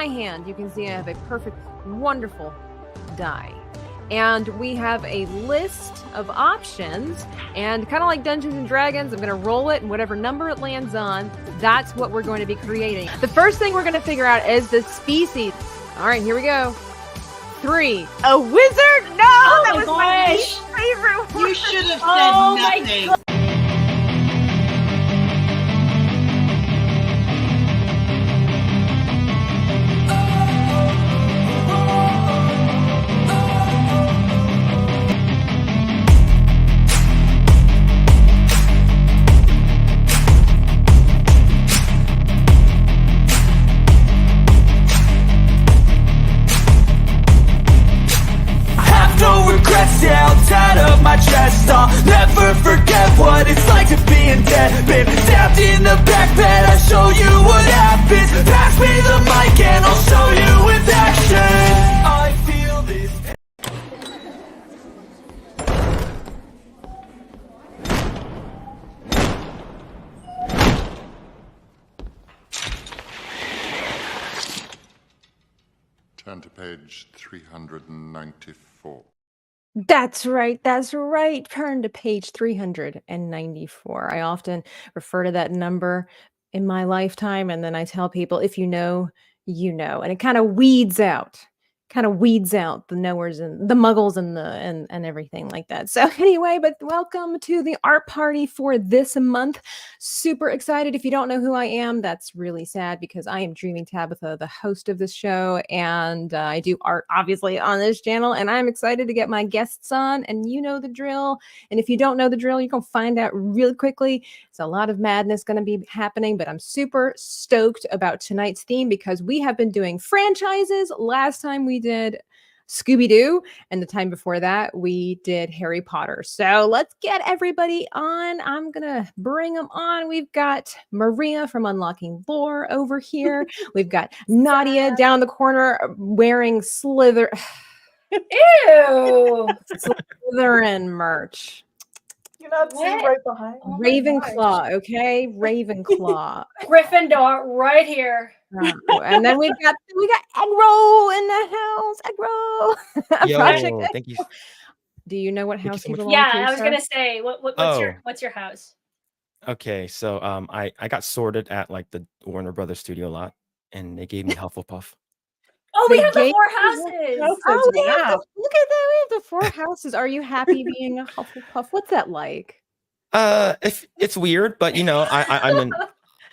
my hand, you can see I have a perfect, wonderful die. And we have a list of options, and kind of like Dungeons and Dragons, I'm going to roll it, and whatever number it lands on, that's what we're going to be creating. The first thing we're going to figure out is the species. All right, here we go. 3. A wizard? No, that was my favorite one. You should have said nothing. Out of my chest, I'll never forget what it's like to be in debt. Been stabbed in the back bed, I'll show you what happens. Pass me the mic and I'll show you with action. I feel this. Turn to page 394. That's right. That's right. Turn to page 394. I often refer to that number in my lifetime, and then I tell people, if you know, you know. And it kind of weeds out the knowers and the muggles and everything like that. So anyway, but welcome to the art party for this month. Super excited. If you don't know who I am, that's really sad because I am Dreaming Tabitha, the host of this show, and I do art obviously on this channel, and I'm excited to get my guests on, and you know the drill. And if you don't know the drill, you're going to find out really quickly. It's a lot of madness going to be happening, but I'm super stoked about tonight's theme because we have been doing franchises. Last time we did Scooby-Doo, and the time before that we did Harry Potter. So let's get everybody on. I'm gonna bring them on. We've got Maria from Unlocking Lore over here. We've got Nadia down the corner wearing Slither. Ew! Slytherin merch. You're not seeing right behind. Oh, Ravenclaw, okay? Ravenclaw. Gryffindor right here. And then we got Eggroll in the house. Eggroll. Yo, thank you. Do you know what house you belong Yeah, to? I was sir? gonna say, what's your house? Okay, so I got sorted at like the Warner Brothers studio lot, and they gave me Hufflepuff. Oh, we have the gave 4 you houses. Oh, we have look at that. We have the 4 houses. Are you happy being a Hufflepuff? What's that like? If it's weird, but you know,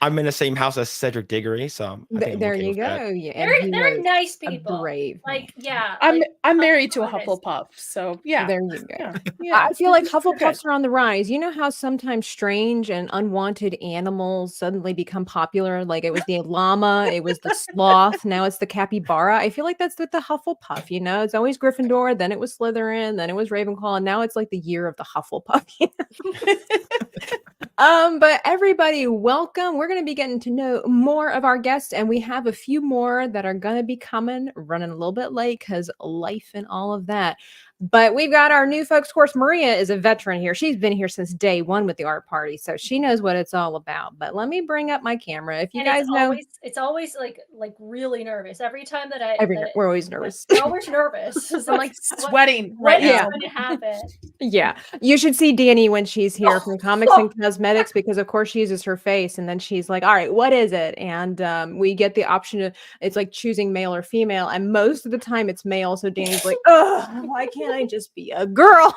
I'm in the same house as Cedric Diggory, so I think I'm There okay you with go. that. Yeah, They're nice a people. brave. Like, yeah. I'm married to a honest. Hufflepuff, so yeah. There you go. Yeah. I feel like They're good. Hufflepuffs are on the rise. You know how sometimes strange and unwanted animals suddenly become popular? Like it was the llama, it was the sloth, now it's the capybara. I feel like that's with the Hufflepuff, you know? It's always Gryffindor, then it was Slytherin, then it was Ravenclaw, and now it's like the year of the Hufflepuff. But everybody, welcome. We're going to be getting to know more of our guests, and we have a few more that are going to be coming, running a little bit late because life and all of that. But we've got our new folks. Of course, Maria is a veteran here. She's been here since day one with the art party, so she knows what it's all about. But let me bring up my camera. If you guys know, it's always like really nervous every time that we're always nervous. We're always nervous. I'm like sweating right What's now. going to happen? Yeah, you should see Danny when she's here from Comics and Cosmetics, because of course she uses her face, and then she's like, all right, what is it? And we get the option of, it's like choosing male or female, and most of the time it's male, so Danny's like, oh, why can't I just be a girl?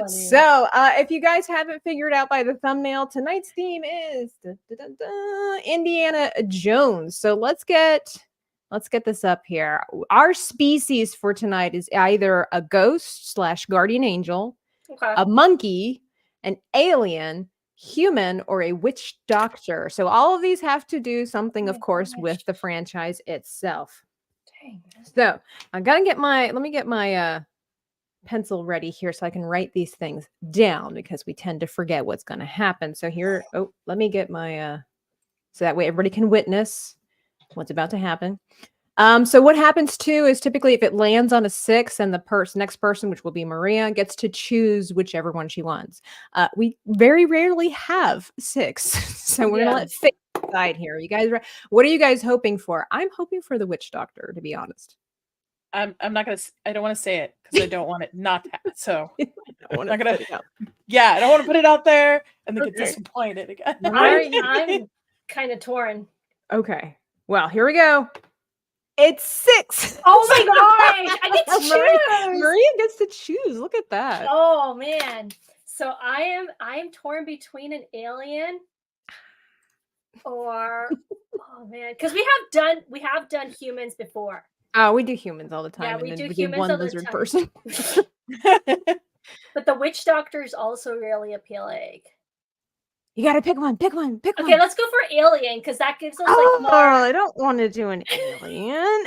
So if you guys haven't figured out by the thumbnail, tonight's theme is Indiana Jones. So let's get this up here. Our species for tonight is either a ghost / guardian angel, a monkey, an alien, human, or a witch doctor. So all of these have to do something, of course, with the franchise itself. Dang. So I'm gonna get let me get my pencil ready here so I can write these things down, because we tend to forget what's going to happen. So here, let me get my so that way everybody can witness what's about to happen. So what happens too is typically if it lands on a 6, and the next person, which will be Maria, gets to choose whichever one she wants. We very rarely have 6, so we're gonna let fate decide here. You guys, what are you guys hoping for? I'm hoping for the witch doctor, to be honest. I'm not gonna. I don't want to say it because I don't want it not to happen. So I'm not gonna. Yeah, I don't want to put it out there and then get Okay. disappointed again. All right. I'm kind of torn. Okay. Well, here we go. It's 6. Oh my gosh! I get to choose. Maria gets to choose. Look at that. Oh man. So I am torn between an alien or oh man, because we have done humans before. Oh, we do humans all the time. Yeah, and we then do we humans one all the lizard time. person. But the witch doctor is also really appealing. You gotta pick one. Pick one. Pick one. Okay, let's go for alien because that gives us Oh, like more. I don't want to do an alien.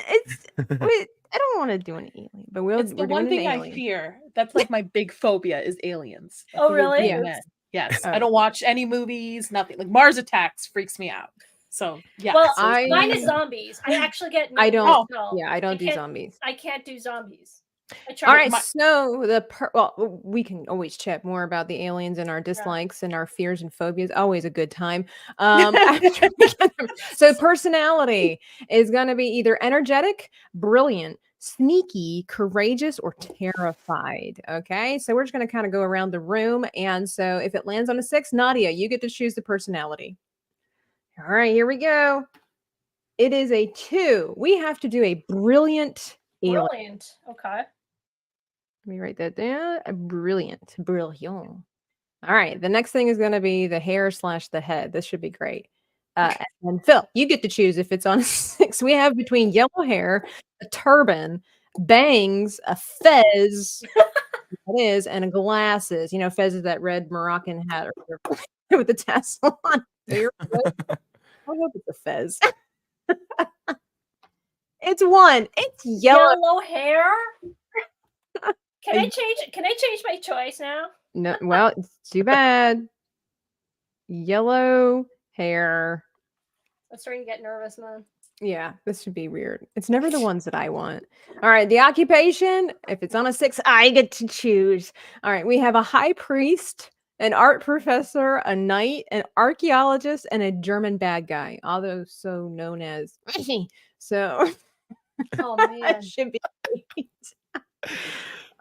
Wait, I don't want to do an alien, but It's the we're one doing thing an I alien. fear. That's like my big phobia is aliens. That's Oh, the whole really? thing, yeah. Yes. Oh. I don't watch any movies, nothing. Like Mars Attacks freaks me out. So yeah. Well, so it's mine gonna is be- zombies. I actually get. I don't. nervous, no. Yeah, I don't do can't- zombies. I can't do zombies. I All tried. right, so well, we can always chat more about the aliens and our dislikes and our fears and phobias. Always a good time. After we get them. So personality is going to be either energetic, brilliant, sneaky, courageous, or terrified. Okay, so we're just going to kind of go around the room, and so if it lands on a 6, Nadia, you get to choose the personality. All right, here we go. It is a 2. We have to do a brilliant alien. Brilliant. Okay. Let me write that down. Brilliant. Brilliant. All right. The next thing is going to be the hair / the head. This should be great. And then Phil, you get to choose if it's on a 6. We have between yellow hair, a turban, bangs, a fez, that is, and glasses. You know, fez is that red Moroccan hat or whatever, with the tassel on. I hope it's a fez. It's 1. It's yellow. Yellow hair. Can I change my choice now? No, well, it's too bad. Yellow hair. I'm starting to get nervous, man. Yeah, this should be weird. It's never the ones that I want. All right, the occupation. If it's on a 6, I get to choose. All right, we have a high priest, an art professor, a knight, an archaeologist, and a German bad guy, although so known as. So Oh man. that should be great.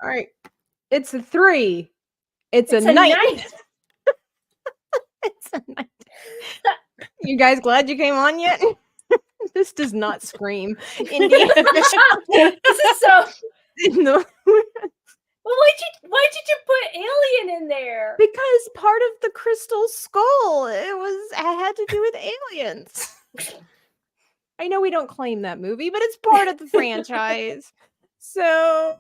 All right, it's a 3. It's a knight. It's a knight. You guys glad you came on yet? This does not scream Indiana. This is so. No. Well, why did you put alien in there? Because part of the crystal skull, it had to do with aliens. I know we don't claim that movie, but it's part of the franchise. So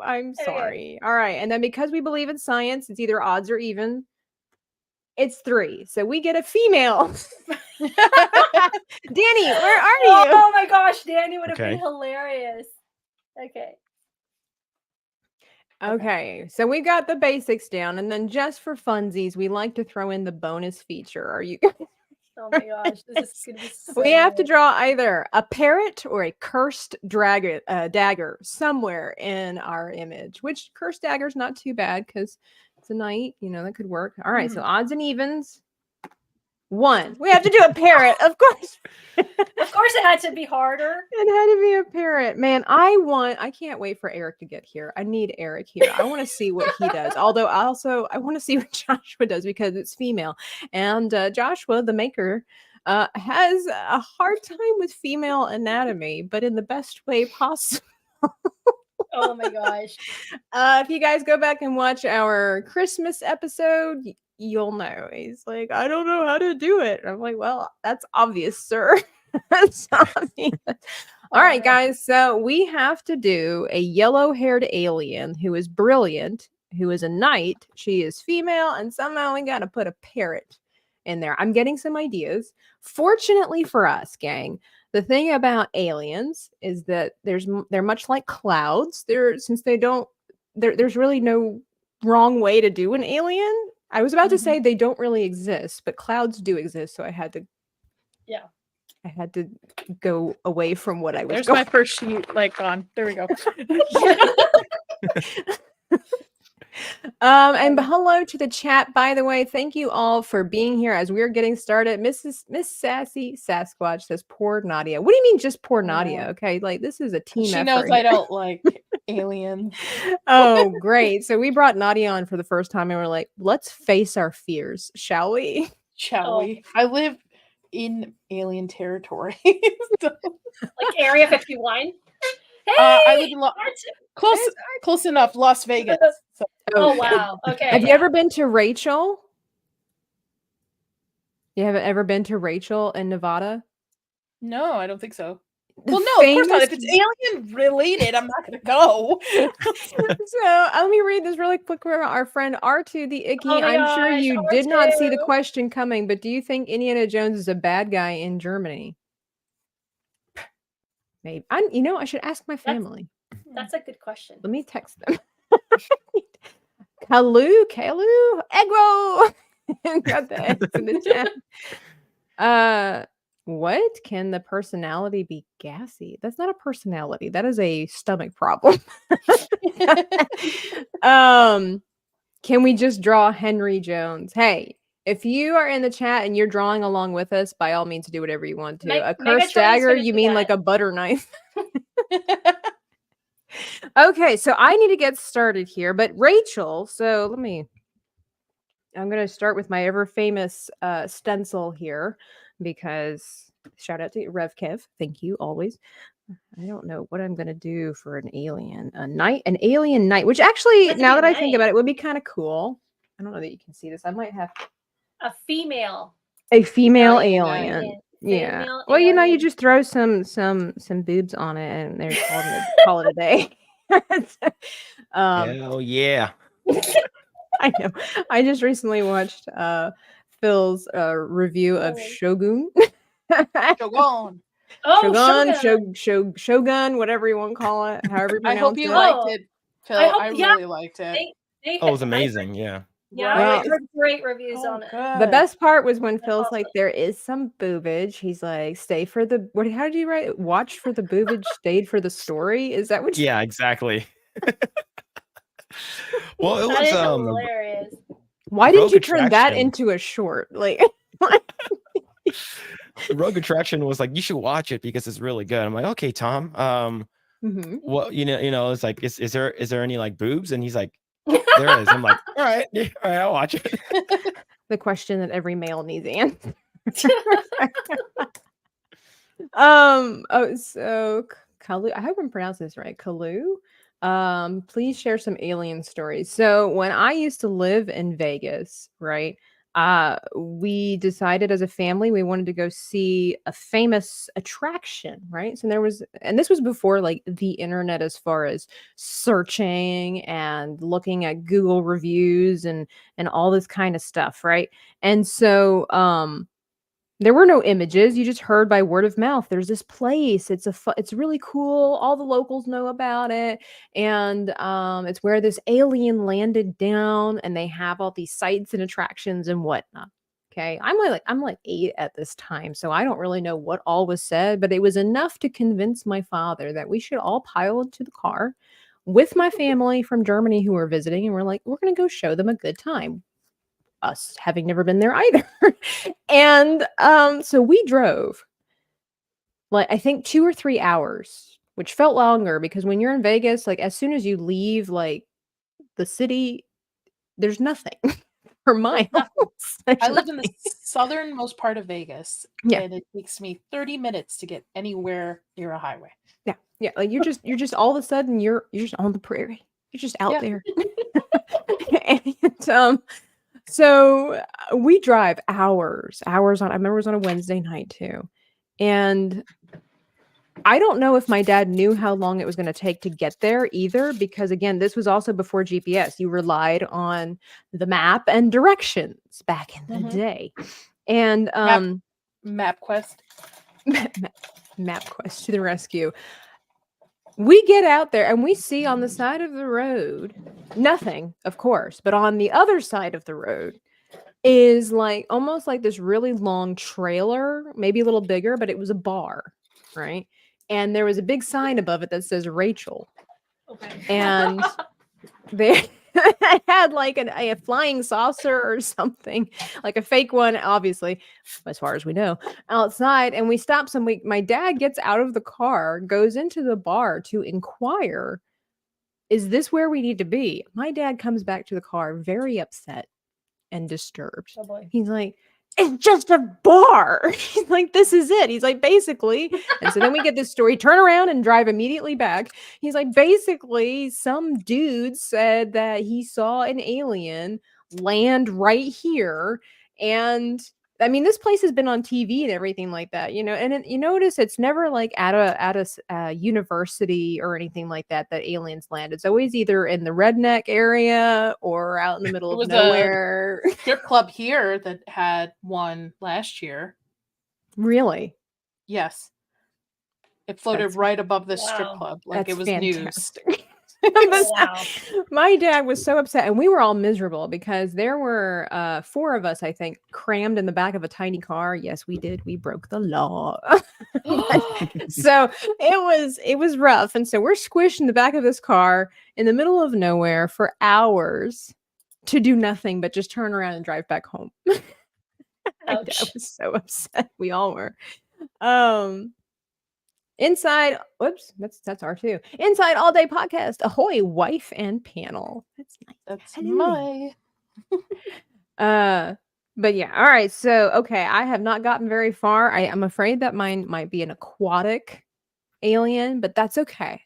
I'm sorry. All right. And then because we believe in science, it's either odds or even. It's 3. So we get a female. Danny, where are you? Oh my gosh, Danny would have Okay. been hilarious. Okay. Okay, so we got the basics down, and then just for funsies, we like to throw in the bonus feature. Are you? Oh my gosh, this is gonna be so We have to good. draw either a parrot or a cursed dagger somewhere in our image. Which cursed dagger is not too bad because it's a knight. You know that could work. All right, so odds and evens. 1. We have to do a parrot, of course. Of course, it had to be harder. It had to be a parrot. Man, I can't wait for Eric to get here. I need Eric here. I want to see what he does. Although I want to see what Joshua does because it's female. And Joshua, the maker, has a hard time with female anatomy, but in the best way possible. Oh my gosh. If you guys go back and watch our Christmas episode, you'll know. He's like, I don't know how to do it. I'm like, well, that's obvious, sir. That's obvious. All right, guys. So we have to do a yellow-haired alien who is brilliant, who is a knight. She is female, and somehow we got to put a parrot in there. I'm getting some ideas. Fortunately for us, gang, the thing about aliens is that they're much like clouds. Since they don't, there's really no wrong way to do an alien. I was about to say they don't really exist, but clouds do exist. So I had to, I had to go away from what I was There's going. my first sheet like on. There we go. And hello to the chat, by the way. Thank you all for being here as we're getting started. Miss Sassy Sasquatch says, poor Nadia. What do you mean just poor Nadia? Okay, like this is a team She effort. knows I don't like aliens. Oh, great. So we brought Nadia on for the first time and we're like, let's face our fears, shall we? Shall we? I live in alien territory. So, Like Area 51. Hey, I live in close enough, Las Vegas. So. Oh wow. Okay. Have you ever been to Rachel? You haven't ever been to Rachel in Nevada? No, I don't think so. The Well, no, of course not. famous- If it's alien related, I'm not going to go. So let me read this really quick for our friend R2 the Icky. Oh my I'm sure gosh, you did not see the R2. question coming, but do you think Indiana Jones is a bad guy in Germany? Maybe. I should ask my family. That's a good question. Let me text them. Kalu, Eggroll. Got the X in the chat. What can the personality be gassy? That's not a personality. That is a stomach problem. Can we just draw Henry Jones? Hey, if you are in the chat and you're drawing along with us, by all means, do whatever you want to. A cursed dagger? You mean like a butter knife? Okay, so I need to get started here, but Rachel, so I'm going to start with my ever famous stencil here because shout out to Rev Kev. Thank you always. I don't know what I'm going to do for an alien, an alien knight, which actually, now that I think about it, would be kind of cool. I don't know that you can see this. I might have a female alien. Yeah. Female Well, alien. you just throw some boobs on it and they're call it a day. Hell yeah. I know. I just recently watched Phil's review of Shogun. Shogun. Oh, Shogun, whatever you want to call it, however you pronounce it. I hope you liked it, Phil. I really liked it. Oh, it was amazing. Yeah. Yeah, Well, I heard great reviews on it. The best part was when Phil's like, there is some boobage. He's like, stay for the how did you write? Watch for the boobage, stayed for the story. Is that what you Yeah, exactly. Well, it That was is hilarious. Why didn't Rogue you turn that Attraction. into a short? Like The Rogue Attraction was like, you should watch it because it's really good. I'm like, okay, Tom. Well, it's like, is there any like boobs? And he's like, there is. I'm like, all right, I'll watch it. the question that every male needs answered. So Kalu, I hope I'm pronouncing this right. Kalu. Please share some alien stories. So when I used to live in Vegas, right? We decided as a family we wanted to go see a famous attraction, right? So this was before like the internet as far as searching and looking at Google reviews and all this kind of stuff, right? And so there were no images. You just heard by word of mouth. There's this place. It's really cool. All the locals know about it, and it's where this alien landed down, and they have all these sites and attractions and whatnot. Okay, I'm like 8 at this time, so I don't really know what all was said, but it was enough to convince my father that we should all pile into the car with my family from Germany who were visiting, and we're gonna go show them a good time. Us having never been there either. And so we drove like I think 2 or 3 hours, which felt longer because when you're in Vegas, like as soon as you leave like the city, there's nothing for miles. I live in the southernmost part of Vegas, Yeah. and it takes me 30 minutes to get anywhere near a highway. Yeah, like you're just all of a sudden you're just on the prairie. You're just out there. And so we drive hours on. I remember it was on a Wednesday night too. And I don't know if my dad knew how long it was going to take to get there either, because again, this was also before GPS. You relied on the map and directions back in the day. And MapQuest. MapQuest to the rescue. We get out there and we see on the side of the road nothing, of course, but on the other side of the road is like almost like this really long trailer, maybe a little bigger, but it was a bar, right? And there was a big sign above it that says Rachel. Okay. And there it had like a flying saucer or something, like a fake one, obviously, as far as we know, outside. And we stopped some week. My dad gets out of the car, goes into the bar to inquire, is this where we need to be? My dad comes back to the car very upset and disturbed. Oh boy. He's like, it's just a bar. He's like, this is it. He's like, basically. And so then we get this story, turn around and drive immediately back. He's like, basically, some dude said that he saw an alien land right here. And I mean, this place has been on TV and everything like that, you know, and you notice it's never like at a university or anything like that aliens land. It's always either in the redneck area or out in the middle of nowhere. Strip club here that had one last year. Really? Yes. It floated right above the strip club. Like it was fantastic. news. Wow. My dad was so upset, and we were all miserable because there were 4 of us, I think, crammed in the back of a tiny car. Yes, we did. We broke the law. So it was rough. And so we're squished in the back of this car in the middle of nowhere for hours to do nothing but just turn around and drive back home. My dad was so upset. We all were. Inside, whoops, that's R2. Inside All Day Podcast, ahoy, wife and panel. That's nice. That's my. But yeah, all right. So okay, I have not gotten very far. I'm afraid that mine might be an aquatic alien, but that's okay.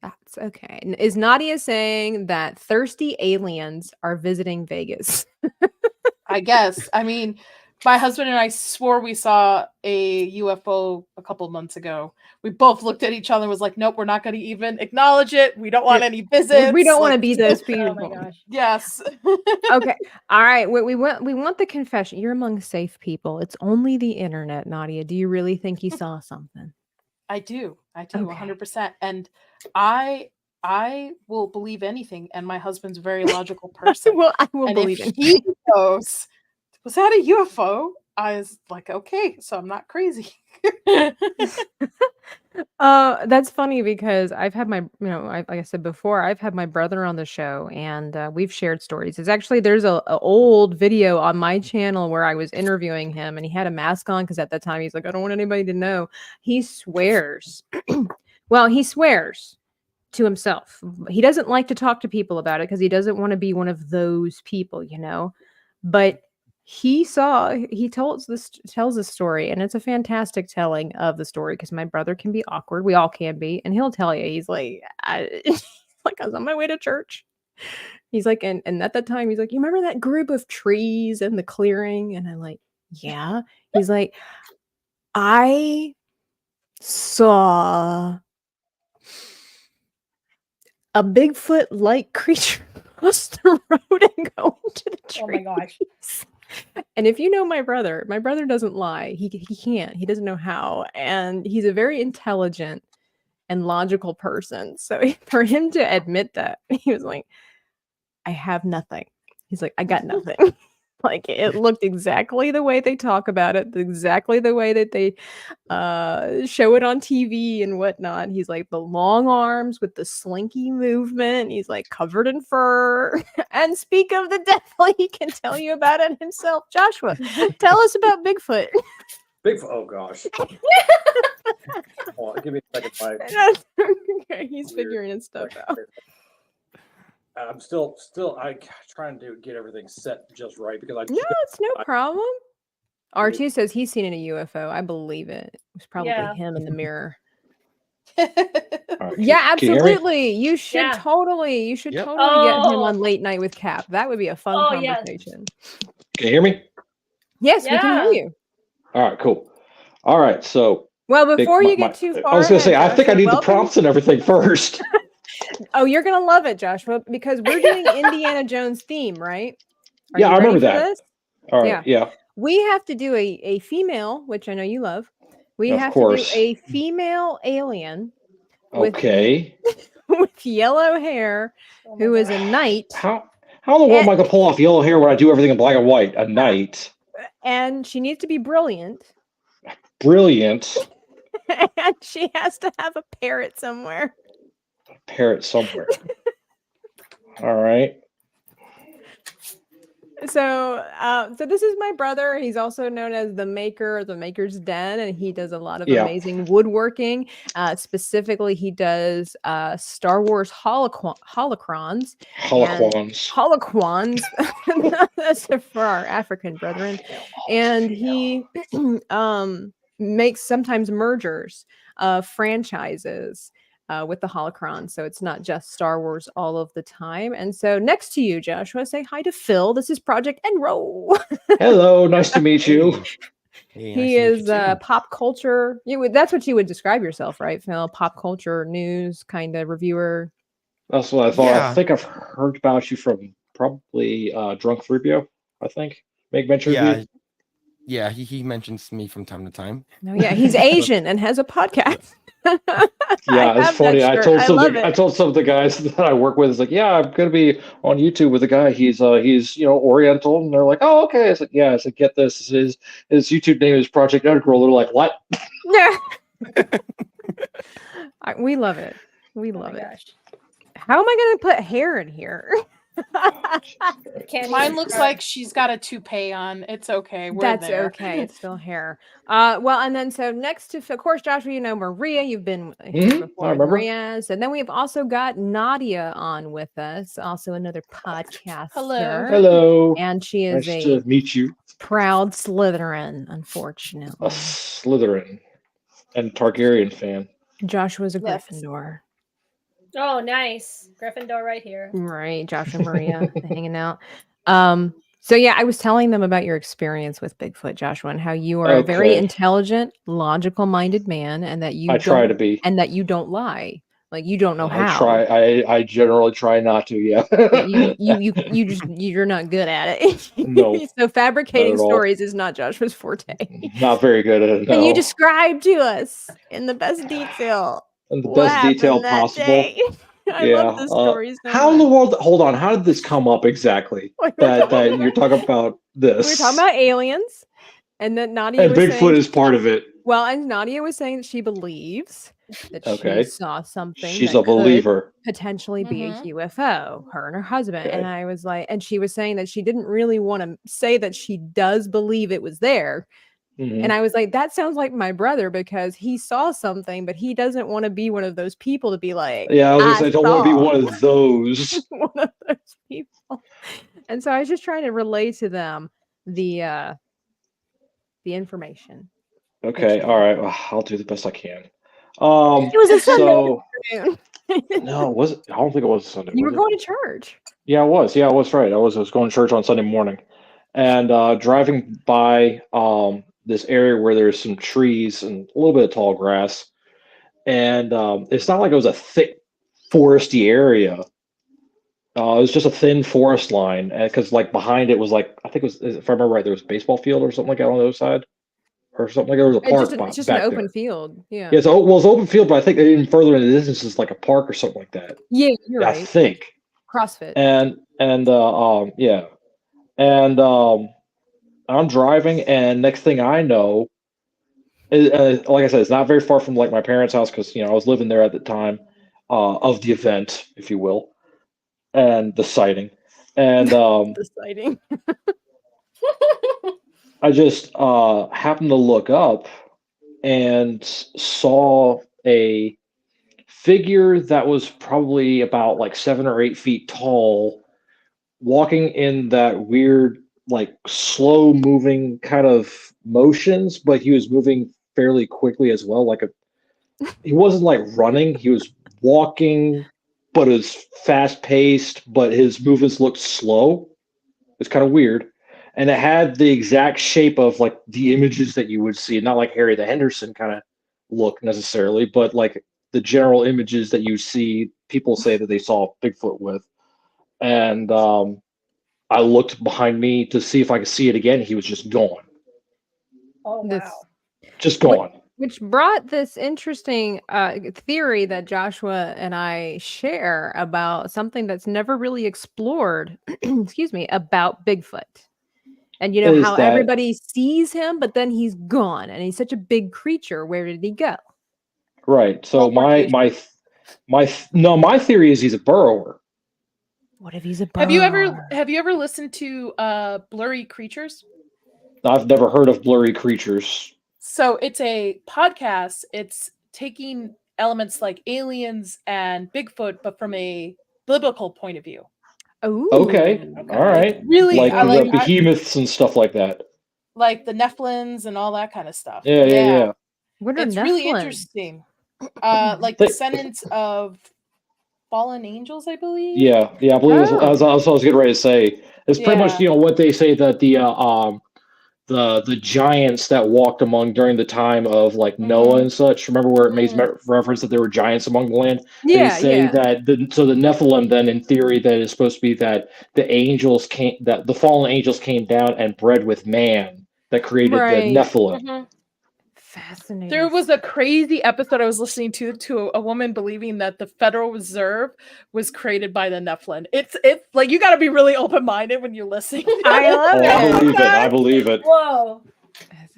That's okay. Is Nadia saying that thirsty aliens are visiting Vegas? I guess. I mean, my husband and I swore we saw a UFO a couple of months ago. We both looked at each other and was like, nope, we're not going to even acknowledge it. We don't want any visits. We don't want to be those people. Oh my gosh. Yes. Okay. All right. We want the confession. You're among safe people. It's only the internet, Nadia. Do you really think you saw something? I do. Okay. 100%. And I will believe anything. And my husband's a very logical person. Well, I will and believe if it. he goes, was that a UFO? I was like, okay, so I'm not crazy. That's funny because I've had my, like I said before, I've had my brother on the show, and we've shared stories. There's a old video on my channel where I was interviewing him, and he had a mask on because at that time he's like, I don't want anybody to know. He swears. Well, he swears to himself. He doesn't like to talk to people about it because he doesn't want to be one of those people, but he tells this story, and it's a fantastic telling of the story because my brother can be awkward. We all can be. And he'll tell you, he's like, I was on my way to church. He's like, and at that time, he's like, you remember that group of trees in the clearing? And I'm like, yeah. He's like, I saw a Bigfoot-like creature across the road and go into the trees. Oh my gosh. And if you know my brother doesn't lie. He can't. He doesn't know how. And he's a very intelligent and logical person. So for him to admit that, he was like, I have nothing. He's like, I got nothing. Like, it looked exactly the way they talk about it, exactly the way that they show it on TV and whatnot. He's like, the long arms with the slinky movement. He's like covered in fur. And speak of the devil, he can tell you about it himself. Joshua, tell us about Bigfoot. Bigfoot. Oh gosh. Hold on, give me a second. Okay, he's figuring his stuff out. I'm still trying to get everything set just right because it's no problem. R2 says he's seen in a UFO. I believe it. It was probably him in the mirror. Right, yeah, absolutely. You should totally get him Oh. on Late Night with Cap. That would be a fun conversation. Can you hear me? Yes, we can hear you. All right, cool. All right, so well, before you get too far, I was going to say, ahead, I think I Joshua, need the prompts and everything first. Oh, you're gonna love it, Joshua, because we're doing Indiana Jones theme, right? Are Yeah, you I ready remember for that. this? All right, yeah. We have to do a female, which I know you love. We Of have course. to do a female alien with yellow hair who is a knight. How in the world am I gonna pull off yellow hair when I do everything in black and white? A knight. And she needs to be brilliant. Brilliant. And she has to have a parrot somewhere. Parrot somewhere. All right. So this is my brother. He's also known as the Maker, the Maker's Den, and he does a lot of Yeah. amazing woodworking. Specifically, he does Star Wars holocrons. Holoquans. That's for our African brethren. And he makes sometimes mergers of franchises. With the holocron, so it's not just Star Wars all of the time. And so next to you, Joshua, say hi to Phil. This is Project Eggroll. Hello, nice to meet you. Hey, He is pop culture. That's what you would describe yourself, right, Phil? Pop culture news kind of reviewer. That's what I thought. Yeah. I think I've heard about you from probably Drunk Rubio, I think. Make mention of you. Yeah, he mentions me from time to time. No, yeah, he's Asian and has a podcast. Yeah, it's funny. I told some of the guys that I work with, it's like, yeah, I'm gonna be on YouTube with a guy. He's Oriental, and they're like, oh, okay. I said, yeah. I said, get this. His YouTube name is Project Eggroll. They're like, what? Yeah. We love it. We love it. Gosh. How am I gonna put hair in here? Mine looks like she's got a toupee on. It's okay. That's okay. It's still hair. Well, and then so next to, of course, Joshua, you know Maria. You've been here before with Maria's, and then we've also got Nadia on with us, also another podcaster. Hello. And she is nice to meet you. Proud Slytherin, unfortunately. A Slytherin and Targaryen fan. Joshua's a Gryffindor. Oh, nice. Gryffindor right here. Right, Josh and Maria hanging out. So yeah, I was telling them about your experience with Bigfoot, Joshua, and how you are a very intelligent, logical-minded man, and that you try to be, and that you don't lie. Like you don't know how. I generally try not to. Yeah. You're not good at it. No. So fabricating stories is not Joshua's forte. Not very good at it. No. Can you describe to us in the best detail? In the best detail possible. I love this story. How in the world? Hold on. How did this come up exactly? that you're talking about this? We were talking about aliens, and that Nadia and was Bigfoot saying, is part of it. Well, and Nadia was saying that she believes that she saw something. She's a believer. Potentially be a UFO. Her and her husband. And I was like, and she was saying that she didn't really want to say that she does believe it was there. And I was like, that sounds like my brother because he saw something, but he doesn't want to be one of those people to be like, yeah, I was gonna say, I don't want to be one of those. One of those people. And so I was just trying to relay to them the information. Okay, all right. Well, I'll do the best I can. It was a Sunday afternoon. No, was it? I don't think it was a Sunday. You were going to church. Yeah, I was. Yeah, I was right. I was going to church on Sunday morning, and driving by this area where there's some trees and a little bit of tall grass, and it's not like it was a thick foresty area. It was just a thin forest line, because like behind it was like, I think it was, if I remember right, there was a baseball field or something like that on the other side, or something like that. There was a park. It's just an open field. Yeah. Yeah. So, well, it's open field, but I think even further in the distance is like a park or something like that. Yeah, you're right. I think. CrossFit. And yeah, and I'm driving, and next thing I know, like I said, it's not very far from like my parents' house because I was living there at the time of the event, if you will, and the sighting, and the sighting. I just happened to look up and saw a figure that was probably about like 7 or 8 feet tall, walking in that weird, like slow moving kind of motions, but he was moving fairly quickly as well. He wasn't like running, he was walking, but it was fast paced, but his movements looked slow. It's kind of weird. And it had the exact shape of like the images that you would see, not like Harry the Henderson kind of look necessarily, but like the general images that you see people say that they saw Bigfoot with. And I looked behind me to see if I could see it again. He was just gone. Oh, wow. Just gone. Which brought this interesting theory that Joshua and I share about something that's never really explored, excuse me, about Bigfoot. And you know how everybody sees him, but then he's gone, and he's such a big creature. Where did he go? Right. So my theory is he's a burrower. What if he's a Have you ever listened to Blurry Creatures? I've never heard of Blurry Creatures. So it's a podcast. It's taking elements like aliens and Bigfoot, but from a biblical point of view. Oh, Okay. All right. Really, like I the like behemoths and stuff like that. like the Nephilims and all that kind of stuff. Yeah. What are It's really Nephilim? interesting. Like descendants of fallen angels, I believe. Yeah. I believe that's what I was getting ready to say. It's pretty much what they say that the giants that walked among during the time of like Noah and such. Remember where it makes reference that there were giants among the land? They say that the Nephilim then in theory that is supposed to be that the fallen angels came down and bred with man that created the Nephilim. Fascinating. There was a crazy episode I was listening to a woman believing that the Federal Reserve was created by the Nephilim. It's like you got to be really open minded when you're listening. I love it. I believe it. Whoa.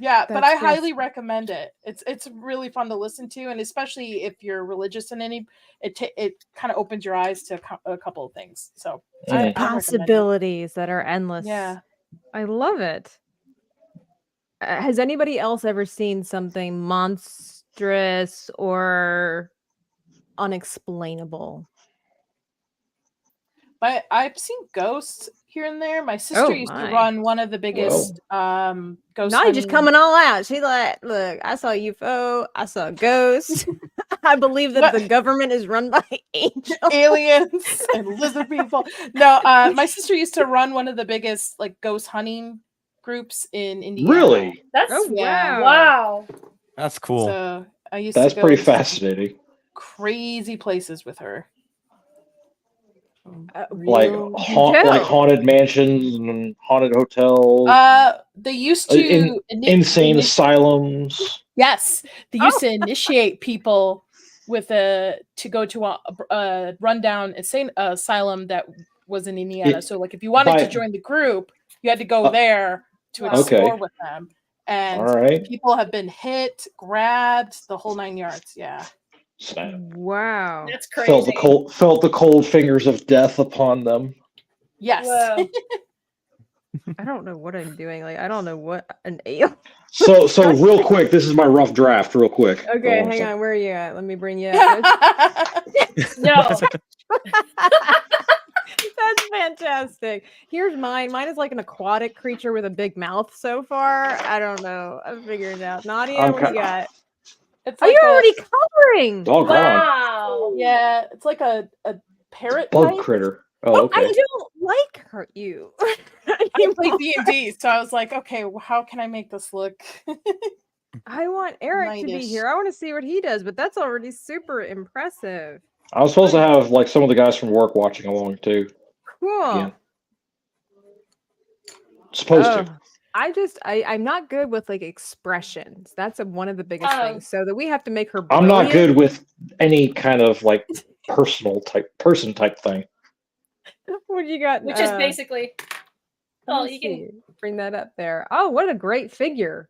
Yeah, but I That's highly recommend it. It's really fun to listen to, and especially if you're religious in any, it kind of opens your eyes to a couple of things. So I possibilities that are endless. Yeah, I love it. Has anybody else ever seen something monstrous or unexplainable? but I've seen ghosts here and there. My sister used to run one of the biggest ghost. Nadia just coming all out. She like, look, I saw a UFO, I saw a ghost. I believe that the government is run by angels, aliens, and lizard people. No, my sister used to run one of the biggest like ghost hunting groups in Indiana. Really? That's wow. Wow. That's cool. So I used That's to go pretty to fascinating. crazy places with her. Like haunted mansions and haunted hotels. They used to insane asylums. Yes, they used to initiate people with to go to a rundown insane asylum that was in Indiana. So, like, if you wanted to join the group, you had to go there to explore with them. And people have been hit, grabbed, the whole 9 yards. Yeah. Snap. Wow. That's crazy. Felt the cold fingers of death upon them. Yes. I don't know what I'm doing. Like, I don't know what an alien. So real quick, this is my rough draft. Real quick. Okay, hang on. Where are you at? Let me bring you up. No. That's fantastic. Here's mine. Mine is like an aquatic creature with a big mouth so far. I don't know. I'm figuring it out. Nadia, what do you got? It's You're already covering. Wow. Yeah, it's like a parrot bug type. critter. Oh, okay. I don't like you. I play D&D, so I was like, okay, how can I make this look? I want Erik to be Knightish. here. I want to see what he does, but that's already super impressive. I was supposed to have like some of the guys from work watching along too. Cool. Yeah. Supposed to. I'm not good with like expressions. That's one of the biggest things. So that we have to make her. I'm not brilliant. good with any kind of like person type thing. What do you got? Which is basically. Oh, you can bring that up there. Oh, what a great figure!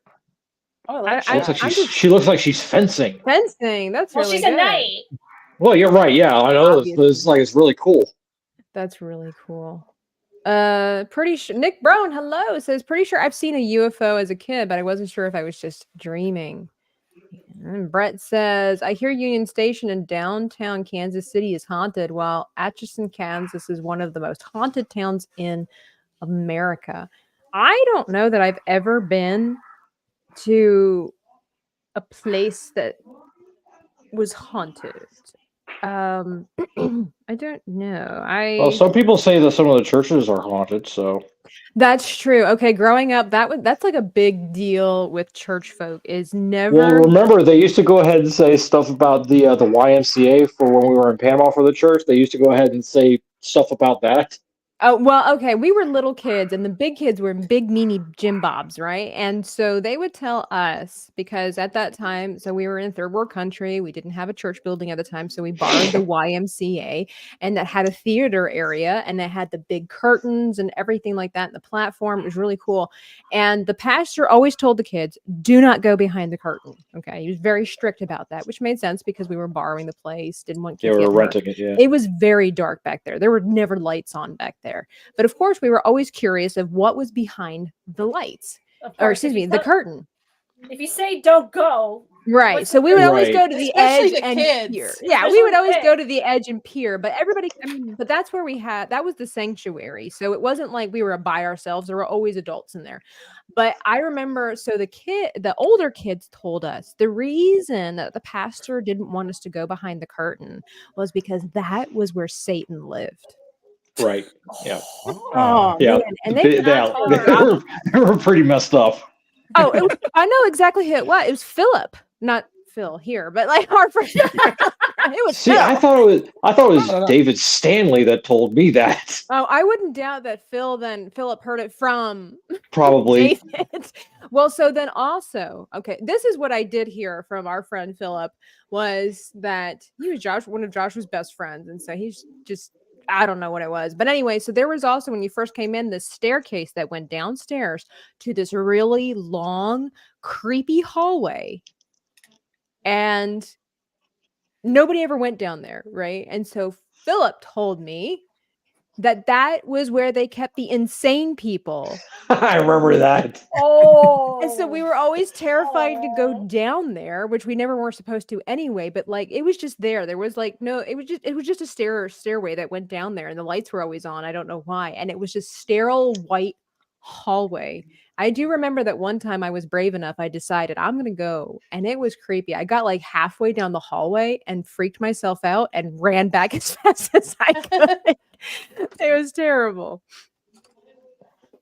Oh, she looks like she's fencing. Fencing. That's really she's good. a knight. Well, you're right. Yeah, I know. It's really cool. That's really cool. Pretty sure Nick Brown, hello, says pretty sure I've seen a UFO as a kid, but I wasn't sure if I was just dreaming. And Brett says, I hear Union Station in downtown Kansas City is haunted, while Atchison, Kansas is one of the most haunted towns in America. I don't know that I've ever been to a place that was haunted. I don't know. Well, some people say that some of the churches are haunted, so that's true. Okay, growing up, that's like a big deal with church folk. Is never. Well, remember they used to go ahead and say stuff about the YMCA for when we were in Panama for the church. They used to go ahead and say stuff about that. Oh, well, okay. We were little kids, and the big kids were big, meanie Jim Bobs, right? And so they would tell us, because at that time, so we were in third world country. We didn't have a church building at the time. So we borrowed the YMCA, and that had a theater area, and it had the big curtains and everything like that. And the platform, it was really cool. And the pastor always told the kids, do not go behind the curtain. Okay. He was very strict about that, which made sense because we were borrowing the place, didn't want Yeah, kids we to were get hurt. renting it. Yeah. It was very dark back there. There were never lights on back there. But of course, we were always curious of what was behind the lights, or excuse me, the curtain. If you say don't go, right? So we would always go to the Especially edge the and kids. peer. Yeah, we would always go to the edge and peer. But everybody, I mean, but that's where that was the sanctuary. So it wasn't like we were by ourselves. There were always adults in there. But I remember, so the older kids told us the reason that the pastor didn't want us to go behind the curtain was because that was where Satan lived. Right. Yeah. Oh, yeah. man. And They were pretty messed up. Oh, I know exactly who it was. It was Philip, not Phil here, but like our friend. It was See, Phil. I thought it was David Stanley that told me that. Oh, I wouldn't doubt that Philip heard it from Probably. David. Well, so then also, okay, this is what I did hear from our friend Philip, was that he was one of Joshua's best friends, and so he's just, I don't know what it was. But anyway, so there was also, when you first came in, this staircase that went downstairs to this really long, creepy hallway. And nobody ever went down there, right? And so Philip told me that was where they kept the insane people. I remember that. Oh. And so we were always terrified to go down there, which we never were supposed to anyway, but like it was just there. There was like it was just a stairway that went down there, and the lights were always on. I don't know why. And it was just sterile white hallway. I do remember that one time I was brave enough, I decided I'm going to go, and it was creepy. I got like halfway down the hallway and freaked myself out and ran back as fast as I could. It was terrible.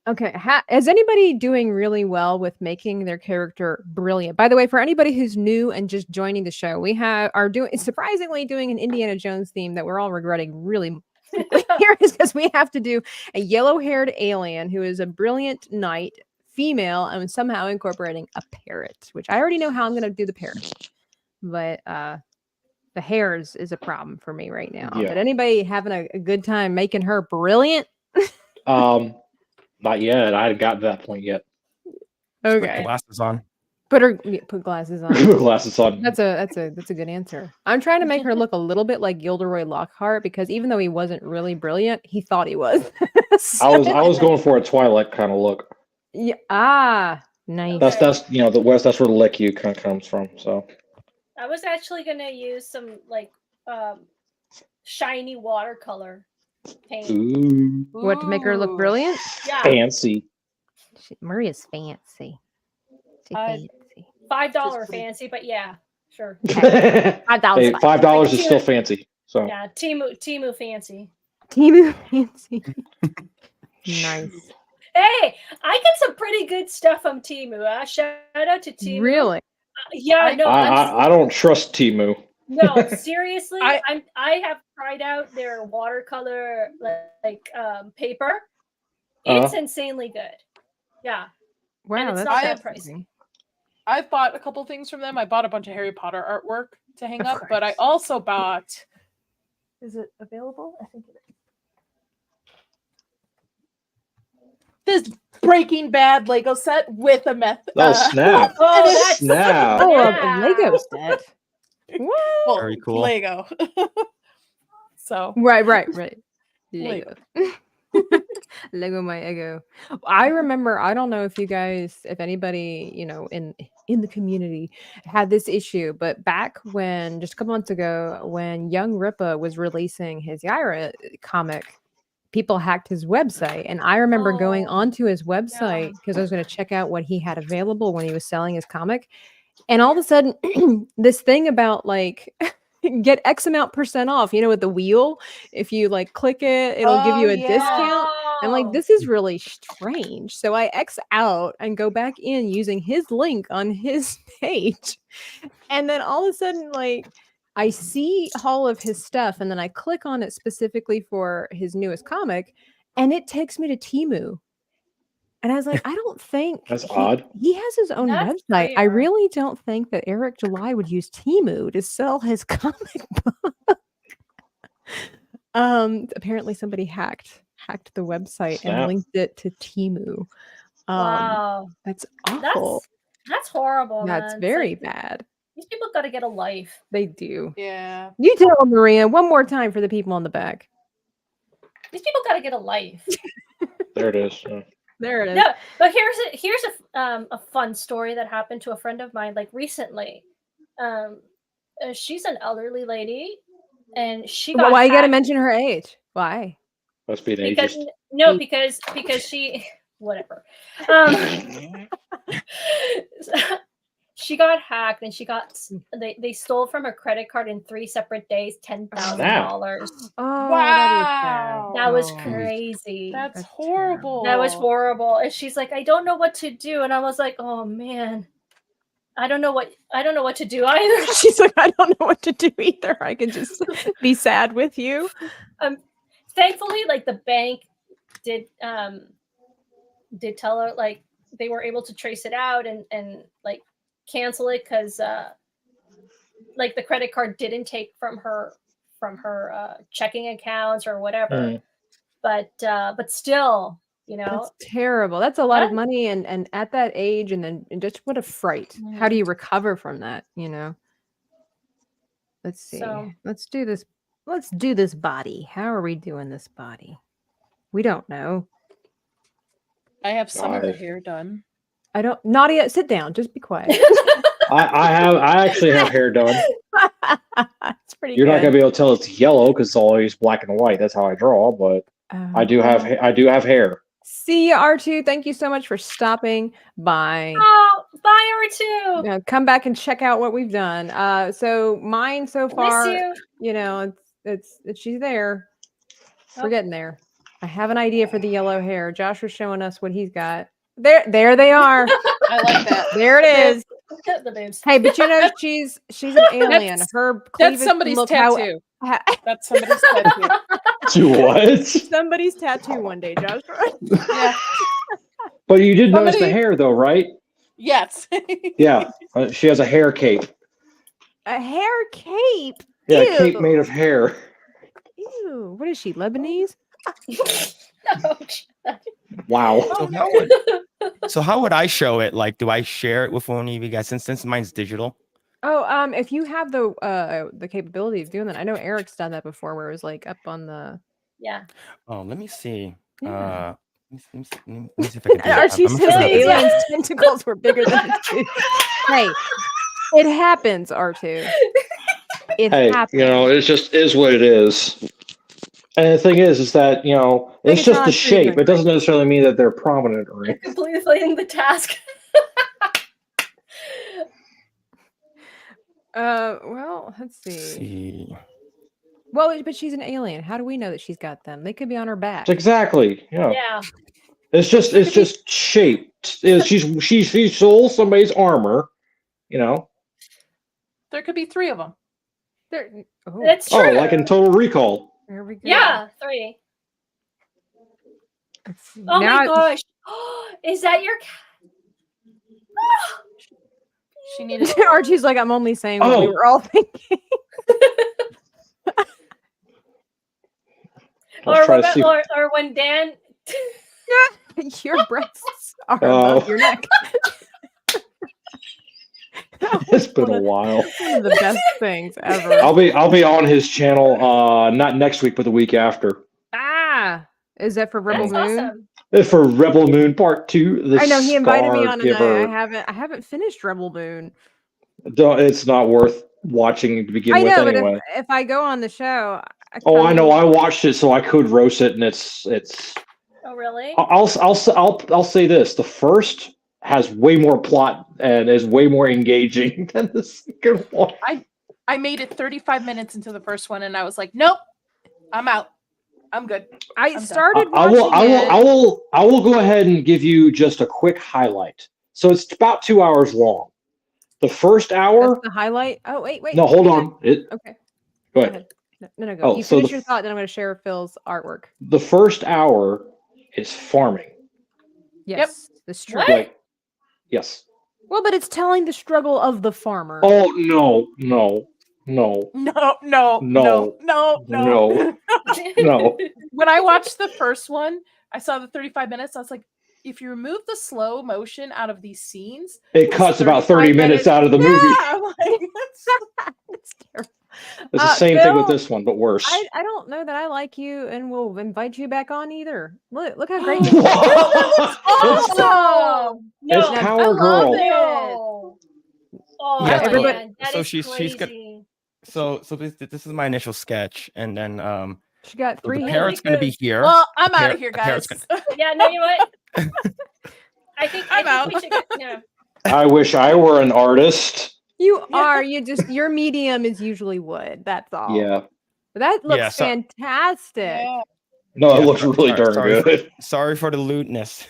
Okay, is anybody doing really well with making their character brilliant? By the way, for anybody who's new and just joining the show, we are surprisingly doing an Indiana Jones theme that we're all regretting really here, is because we have to do a yellow-haired alien who is a brilliant knight, female, and somehow incorporating a parrot, which I already know how I'm going to do the parrot, but the hairs is a problem for me right now. Yeah. But anybody having a good time making her brilliant? Not yet. I hadn't gotten to that point yet. Okay. Put glasses on. Put glasses on. Put glasses on. That's a good answer. I'm trying to make her look a little bit like Gilderoy Lockhart, because even though he wasn't really brilliant, he thought he was. I was going for a Twilight kind of look. Yeah. Nice. That's the West. That's where the lick you kind of comes from. So. I was actually gonna use some like shiny watercolor paint. Ooh. What, to make her look brilliant? Yeah. Fancy. Maria's fancy. She's fancy. $5 fancy, but yeah, sure. $5. Hey, $5 is still fancy. So. Yeah, Temu fancy. Temu fancy. Nice. Hey, I get some pretty good stuff from Temu. Shout out to Temu. Really? Yeah, no. I don't trust Temu. No, seriously, I have tried out their watercolor paper. It's insanely good. Yeah. Wow, and it's that's not that crazy. pricey. I've bought a couple things from them. I bought a bunch of Harry Potter artwork to hang Of up, course. but I also bought. Is it available? I think it is. This Breaking Bad Lego set with a method. Oh snap! Oh, snap! Oh, Yeah. a Lego set. What? Well, Very cool. Lego. So Right. Lego. Lego my ego. I remember, I don't know if anybody, in the community had this issue, but back when, just a couple months ago, when Young Ripa was releasing his Yaira comic, people hacked his website. And I remember going onto his website because I was going to check out what he had available when he was selling his comic. And all of a sudden, this thing about like, get X amount % off, with the wheel. If you like click it, it'll give you a discount. I'm like, this is really strange. So I X out and go back in using his link on his page. And then all of a sudden, like, I see all of his stuff, and then I click on it specifically for his newest comic, and it takes me to Temu. And I was like, I don't think That's odd. He has his own That's website. I weird. really don't think that Eric July would use Temu to sell his comic book. Apparently somebody hacked the website and Snap. linked it to Temu. Wow. That's awful. That's horrible. That's man. very It's like, bad. these people got to get a life. They do. Yeah. You tell them, Maria, one more time for the people on the back. These people got to get a life. There it is. Yeah. There it is. No, but here's a fun story that happened to a friend of mine like recently. She's an elderly lady, and she got Why you got to hacked mention her age? Why? Must be an because ageist. because she whatever. She got hacked, and they stole from her credit card in 3 separate days $10,000. Oh, Wow. That was Oh. crazy. That's horrible. That was horrible. And she's like, I don't know what to do. And I was like, oh man, I don't know what to do either. She's like, I don't know what to do either. I can just be sad with you. Thankfully, like the bank did tell her, like they were able to trace it out and like cancel it because like the credit card didn't take from her checking accounts or whatever. But still, you know, That's terrible. That's a lot of money, and at that age, and just what a fright. How do you recover from that? You know. Let's see. So- Let's do this. Let's do this body. How are we doing this body? We don't know. I have some of the God. hair done. I don't. Nadia, sit down. Just be quiet. I actually have hair done. It's pretty. You're not good. gonna be able to tell it's yellow because it's always black and white. That's how I draw, but I do have hair. See you, R2. Thank you so much for stopping by. Oh, bye, R2. Come back and check out what we've done. So mine so far, Miss you. know, it's she's there. Oh. We're getting there. I have an idea for the yellow hair. Josh was showing us what he's got. There they are. I like that. There it is. The boobs. Hey, but you know she's an alien. Her cleavage That's somebody's look tattoo. That's somebody's tattoo. To what? Somebody's tattoo one day, Josh. Yeah. But you did notice the Somebody- hair, though, right? Yes. Yeah, she has a hair cape. A hair cape. Yeah, Ew. a cape made of hair. Ew. What is she? Lebanese? Wow. So how would I show it? Like, do I share it with one of you guys since mine's digital? Oh, if you have the capability of doing that, I know Eric's done that before, where it was like up on the. Yeah. Oh, let me see. Yeah. Let me see if I can do that. Archie I'm says gonna the figure it out. alien's tentacles were bigger than his tooth. Hey, it happens, R2. It Hey, happens. you know, it just is what it is. And the thing is that, you know, it's just the shape. It doesn't necessarily mean that they're prominent or anything. Completely failing the task. Well, let's see. Well, but she's an alien. How do we know that she's got them? They could be on her back. Exactly. Yeah. Yeah. It's just shaped. She stole somebody's armor, you know. There could be 3 of them. That's true. Oh, like in Total Recall. There we go. Yeah, 3. Oh Now my gosh. Is that your cat? She needed. Archie's like, I'm only saying what we Oh. were all thinking. Or when Dan Your breasts are Oh. above your neck. It's been a while. One of the best things ever. I'll be on his channel not next week but the week after. Is that for Rebel That's Moon? awesome. It's for Rebel Moon Part 2. The I know he invited me Scar on, Giver. and I haven't finished Rebel Moon. It's not worth watching to begin I know, with but anyway. if I go on the show, I know. I watched it, so I could roast it, and it's. Oh really? I'll say this: the first has way more plot and is way more engaging than the second one. I made it 35 minutes into the first one, and I was like, nope, I'm out. I'm good. I started I watching it. will go ahead and give you just a quick highlight. So it's about 2 hours long. The first hour. That's the highlight. Oh wait. No, hold on. Okay. Go ahead. No, go. Oh, You so finish the your thought, then I'm going to share Phil's artwork. the first hour is farming. Yes, that's true. What? Like, yes. Well, but it's telling the struggle of the farmer. Oh no, no, no, No, no, no, no, no, no, no. When I watched the first one, I saw the 35 minutes. I was like, if you remove the slow motion out of these scenes, It this cuts about 30 35 minutes out of the movie. Yeah, I'm like, That's terrible. It's the same thing with Phil, this one, but worse. I don't know that I like you and will invite you back on either. Look how great you Whoa! look. Awesome. It's No, Power I love Girl. it. no. Oh Yeah, everybody- man, that so is she's got- crazy. So this is my initial sketch, and then She got so 3 the hits. parrot's going to be here. well, I'm The out parrot- of here, the parrot's guys. Yeah, no, you know what? I think I'm we out. should get, yeah. I wish I were an artist. You Yeah. are. You just your medium is usually wood. That's all. Yeah. But that looks Yeah, so- fantastic. Yeah. No, it Yeah, looks really darn sorry. good. Sorry for the lewdness.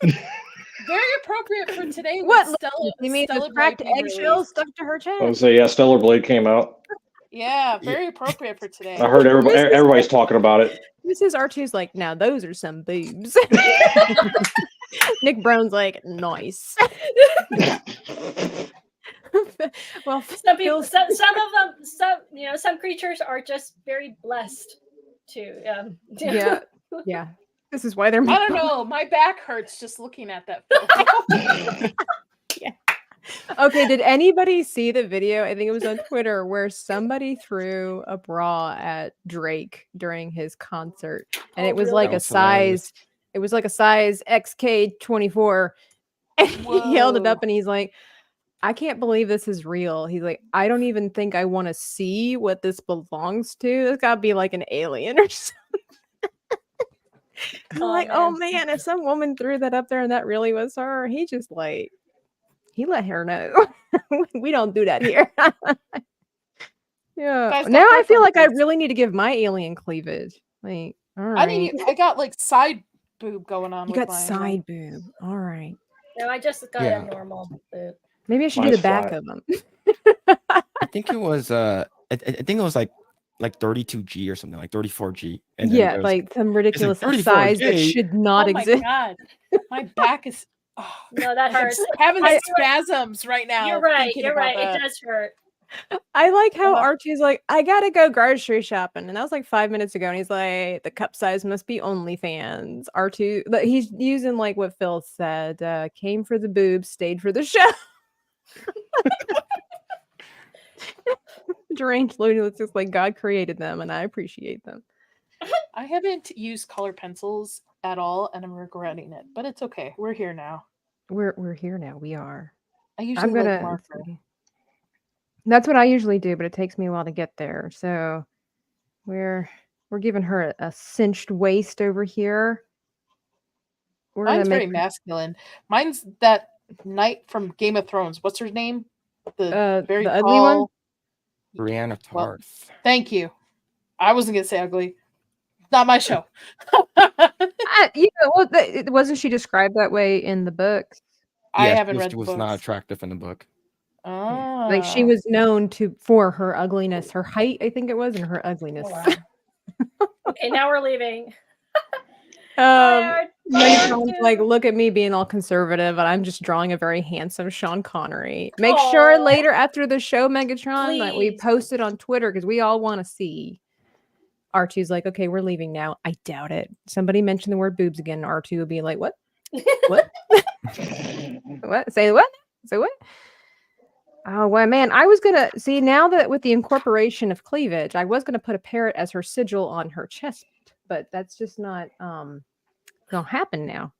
Very appropriate for today. What? With Stella, You mean the Stellar cracked Blade being eggshell released. stuck to her chest? I would say, yeah, Stellar Blade came out. Yeah, very appropriate for today. I heard everybody's talking about it. Mrs. R2's like, now those are some boobs. Nick Brown's like, nice. Well, Some people, Phil's- some of them, some creatures are just very blessed to. yeah. This is why they're. I don't know. My back hurts just looking at that film. Okay, did anybody see the video? I think it was on Twitter where somebody threw a bra at Drake during his concert, and it was really? like That a was hilarious. size. It was like a size XK24, and he held it Whoa. up, and he's like, "I can't believe this is real." He's like, "I don't even think I want to see what this belongs to. It's got to be like an alien or something." I'm like, oh man, if some woman threw that up there and that really was her, he just like. He let her know. We don't do that here. Yeah. Guys, Now I feel like I preferences. really need to give my alien cleavage. Like, all right. I got like side boob going on. You with got mine. side boob. All right. No, I just got Yeah. a normal boob. Maybe I should do Mine's the back flat. of them. I think it was I think it was like 32G or something, like 34G. And then Yeah, there was- like some ridiculous 34G. size that should not Oh my exist. god, my back is. Oh, No, that I'm hurts. having I- spasms right now. You're right. thinking You're about right. that. It does hurt. I like how Uh-huh. Archie's like, I gotta go grocery shopping. And that was like 5 minutes ago. And he's like, the cup size must be OnlyFans. R2, but he's using like what Phil said, came for the boobs, stayed for the show. Deranged lunatics, just like God created them, and I appreciate them. I haven't used color pencils at all, and I'm regretting it. But it's okay. We're here now. We're here now. We are. I usually I'm gonna. like marker. That's what I usually do, but it takes me a while to get there. So we're giving her a cinched waist over here. We're Mine's gonna very masculine. Mine's that knight from Game of Thrones. What's her name? The very the tall. ugly one? Brienne of Well, Tarth. Thank you. I wasn't gonna say ugly. Not my show. Wasn't she described that way in the books? I Yes, haven't read she the was books. not attractive in the book. Like she Ah. was known for her ugliness, her height, I think it was, and her ugliness. Oh, wow. Okay, now we're leaving. Megatron's Tired. like, look at me being all conservative, and I'm just drawing a very handsome Sean Connery. Make sure Aw. later after the show, Megatron, that we Please. post it on Twitter because we all want to see. R2's like, okay, we're leaving now. I doubt it. Somebody mentioned the word boobs again. R2 would be like, what? What? What? Say what? Say what? Oh, well, man, I was going to see now that with the incorporation of cleavage, I was going to put a parrot as her sigil on her chest, but that's just not going to happen now.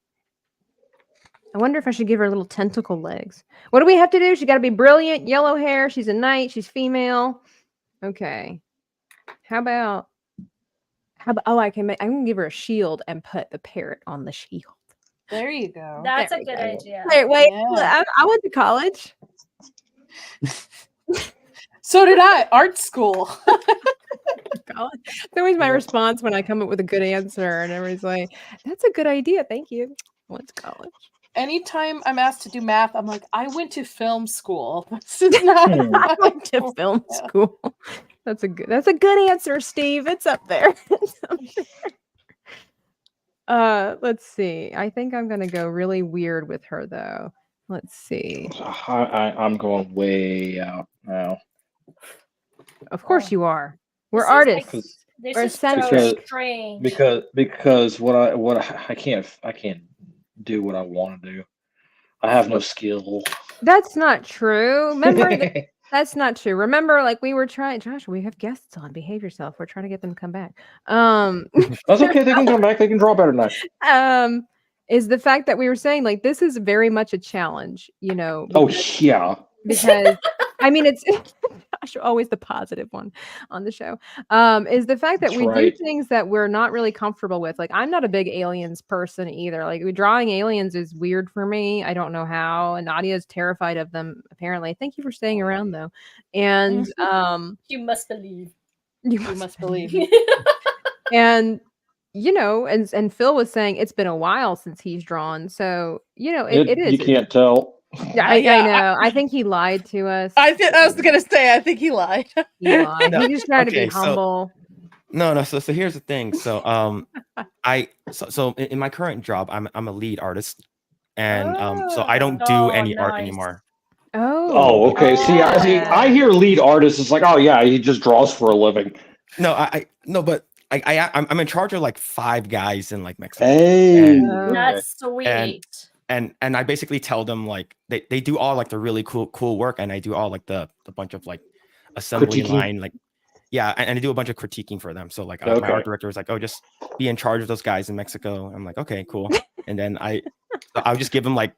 I wonder if I should give her little tentacle legs. What do we have to do? She got to be brilliant, yellow hair. She's a knight. She's female. Okay. How about, oh, I can give her a shield and put the parrot on the shield. There you go. That's There a we good go. idea. Wait, Yeah. I went to college. So did I. Art school. College. It's always my response when I come up with a good answer, and everybody's like, "That's a good idea, thank you." I went to college. anytime I'm asked to do math, I'm like, I went to film school. This is not. I went to film school. That's a good answer, Steve. It's up there. It's up there. Let's see. I think I'm gonna go really weird with her though. Let's see. I'm going way out now. Of course you are. We're This is like- artists. This Or is so eccentric. strange. Because I can't do what I want to do. I have no skill. That's not true. Remember, that's not true. Remember, like we were trying. Josh, we have guests on. Behave yourself. We're trying to get them to come back. That's okay. They can come back. They can draw better than I. Is the fact that we were saying like this is very much a challenge. You know. Oh yeah. Because I mean it's gosh, always the positive one on the show. Is the fact that That's we right. do things that we're not really comfortable with. Like I'm not a big aliens person either. Like drawing aliens is weird for me. I don't know how. And Nadia is terrified of them apparently. Thank you for staying around though. And You must believe. you You must believe. and you know, and Phil was saying it's been a while since he's drawn. So, you know, it is. You can't tell. Yeah, I know. I think he lied to us. I was gonna say, I think he lied. He lied. No, He just tried to okay, be so- humble. No. So here's the thing. So so in my current job, I'm a lead artist, and so I don't do any art nice. anymore. Oh, okay. See, I hear lead artist. It's like, oh yeah, he just draws for a living. No, but I'm in charge of like 5 guys in like Mexico. Hey. And- That's sweet. and I basically tell them like they do all like the really cool work, and I do all like the bunch of like assembly Critiquing? line, like and I do a bunch of critiquing for them. So like my Okay. art director is like, oh, just be in charge of those guys in Mexico. I'm like, okay, cool. And then I'll just give them like,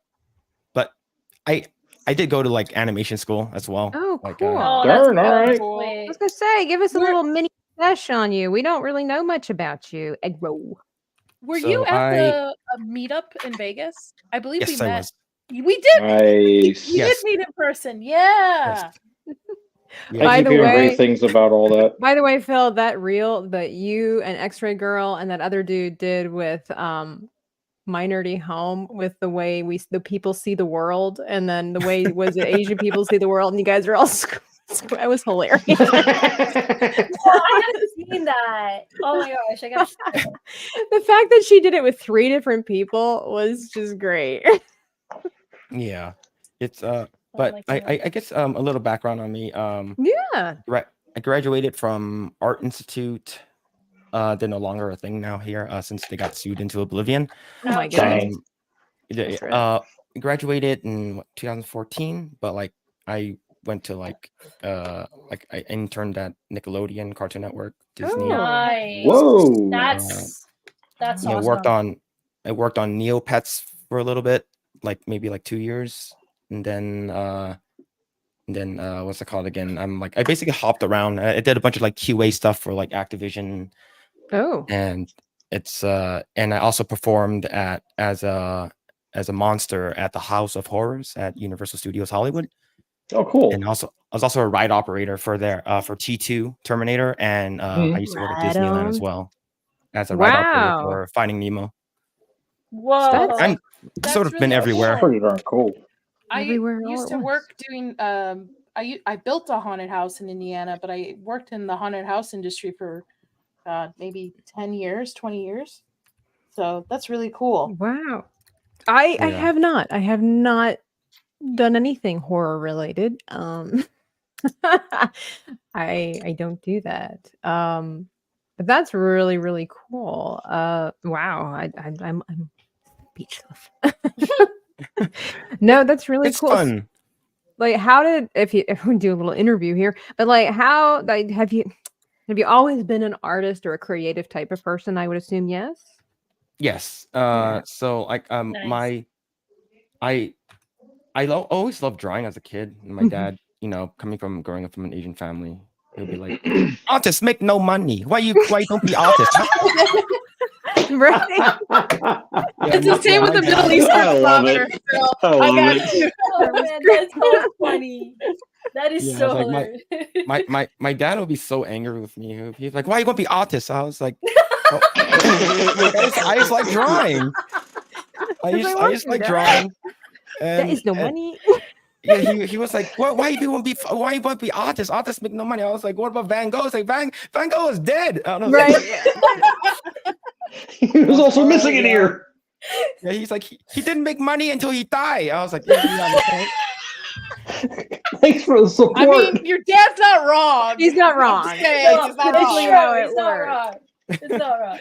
but I did go to like animation school as well. Oh, Like, cool. Oh, Darn, that's all right. cool. I was gonna say, give us a little mini sesh on you. We don't really know much about you, Eggroll. Were So you at I- the meetup in Vegas? I believe Yes, we I met. was. We did. Nice. We Yes. did meet in person. Yeah. Yeah. By I keep the hearing way- great things about all that. By the way, Phil, that reel that you and X-Ray Girl and that other dude did with My Nerdy Home, with the way the people see the world, and then the way was it Asian people see the world, and you guys are all that was hilarious. Oh, I haven't seen that. Oh my gosh, I got The fact that she did it with 3 different people was just great. Yeah, it's my but God. I guess a little background on me. Yeah. I graduated from Art Institute. They're no longer a thing now here since they got sued into oblivion. Oh my Okay. goodness. That's right. I graduated in 2014, but like I went to like I interned at Nickelodeon, Cartoon Network, Disney. Oh. Nice. Whoa. That's You know, awesome. I worked on Neopets for a little bit, like maybe like 2 years, and then what's it called again? I basically hopped around. I did a bunch of like QA stuff for like Activision, Oh. and it's and I also performed as a monster at the House of Horrors at Universal Studios Hollywood. Oh, cool. And also I was also a ride operator for for T2 Terminator, and I used to work at Right Disneyland as on. well as a ride operator Wow. for Finding Nemo. Whoa. I'm That's sort of been really everywhere. Pretty darn cool. I Everywhere all used at to once. work doing I built a haunted house in Indiana, but I worked in the haunted house industry for maybe 10 years, 20 years. So that's really cool. Wow. I Yeah. have not. I have not done anything horror related. I don't do that. But that's really, really cool. Wow. I'm speechless. No, that's really It's cool. fun. Like, how did if we do a little interview here, but like, how like have you always been an artist or a creative type of person? I would assume yes. Yes. Yeah. So like Nice. I always loved drawing as a kid. And my Mhm. dad, you know, growing up from an Asian family, he'll be like, artists make no money. Why don't be artists? Right. It's the same with the Middle I Eastern love father. it. Phil. I I love got it. you. Oh man, that's so funny. That is Yeah, so it's like hilarious. my dad would be so angry with me. He's like, why are you gonna be artist? I was like, "Oh, I just like drawing. I used want to like to, drawing. That is no and money. yeah, he was like, why you want to be artists? Artists make no money. I was like, what about Van Gogh? I was like, Van Gogh is dead. I don't know. Right. He was also missing an ear. Yeah, he's like, he didn't make money until he died. I was like, yeah, you have a point. Thanks for the support. I mean, your dad's not wrong. He's not I'm wrong. just saying, No, he's not it's wrong. true. how it It's not works. wrong. It's not wrong.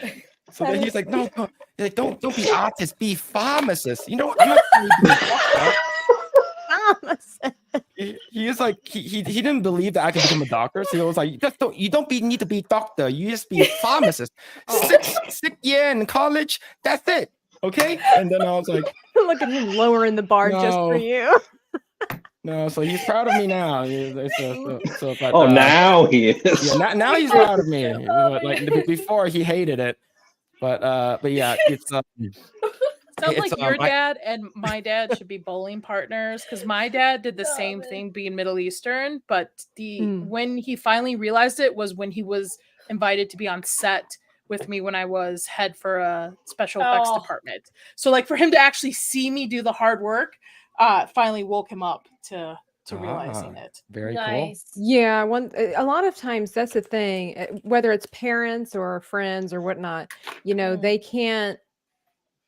So then he's like, no, he's like, don't be artists, be pharmacists. You know, I'm not saying you be a doctor. He was like, he didn't believe that I could become a doctor. So he was like, you don't need to be a doctor. You just be a pharmacist. Six year in college, that's it. Okay. And then I was like, Look at him lowering the bar just for No. you. no. So he's proud of me now. Oh, now he is. Yeah, now he's proud of me. But, like before, he hated it. But yeah, it's Sounds like your dad and my dad should be bowling partners, because my dad did the same thing being Middle Eastern, but when he finally realized it was when he was invited to be on set with me when I was head for a special effects department. So like for him to actually see me do the hard work finally woke him up to realizing it. Very Nice. Yeah, a lot of times that's the thing, whether it's parents or friends or whatnot, you know, they can't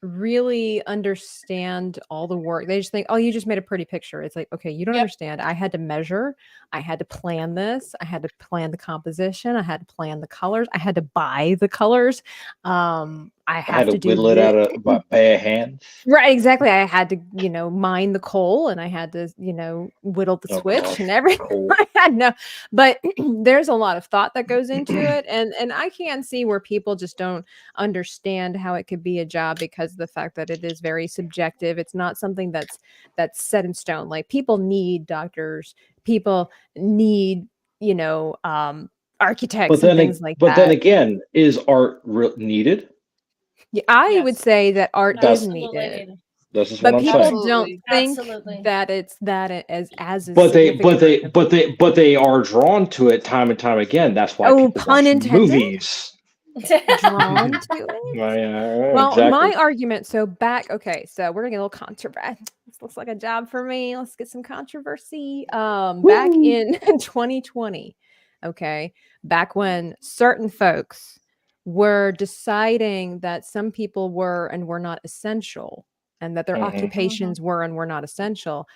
really understand all the work. They just think, oh, you just made a pretty picture. It's like, okay, you don't understand. I had to measure. I had to plan this. I had to plan the composition. I had to plan the colors. I had to buy the colors. I had to whittle it out by bare hands. Right, exactly. I had to, you know, mine the coal, and I had to, you know, whittle the switch and everything. Cool. I had no, but there's a lot of thought that goes into it, and I can see where people just don't understand how it could be a job because of the fact that it is very subjective. It's not something that's set in stone. Like people need doctors, people need, you know, architects and things like that. But then again, is art needed? Yeah, I would say that art is needed. This is But what I'm people saying. don't think Absolutely. that it's as But significant. they are drawn to it time and time again. That's why people pun watch intended. movies. Drawn to it. Well, exactly. my argument. So we're gonna get a little controversy. This looks like a job for me. Let's get some controversy. Back in 2020, okay, back when certain folks were deciding that some people were and were not essential, and that their occupations were and were not essential.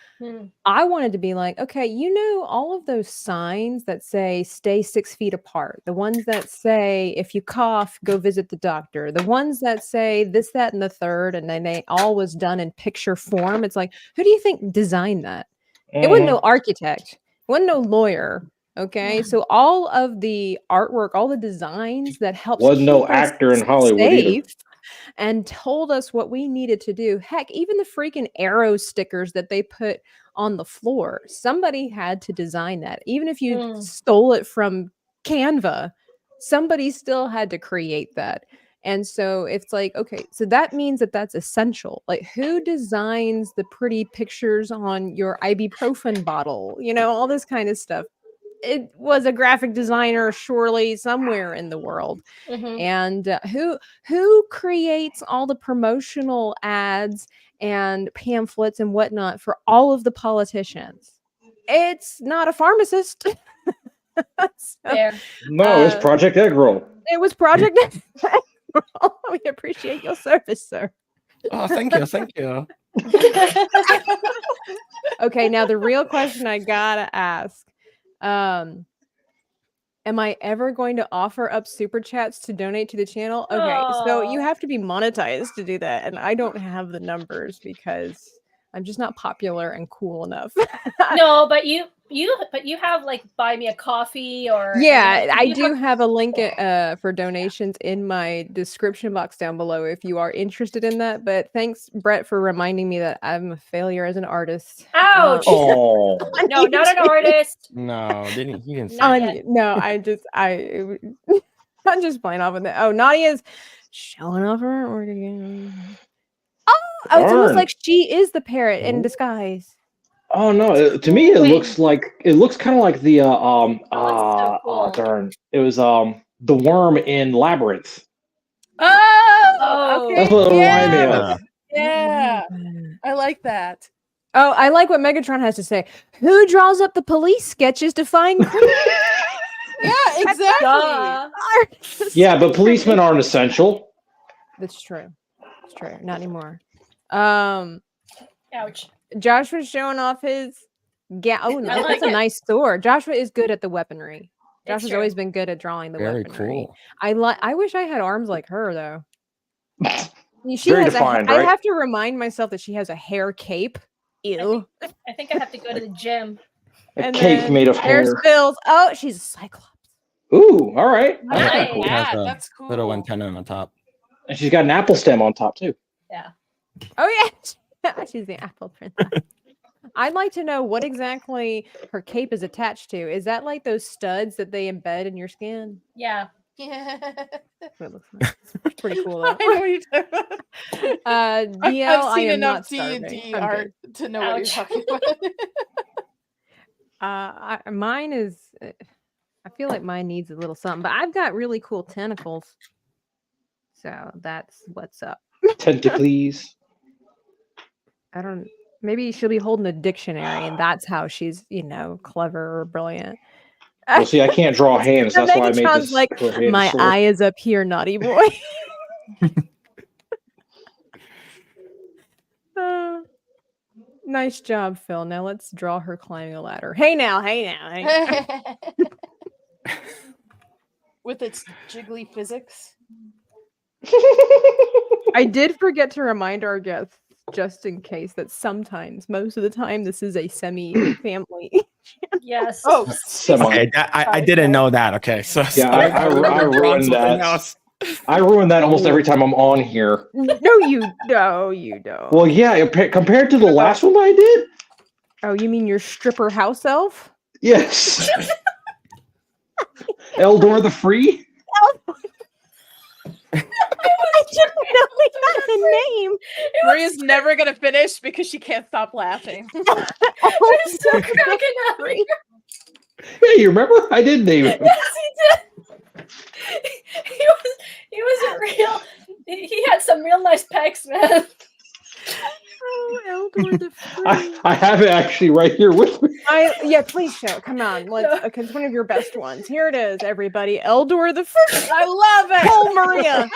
I wanted to be like, okay, you know, all of those signs that say stay 6 feet apart, the ones that say if you cough, go visit the doctor, the ones that say this, that, and the third, and then they all was done in picture form. It's like, who do you think designed that? It wasn't no architect, it wasn't no lawyer. Okay, so all of the artwork, all the designs that helped wasn't no actor in Hollywood either. And told us what we needed to do. Heck, even the freaking arrow stickers that they put on the floor, somebody had to design that. Even if you stole it from Canva, somebody still had to create that. And so it's like, okay, so that means that that's essential. Like, who designs the pretty pictures on your ibuprofen bottle? You know, all this kind of stuff. It was a graphic designer, surely somewhere in the world. And who creates all the promotional ads and pamphlets and whatnot for all of the politicians? It's not a pharmacist. No, it's Project Eggroll. It was Project Eggroll. We appreciate your service, sir. Oh, thank you. Okay, now the real question I gotta ask. Am I ever going to offer up super chats to donate to the channel? Okay, so you have to be monetized to do that, and I don't have the numbers because I'm just not popular and cool enough. No, but you have like buy me a coffee or I do have a link for donations in my description box down below if you are interested in that. But thanks, Brett, for reminding me that I'm a failure as an artist. Ouch! No, not an artist. No, he didn't. No, I'm just playing off of that. Oh, Nadia's showing off her order again. Oh, it's almost like she is the parrot in disguise. Oh no! To me, it looks kind of like the darn! It was the worm in Labyrinth. Oh, okay. That's what it reminded me of. Yeah. like that. Oh, I like what Megatron has to say. Who draws up the police sketches to find criminals? Yeah, exactly. Duh. Yeah, but policemen aren't essential. That's true. It's true. Not anymore. Ouch. Josh was showing off his oh, no, I like that's a it. nice sword. Joshua is good at the weaponry. Josh It's has true. always been good at drawing the Very weaponry. cool. I wish I had arms like her though. She Very has defined, I right? have to remind myself that she has a hair cape. Ew. I think I have to go to the gym. A And cape then made of there's hair. Phil's. Oh, she's a cyclops. Ooh, all right. I Nice. like It has that. a That's cool. little antenna on top. And she's got an apple stem on top too. Yeah. Oh yeah. She's the apple princess. I'd like to know what exactly her cape is attached to. Is that like those studs that they embed in your skin? Yeah. Yeah. That's what it looks like. It's pretty cool I though. know what you're talking about. DL, I've I seen am enough not starving. D&D I'm art good. to know what you're Ouch. talking about. Mine is. I feel like mine needs a little something, but I've got really cool tentacles. So that's what's up. Tentacles. I don't. Maybe she'll be holding a dictionary, and that's how she's, clever or brilliant. Well, see, I can't draw hands. And That's why I made Megatron's this. like, two-handed my sword. eye is up here, naughty boy. Nice job, Phil. Now let's draw her climbing a ladder. Hey now. With its jiggly physics. I did forget to remind our guests, just in case, that sometimes, most of the time, this is a semi-family. Yes. Oh, Semi. Okay, I didn't know that. Okay, so Yeah, I ruined that. I ruin that almost every time I'm on here. No, you don't. Well, yeah, compared to the last one I did. Oh, you mean your stripper house elf? Yes. Eldor the Free. I didn't know we had a name. Maria's never gonna finish because she can't stop laughing. Oh, So cracking up. Yeah, you remember? I did name him. Yes, he did. He was a real. He had some real nice pecs, man. Oh, Eldor the Free. I have it actually right here with me. Yeah, please show. Come on, let's. Okay, it's one of your best ones. Here it is, everybody. Eldor the Free. I love it. Oh, Maria.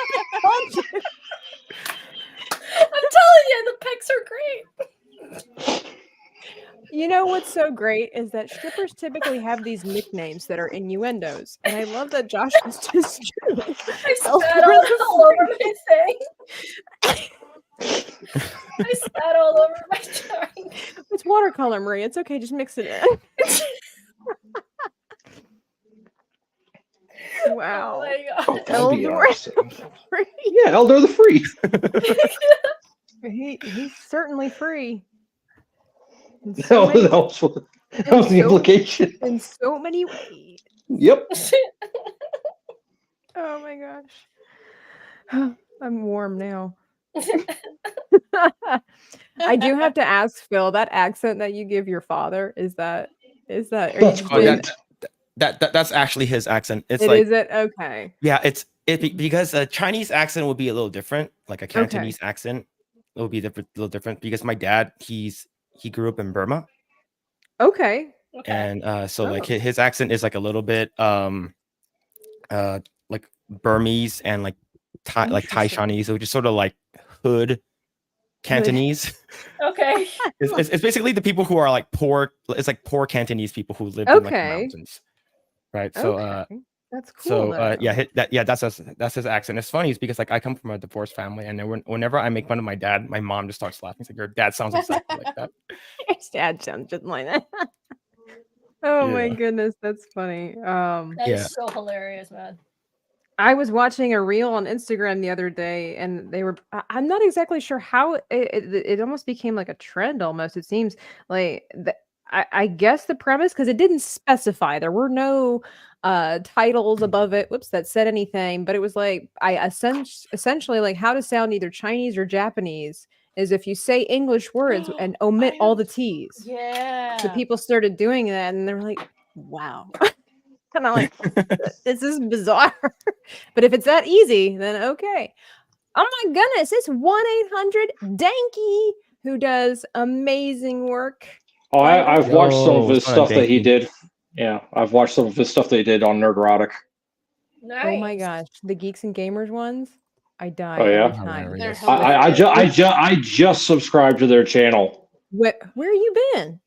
I'm telling you, the pecs are great. You know what's so great is that strippers typically have these nicknames that are innuendos, and I love that Josh was just true. I spat all over my thing. I spat all over my drawing. It's watercolor, Maria. It's okay. Just mix it in. Wow. Oh my God. Oh, that'd be Eldor. awesome. Yeah, Eldor the Free. He's certainly free. In That so many- was the implication. in so many ways. Yep. Oh my gosh. I'm warm now. I do have to ask Phil, that accent that you give your father, is that are you just Oh, doing- that's actually his accent. It's it like is it? Okay. yeah, because a Chinese accent would be a little different, like a Cantonese accent. It would be a little different because my dad he grew up in Burma, Okay. and so like Oh. his accent is like a little bit like Burmese and like Thai Interesting. Chinese, which is sort of like hood Cantonese. Okay. It's basically the people who are like poor. It's like poor Cantonese people who live in like the Okay. mountains, right? So Okay. That's cool. so yeah, that's his accent. It's funny, is because like I come from a divorced family, and then whenever I make fun of my dad, my mom just starts laughing. It's like, your dad sounds exactly like that. Your dad sounds just like that. Oh my Yeah. goodness, that's funny. That is Yeah. so hilarious, man. I was watching a reel on Instagram the other day, and they were. I'm not exactly sure how it almost became like a trend. Almost, it seems like I guess the premise, because it didn't specify. There were no titles above it. Whoops, that said anything. But it was like essentially like how to sound either Chinese or Japanese is if you say English words and omit all the T's. Yeah. So people started doing that, and they were like, "Wow." Kind of like, this is bizarre. But if it's that easy, then okay. Oh my goodness, it's 1-800-DANKY who does amazing work. Oh, I've watched some of Yo, his son of stuff that he Danky. did. Yeah, I've watched some of his stuff that he did on Nerdrotic. Nice. Oh my gosh, the Geeks and Gamers ones, I die Oh, yeah? every time. Hilarious. They're I just subscribed to their channel. Where you been?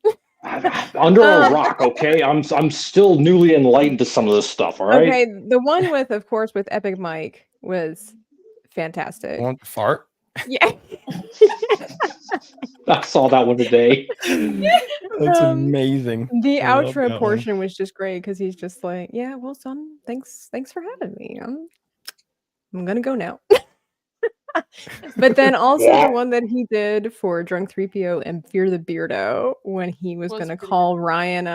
Under a rock, okay? I'm still newly enlightened to some of this stuff, all right? Okay, the one with, of course, with Epic Mike was fantastic. Want to fart? Yeah. I saw that one today. That's amazing. The I love outro that one. portion was just great because he's just like, "Yeah, well, son, thanks for having me. I'm gonna go now." But then also the one that he did for Drunk 3PO and Fear the Beardo when he was gonna call Ryan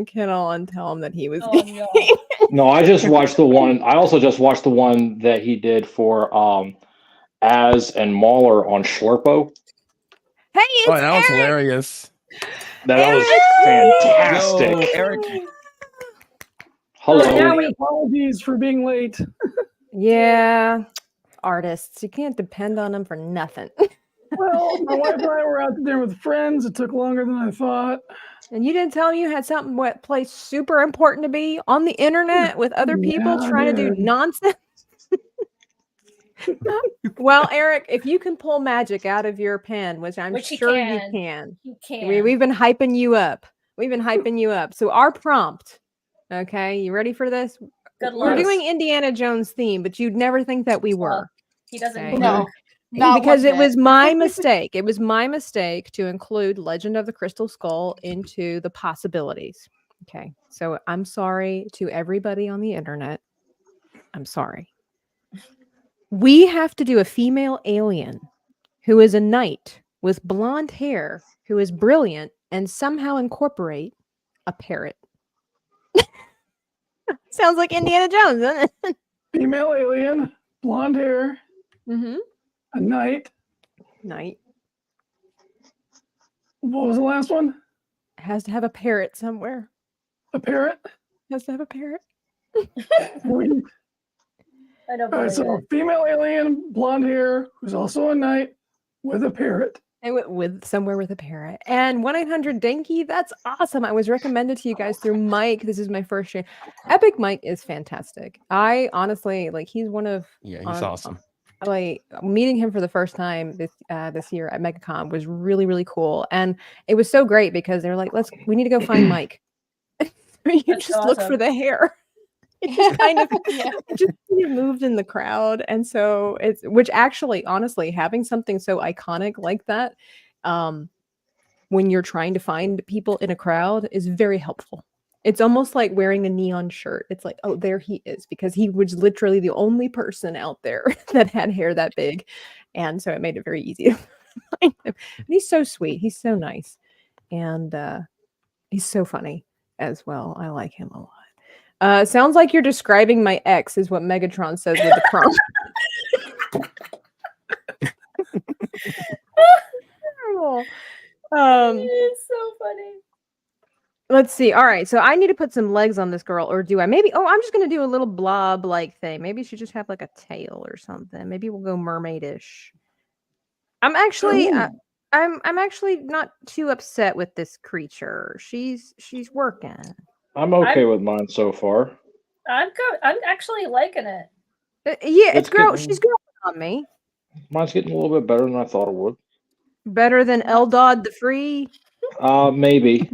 Kittle, and tell him that he was Oh, gay. no. No, I just watched the one. I also just watched the one that he did for Az and Mauler on Schlurpo. Hey, it's Oh, that was Eric! hilarious. That was fantastic. Yo, Eric. Hello. Now Apologies for being late. Yeah, artists, you can't depend on them for nothing. Well, my wife and I were out to dinner with friends. It took longer than I thought. And you didn't tell me you had something what place super important to be on the internet with other people Yeah, trying to do dude. nonsense. Well, Eric, if you can pull magic out of your pen, which I'm Which he sure can. you can, You can. we've been hyping you up. We've been hyping you up. So our prompt, okay, you ready for this? Good We're luck. doing Indiana Jones theme, but you'd never think that we were. He doesn't Okay. need No, it. not Because one it was bit. my mistake. It was my mistake to include Legend of the Crystal Skull into the possibilities. Okay. So I'm sorry to everybody on the internet. I'm sorry. We have to do a female alien who is a knight with blonde hair, who is brilliant, and somehow incorporate a parrot. Sounds like Indiana Jones, doesn't it? Female alien, blonde hair, Mm-hmm. a knight. Knight What was the last one? has to have a parrot somewhere. A parrot. Has to have a parrot. Sweet. I don't All right, believe so it. female alien, blonde hair, who's also a knight with a parrot. And with somewhere with a parrot. And 1-800-DANKY, that's awesome. I was recommended to you guys through Mike. This is my first year. Epic Mike is fantastic. I honestly, like, he's one of... Yeah, he's awesome. Like, meeting him for the first time this year at MegaCon was really, really cool. And it was so great because they were like, we need to go find Mike. You That's just look for awesome. the hair. It just kind of Yeah. it just kind of moved in the crowd. And so which actually, honestly, having something so iconic like that, when you're trying to find people in a crowd is very helpful. It's almost like wearing a neon shirt. It's like, oh, there he is, because he was literally the only person out there that had hair that big. And so it made it very easy to find him. And he's so sweet. He's so nice. And he's so funny as well. I like him a lot. Sounds like you're describing my ex, is what Megatron says with the prompt. Terrible. It's so funny. Let's see. All right, so I need to put some legs on this girl, or do I? Maybe. Oh, I'm just gonna do a little blob-like thing. Maybe she just have like a tail or something. Maybe we'll go mermaidish. I'm actually, I'm actually not too upset with this creature. She's working. I'm okay with mine so far. I'm good. I'm actually liking it. Yeah, It's she's growing on me. Mine's getting a little bit better than I thought it would. Better than Eldod the Free. Maybe.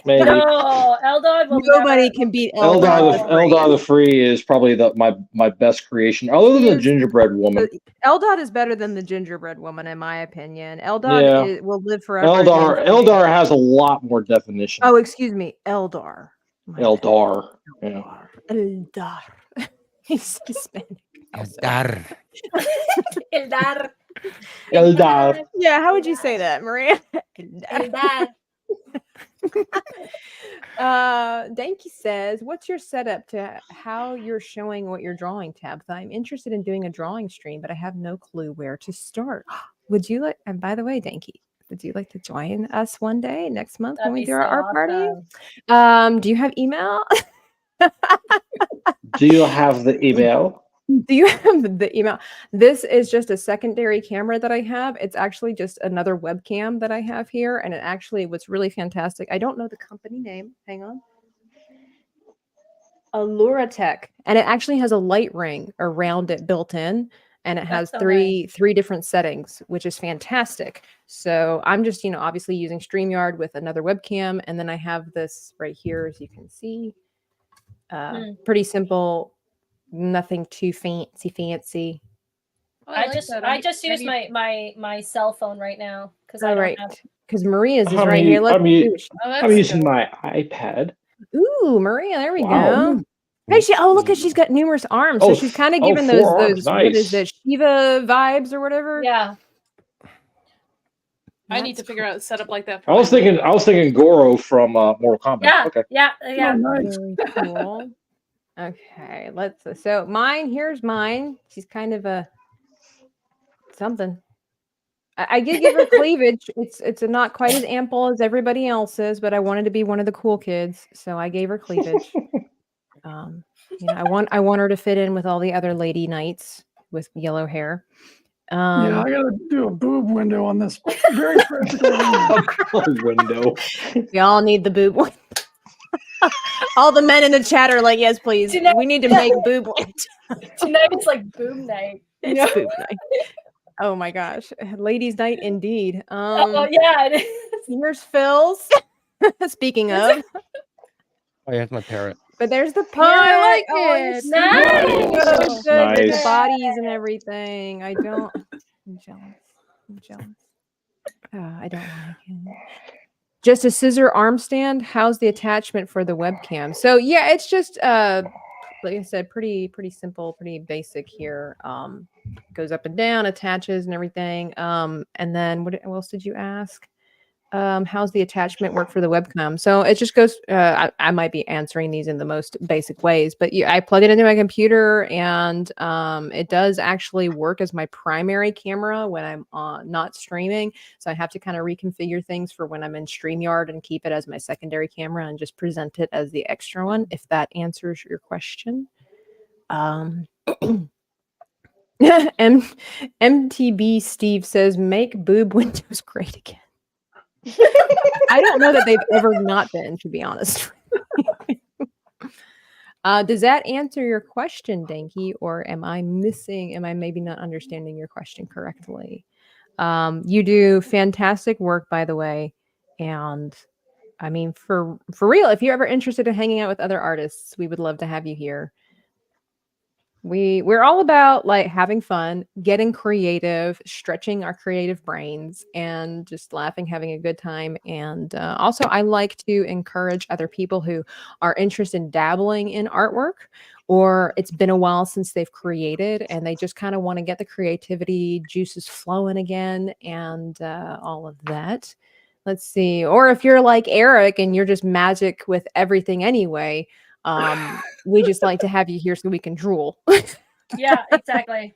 Maybe. No, Eldod will Nobody never. can beat Eldar the Free is probably my best creation, other than the gingerbread woman. Eldod is better than the gingerbread woman, in my opinion. Eldod Yeah. will live forever. Eldar has a lot more definition. Oh, excuse me, Eldar. Eldar. Yeah. Eldar. He's Hispanic. Eldar. Eldar. Eldar. Yeah, how would you say that, Maria? Eldar. Danky says, what's your setup to how you're showing what you're drawing, Tabitha? I'm interested in doing a drawing stream, but I have no clue where to start. Would you like, and by the way, Danky, would you like to join us one day next month That'd when we be do so our party? awesome. Do you have email? Do you have the email? Do you have the email? This is just a secondary camera that I have. It's actually just another webcam that I have here, and it actually was really fantastic. I don't know the company name. Hang on. Aluratech, and it actually has a light ring around it built in, and it has That's so three different settings, which is fantastic. So I'm just, obviously using StreamYard with another webcam, and then I have this right here, as you can see. Pretty simple, nothing too fancy. Oh, I like just that. I just use need- my cell phone right now because I All don't right, have. because Maria's is I'm, right u- here. Let's I'm, see u- what she- Oh, I'm that's using good. my iPad. Ooh, Maria, there we Wow. go. Hey, look at she's got numerous arms. So Oh, she's kind of oh, given 4 arms, those what is nice. it, Shiva vibes or whatever. Yeah. I need to figure out a setup like that. For I was my thinking Goro from Mortal Kombat. Yeah. Okay. Yeah. Oh, Yeah. nice. Very cool. Okay, so mine, here's mine. She's kind of a something. I did give her cleavage. It's not quite as ample as everybody else's, but I wanted to be one of the cool kids, so I gave her cleavage. I want her to fit in with all the other lady knights with yellow hair. Yeah, I gotta do a boob window on this very practical window. We all need the boob window. All the men in the chat are like, yes, please. Tonight- We need to make boob window. Tonight it's like boom night. It's boob night. Oh my gosh. Ladies' night indeed. Oh yeah, it is. Here's Phil's. Speaking of. Oh, yeah, it's my parrot. But there's the Oh, I parrot. like Oh, it. it's Nice. so good with the Nice. bodies and everything. I'm jealous. I don't like it. Just a scissor arm stand. How's the attachment for the webcam? So yeah, it's just like I said, pretty simple, pretty basic here. Goes up and down, attaches and everything. And then what else did you ask? How's the attachment work for the webcam? So it just goes, I might be answering these in the most basic ways, but I plug it into my computer and it does actually work as my primary camera when I'm not streaming. So I have to kind of reconfigure things for when I'm in StreamYard and keep it as my secondary camera and just present it as the extra one, if that answers your question. MTB Steve says, make boob windows great again. I don't know that they've ever not been, to be honest. Does that answer your question, Danky, or am I maybe not understanding your question correctly? You do fantastic work, by the way. And I mean, for real, if you're ever interested in hanging out with other artists, we would love to have you here. We're all about like having fun, getting creative, stretching our creative brains, and just laughing, having a good time. And also, I like to encourage other people who are interested in dabbling in artwork, or it's been a while since they've created, and they just kind of want to get the creativity juices flowing again, and all of that. Let's see. Or if you're like Erik and you're just magic with everything anyway. We just like to have you here so we can drool. Yeah, exactly.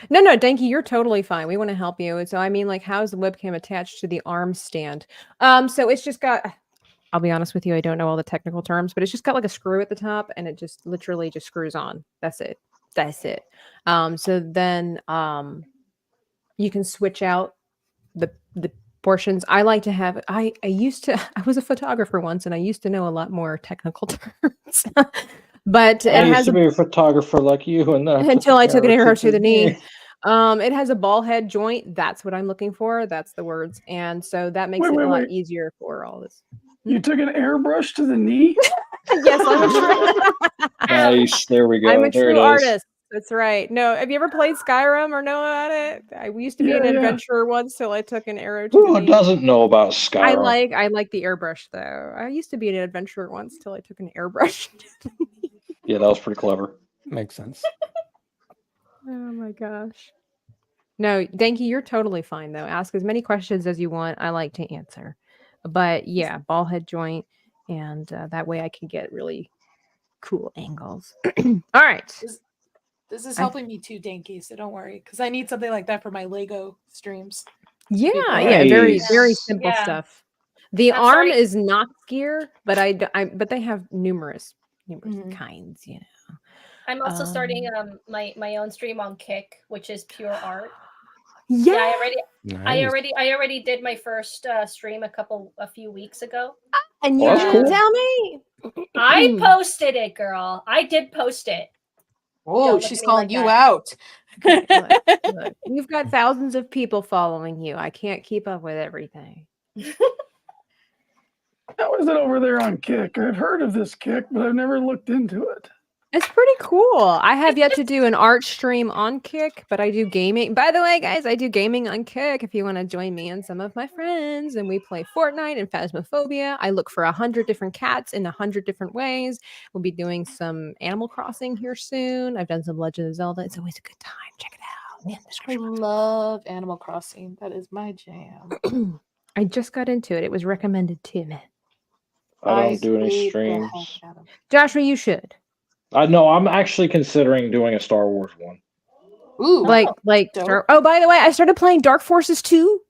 No, Danky, you're totally fine. We want to help you. So I mean, like, how's the webcam attached to the arm stand? So it's just got, I'll be honest with you, I don't know all the technical terms, but it's just got like a screw at the top and it just literally just screws on. That's it. So then you can switch out the portions. I like to have, I was a photographer once and I used to know a lot more technical terms, but it I used has to be a photographer like you, and then until I took an arrow to the knee. It has a ball head joint. That's what I'm looking for. That's the words. And so that makes it a lot easier for all this. You took an airbrush to the knee? Yes, I'm a Nice. There we go. I'm a there true it is. artist. That's right. No, have you ever played Skyrim or know about it? I used to be an adventurer once till I took an arrow to the Who knee. doesn't know about Skyrim? I like the airbrush though. I used to be an adventurer once till I took an airbrush. Yeah, that was pretty clever. Makes sense. Oh my gosh. No, Danky, you're totally fine though. Ask as many questions as you want. I like to answer. But yeah, ball head joint, and that way I can get really cool angles. All right. This is helping me too, Danky, so don't worry, because I need something like that for my Lego streams. Yeah, very Nice. simple stuff. The arm is not gear, but but they have numerous numerous kinds, you know. I'm also starting my own stream on Kick, which is pure art. Yeah, I already did my first stream a few weeks ago. And you didn't tell me. I posted it, girl. I did post it. Oh, she's calling you out. Look, you've got thousands of people following you. I can't keep up with everything. How is it over there on Kick? I've heard of this Kick, but I've never looked into it. It's pretty cool. I have yet to do an art stream on Kick, but I do gaming. By the way, guys, I do gaming on Kick if you want to join me and some of my friends. And we play Fortnite and Phasmophobia. I look for 100 different cats in 100 different ways. We'll be doing some Animal Crossing here soon. I've done some Legend of Zelda. It's always a good time. Check it out. I love Animal Crossing. That is my jam. I just got into it. It was recommended to me. I don't do any streams. Joshua, you should. No, I'm actually considering doing a Star Wars one. Ooh, like oh, by the way, I started playing Dark Forces 2.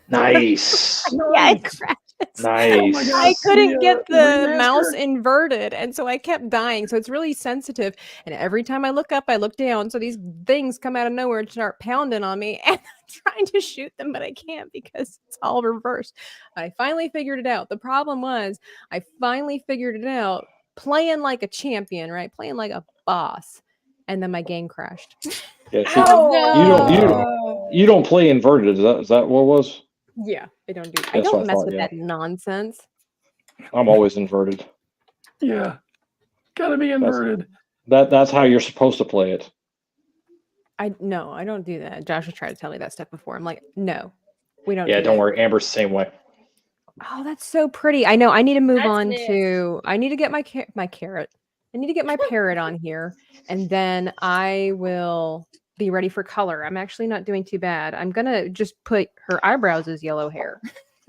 Nice. Yeah, it crashed. Nice. I couldn't get the mouse inverted, and so I kept dying. So it's really sensitive. And every time I look up, I look down. So these things come out of nowhere and start pounding on me. And I'm trying to shoot them, but I can't because it's all reversed. I finally figured it out. The problem was I finally figured it out playing like a champion, right? Playing like a boss. And then my game crashed. Yeah, you don't play inverted. Is that what it was? Yeah, I don't mess with that nonsense. I'm always inverted. Yeah, gotta be inverted. That's how you're supposed to play it. I don't do that. Josh has tried to tell me that stuff before. I'm like, no, we don't. Yeah, don't worry. Amber's the same way. Oh, that's so pretty. I know. I need to move on to. I need to get my carrot. I need to get my parrot on here, and then I will be ready for color. I'm actually not doing too bad. I'm gonna just put her eyebrows as yellow hair.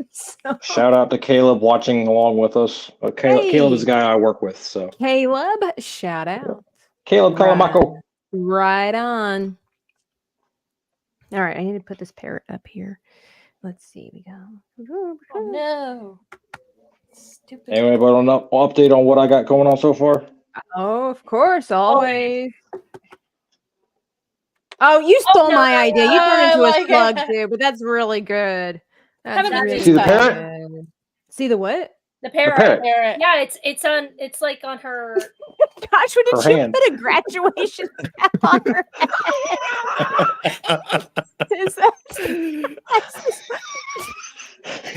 So. Shout out to Caleb watching along with us. Caleb is the guy I work with. So Caleb, shout out. Caleb Kalamako. Right on. All right, I need to put this parrot up here. Let's see. We go. Oh no. Stupid. Anybody want an update on what I got going on so far? Oh, of course, always. Oh, you stole my idea. You turned into a slug too, but that's really good. That's really See the parrot? good. See the what? The parrot. Yeah, it's like on her. Gosh, what did Her you hand. put a graduation cap on her head? Is that...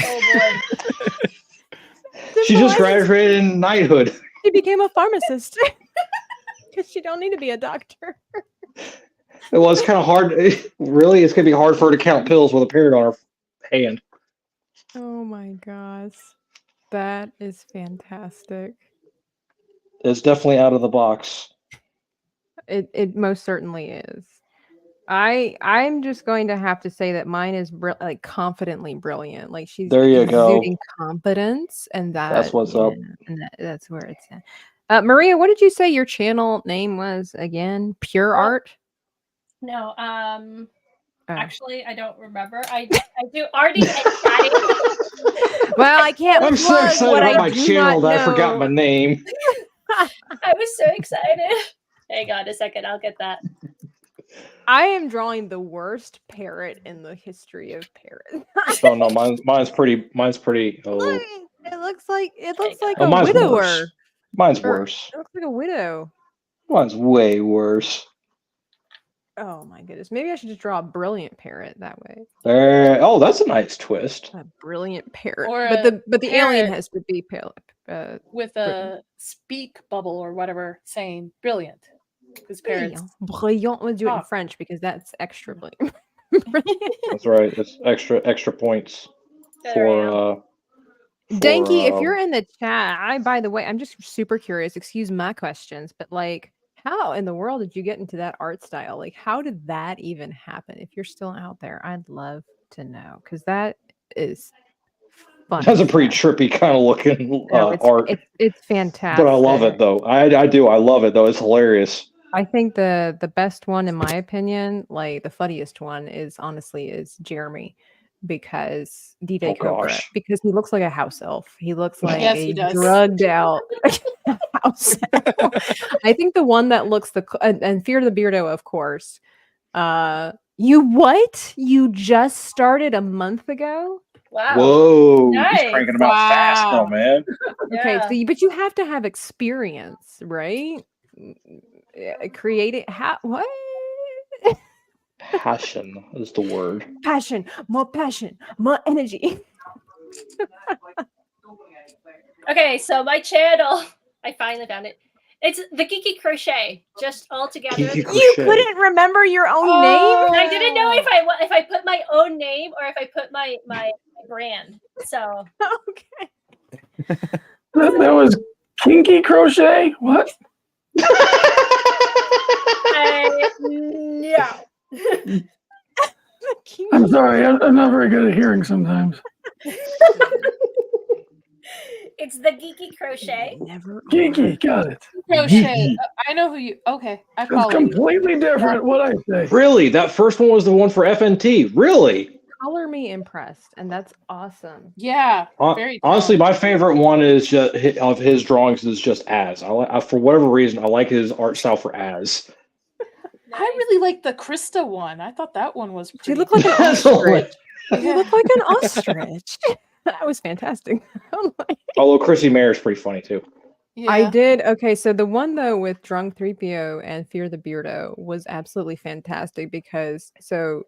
Oh boy. She just graduated in knighthood. She became a pharmacist because she don't need to be a doctor. Well, it's kind of hard. Really, it's gonna be hard for her to count pills with a parrot on her hand. Oh my gosh, that is fantastic. It's definitely out of the box. It most certainly is. I'm just going to have to say that mine is like confidently brilliant. Like she's exuding confidence, and that's what's up. And that's where it's at. Maria, what did you say your channel name was again? Pure Art? No, actually, I don't remember. I do arty and chatting. Well, I can't. I'm so excited about my channel that I forgot my name. I was so excited. Hang on a second, I'll get that. I am drawing the worst parrot in the history of parrots. Oh no, mine's pretty. Look, it looks like Oh, a mine's widower. worse. Mine's worse. It looks like a widow. Mine's way worse. Oh my goodness. Maybe I should just draw a brilliant parrot that way. Oh, that's a nice twist. A brilliant parrot. Or but the alien has to be pale. With a speak bubble or whatever saying brilliant. Because parrots. Brilliant. We'll do it in French because that's extra brilliant. That's right. It's extra points for Danky, if you're in the chat, by the way, I'm just super curious. Excuse my questions, but like, how in the world did you get into that art style? Like, how did that even happen? If you're still out there, I'd love to know because that is fun. That's a pretty trippy kind of looking art. It's fantastic. But I love it though. I do. I love it though. It's hilarious. I think the best one, in my opinion, like the funniest one, is honestly Jeremy. because DJ Cobra, gosh. because he looks like a house elf. He looks like Yes, he a does. drugged out house elf. I think the one that looks and Fear the Beardo, of course. You what? You just started a month ago? Wow. Whoa. Nice. He's cranking them out fast, though, man. Okay, Yeah. so but you have to have experience, right? Creating what? Passion is the word. Passion, more energy. Okay, so my channel, I finally found it. It's the Geeky Crochet, just all together. Geeky You Crochet. couldn't remember your own And name? I didn't know if I put my own name or if I put my brand. So Okay. That was kinky crochet. What? no. I'm sorry. I'm not very good at hearing sometimes. It's the Geeky Crochet. Never. Kinky. Got it. Crochet. I know who you. Okay, I It's follow you. completely different. What I say. Really? That first one was the one for FNT. Really? Color me impressed, and that's awesome. Yeah, very. Honestly, my favorite one is just of his drawings is just Az. For whatever reason, I like his art style for Az. I really like the Krista one. I thought that one was. She Pretty looked like an That's all ostrich. right. You look like an ostrich. That was fantastic. I'm like, Although Chrissy Mayer is pretty funny too. Yeah. I did. Okay, so the one though with Drunk 3PO and Fear the Beardo was absolutely fantastic because so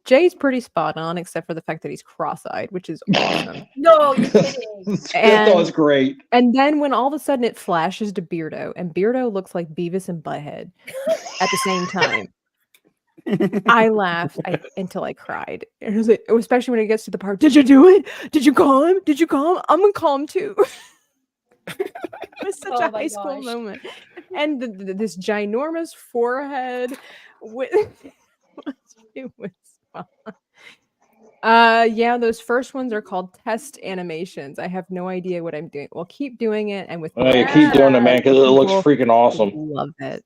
Jay's pretty spot on except for the fact that he's cross-eyed, which is awesome. No, you're kidding. That was great. And then when all of a sudden it flashes to Beardo, and Beardo looks like Beavis and Butthead at the same time. I laughed until I cried. It was like, especially when it gets to the part. Did you do it? Did you call him? Did you call him? I'm gonna call him too. It was such a high school moment, and this ginormous forehead with it was fun. Yeah, those first ones are called test animations. I have no idea what I'm doing. Well, keep doing it, and with You keep doing it, man, because it looks freaking awesome. Love it.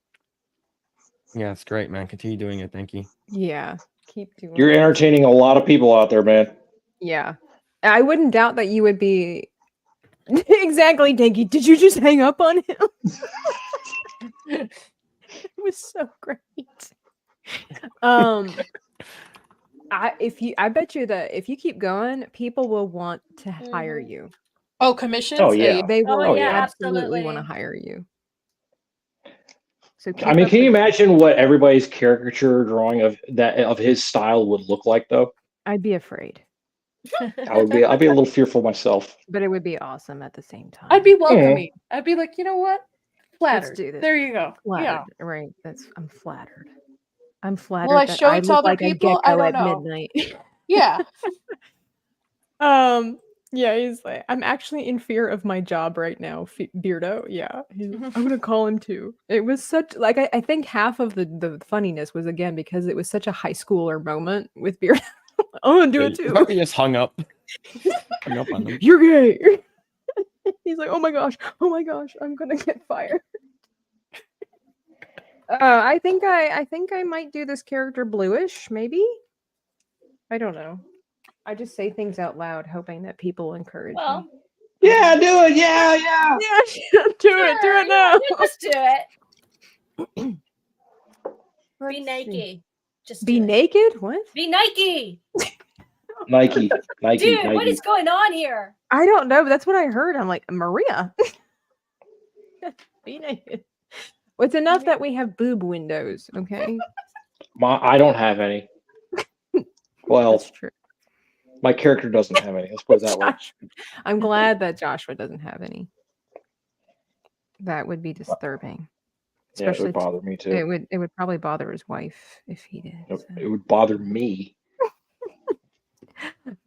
Yeah, it's great, man. Continue doing it. Thank you. Yeah, keep doing You're it. entertaining a lot of people out there, man. Yeah, I wouldn't doubt that you would be. Exactly, Dinky. Did you just hang up on him? It was so great. I bet you that if you keep going, people will want to hire you. Oh, commissions? Oh, yeah. They will yeah, absolutely absolutely. want to hire you. So I mean, can you imagine what everybody's caricature drawing of his style would look like, though? I'd be afraid, I'd be a little fearful myself. but it would be awesome at the same time. I'd be welcoming. I'd be like, you know what? Flattered. Let's do this. There you go. Flattered, right? I'm flattered. I'm flattered. Will I that show I it to look other like people? a I gecko don't at know. midnight. Yeah. Yeah, he's like, I'm actually in fear of my job right now, Beardo. Yeah, I'm gonna call him too. It was such like I think half of the funniness was again because it was such a high schooler moment with Beardo. I'm gonna do it too. He just hung up. Hung up on them. You're gay. He's like, oh my gosh, I'm gonna get fired. I think I might do this character bluish, maybe. I don't know. I just say things out loud, hoping that people encourage me. Yeah, do it. Yeah. Yeah, do it now. Let's do it. Be Nike. Just Be do it. naked? What? Be Nike. Nike. Dude, Nike. what is going on here? I don't know, but that's what I heard. I'm like, Maria. Be naked. Well, it's enough that we have boob windows, okay? I don't have any. Well, That's true. my character doesn't have any. Let's put it that way. I'm glad that Joshua doesn't have any. That would be disturbing. Yeah, it would bother me too. It would probably bother his wife if he did. It would bother me.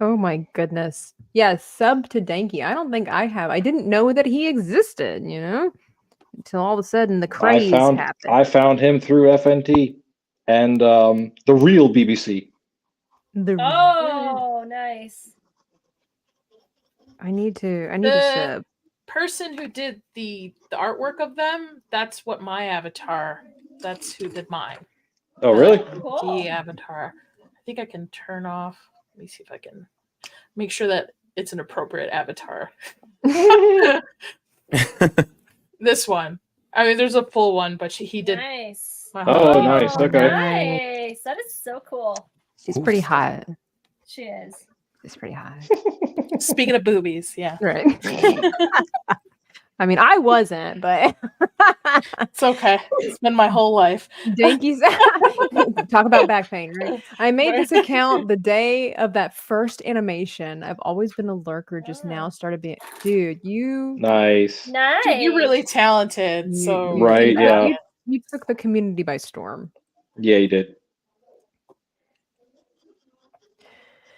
Oh my goodness. Yeah, sub to Danky. I don't think I have. I didn't know that he existed, until all of a sudden the craze happened. I found him through FNT and the real BBC. Oh, nice. I need to The sub. person who did the artwork of them, that's what my avatar. That's who did mine. Oh, really? Cool. The avatar. I think I can turn off Let me see if I can make sure that it's an appropriate avatar. This one. I mean, there's a full one, but he did. Nice. Oh, nice. Okay. Nice. That is so cool. She's pretty hot. She is. She's pretty hot. Speaking of boobies, yeah. Right. I mean, I wasn't, but it's okay. It's been my whole life. Danky's talk about back pain, right? I made this account the day of that first animation. I've always been a lurker, just now started being dude, you Nice. Nice. Dude, you're really talented. So Right, yeah. You took the community by storm. Yeah, you did.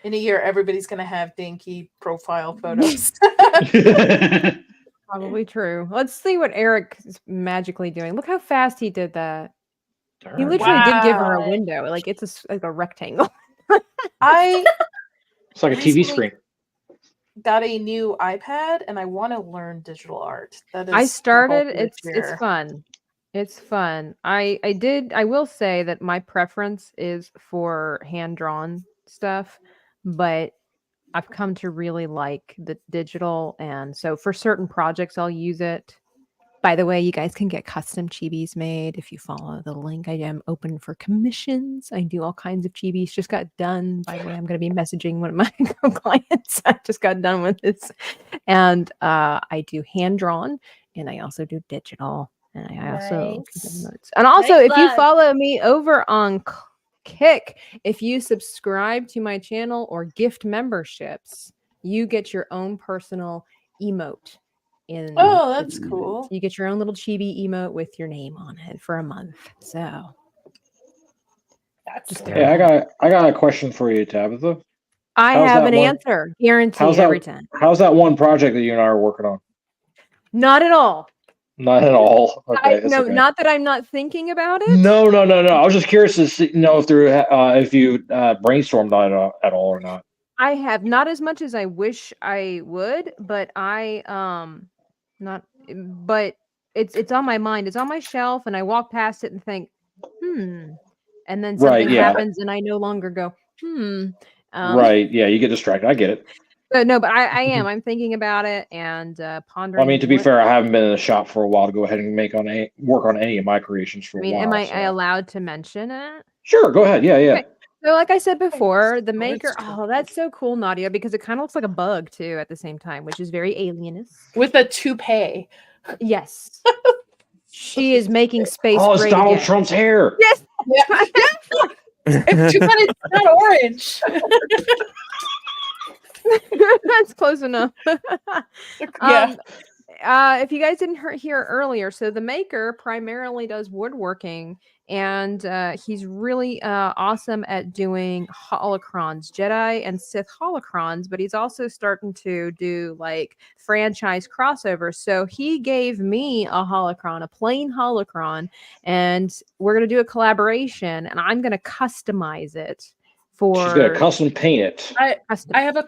in a year, everybody's gonna have dinky profile photos. Probably true. Let's see what Erik is magically doing. Look how fast he did that. He literally did give her a window. Like it's like a rectangle. It's like a TV screen. Got a new iPad and I want to learn digital art. That is I started. the goal It's this year. fun. It's fun. I will say that my preference is for hand drawn stuff, but I've come to really like the digital, and so for certain projects I'll use it. By the way, you guys can get custom chibis made if you follow the link. I am open for commissions. I do all kinds of chibis. Just got done. By the way, I'm going to be messaging one of my clients. I just got done with this. And I do hand-drawn, and I also do digital. And I also and also, if you follow me over on Kick, if you subscribe to my channel or gift memberships, you get your own personal emote. Oh, that's cool. You get your own little chibi emote with your name on it for a month. So that's Hey, I got a question for you, Tabitha. I have an answer guaranteed every time. How's that one project that you and I are working on? Not at all. Not at all. Okay, No, okay. not that I'm not thinking about it. No. I was just curious to see, know if there, if you brainstormed on it at all or not. I have not as much as I wish I would, but it's on my mind. It's on my shelf, and I walk past it and think, and then something happens, and I no longer go, Right. Yeah, you get distracted. I get it. No, but I am. I'm thinking about it and pondering. I mean, to be fair, I haven't been in the shop for a while to go ahead and work on any of my creations for a while. Am I allowed to mention it? Sure, go ahead. Yeah. Okay. So, like I said before, the maker. Oh, that's so cool, Nadia, because it kind of looks like a bug too at the same time, which is very alienous. With a toupee. Yes. She is making space. Oh, it's Donald again. Trump's hair. Yes. It's too bad it's not orange. That's close enough. Yeah. If you guys didn't hear earlier, so the maker primarily does woodworking, and he's really awesome at doing holocrons, Jedi and Sith holocrons, but he's also starting to do like franchise crossovers. So he gave me a holocron, a plain holocron, and we're going to do a collaboration, and I'm going to customize it. She's gonna custom paint it. I have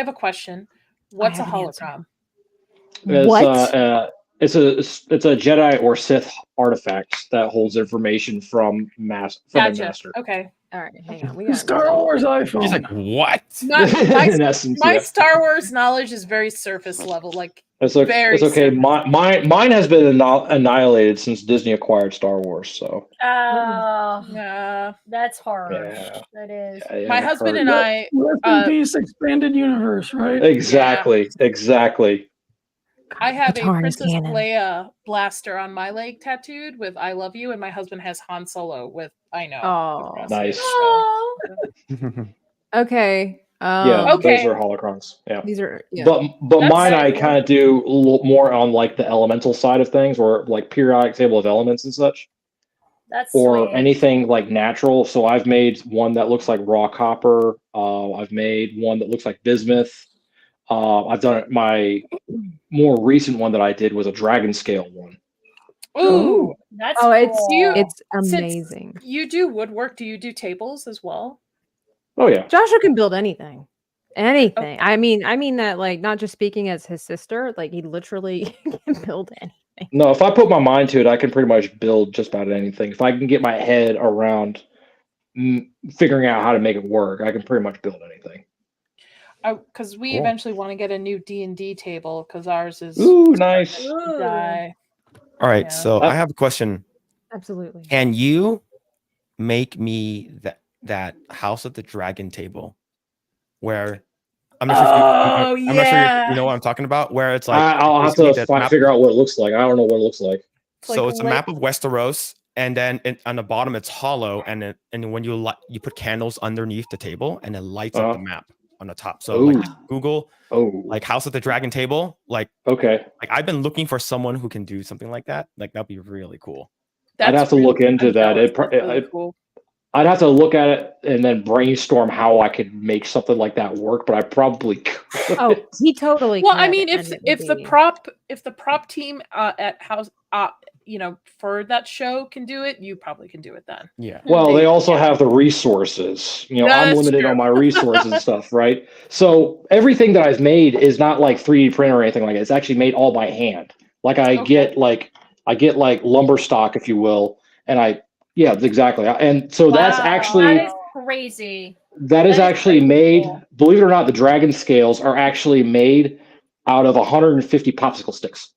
a question. What's a hologram? It's a Jedi or Sith artifact that holds information from the master. Okay. All right, hang on. We got Star Wars iPhone. He's like, what? In essence, my Star Wars knowledge is very surface level. Like it's okay. Mine has been annihilated since Disney acquired Star Wars. So. Oh, yeah, that's hard. Yeah. That is. Yeah, my husband and I. Rest in peace, expanded universe, right? Exactly. I have a Princess Leia blaster on my leg tattooed with "I love you," and my husband has Han Solo with "I know." Oh, nice. Okay. Those are holocrons. Yeah, these are. Yeah. But mine, I kind of do a little more on like the elemental side of things, or like periodic table of elements and such. That's or sweet. Anything like natural. So I've made one that looks like raw copper. I've made one that looks like bismuth. I've done it. My more recent one that I did was a dragon scale one. Ooh, that's cool. It's amazing. You do woodwork. Do you do tables as well? Oh yeah. Joshua can build anything. Anything. I mean that like not just speaking as his sister, like he literally can build anything. No, if I put my mind to it, I can pretty much build just about anything. If I can get my head around figuring out how to make it work, I can pretty much build anything. Because we Cool. eventually want to get a new D&D table because ours is Ooh, nice. Ooh. die. All right, Yeah. so I have a question. Absolutely. Can you make me that House of the Dragon table where I'm not sure if I'm not sure you know what I'm talking about, where it's like I'll have basically to that map figure out what it looks like. I don't know what it looks like. So it's a map of Westeros, and then on the bottom it's hollow, and when you put candles underneath the table, and it lights up the map on the top. So like just Google like House of the Dragon table. Like I've been looking for someone who can do something like that. Like that'd be really cool. I'd have to look into that. Cool. I'd have to look at it and then brainstorm how I could make something like that work, but I probably could. Oh, he totally. Well, could, I mean, and it if would the be- prop team at House for that show can do it, you probably can do it then. Yeah. Well, they also have the resources. You know, I'm That's limited true. on my resources and stuff, right? So everything that I've made is not like 3D printer or anything like that. It's actually made all by hand. Like I get like lumber stock, if you will, and yeah, exactly. And so that's actually that is crazy. that is actually made. Cool. Believe it or not, the dragon scales are actually made out of 150 popsicle sticks.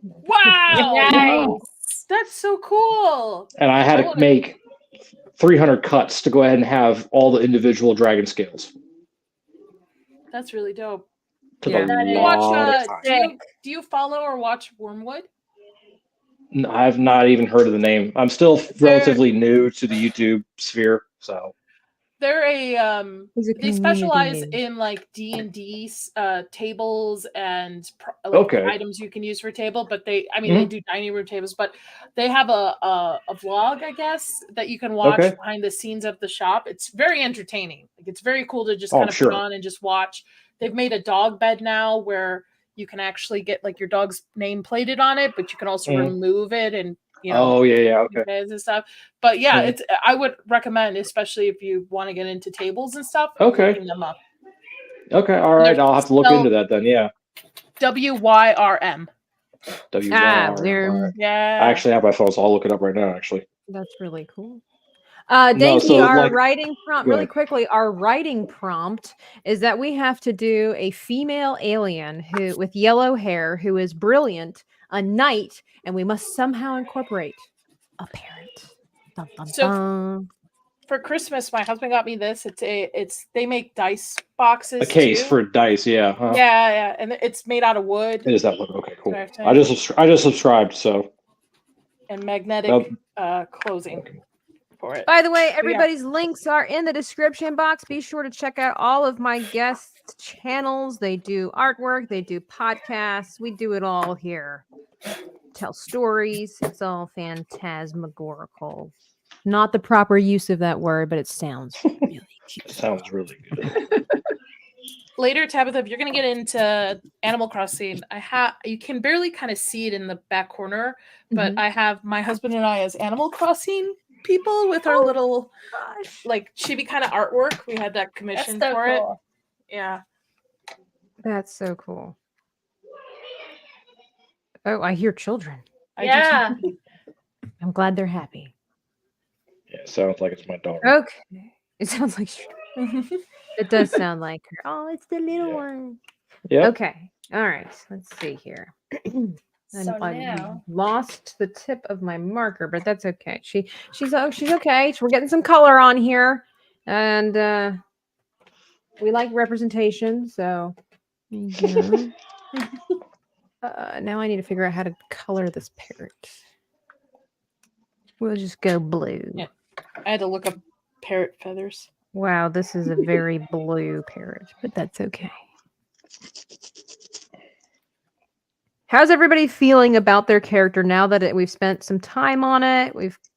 Wow, Nice. that's so cool. And I had to make 300 cuts to go ahead and have all the individual dragon scales. That's really dope. Took a Do you lot watch, of time. do you follow or watch Wormwood? I've not even heard of the name. I'm still relatively new to the YouTube sphere, so They're He's a they specialize community. in like D&D tables and Okay. items you can use for table, but they do dining room tables, but they have a vlog, I guess, that you can watch behind the scenes of the shop. It's very entertaining. Like it's very cool to just kind of put on and just watch. They've made a dog bed now where you can actually get like your dog's name plated on it, but you can also remove it and and stuff. But yeah, I would recommend, especially if you want to get into tables and stuff, looking them up. Okay, all right. I'll have to look into that then. Yeah. WYRM. WYRM. Yeah. I actually have my phone, so I'll look it up right now. Actually. That's really cool. Danky, so, our like- writing prompt, go really ahead. quickly, our writing prompt is that we have to do a female alien who with yellow hair who is brilliant, a knight, and we must somehow incorporate a parent. Dun, dun, So dun. for Christmas, my husband got me this. They make dice boxes. A case too. for dice, yeah. Huh? Yeah, and it's made out of wood. It is that look? Okay, cool. Right. I just subscribed, so. And magnetic closing for it. By the way, everybody's links are in the description box. Be sure to check out all of my guest channels. They do artwork, they do podcasts. We do it all here. Tell stories. It's all phantasmagorical. Not the proper use of that word, but it sounds really cute. Sounds really good. Later, Tabitha, if you're gonna get into Animal Crossing, you can barely kind of see it in the back corner, but I have my husband and I as Animal Crossing people with our little like chibi kind of artwork. We had that commission for it. Yeah. That's so cool. Oh, I hear children. Yeah. I'm glad they're happy. Yeah, it sounds like it's my daughter. Okay. It sounds like it does sound like her. Oh, it's the little one. Yeah. Okay. All right. Let's see here. So I now lost the tip of my marker, but that's okay. She's okay. We're getting some color on here, and we like representation. So now I need to figure out how to color this parrot. We'll just go blue. Yeah. I had to look up parrot feathers. Wow, this is a very blue parrot, but that's okay. How's everybody feeling about their character now that we've spent some time on it?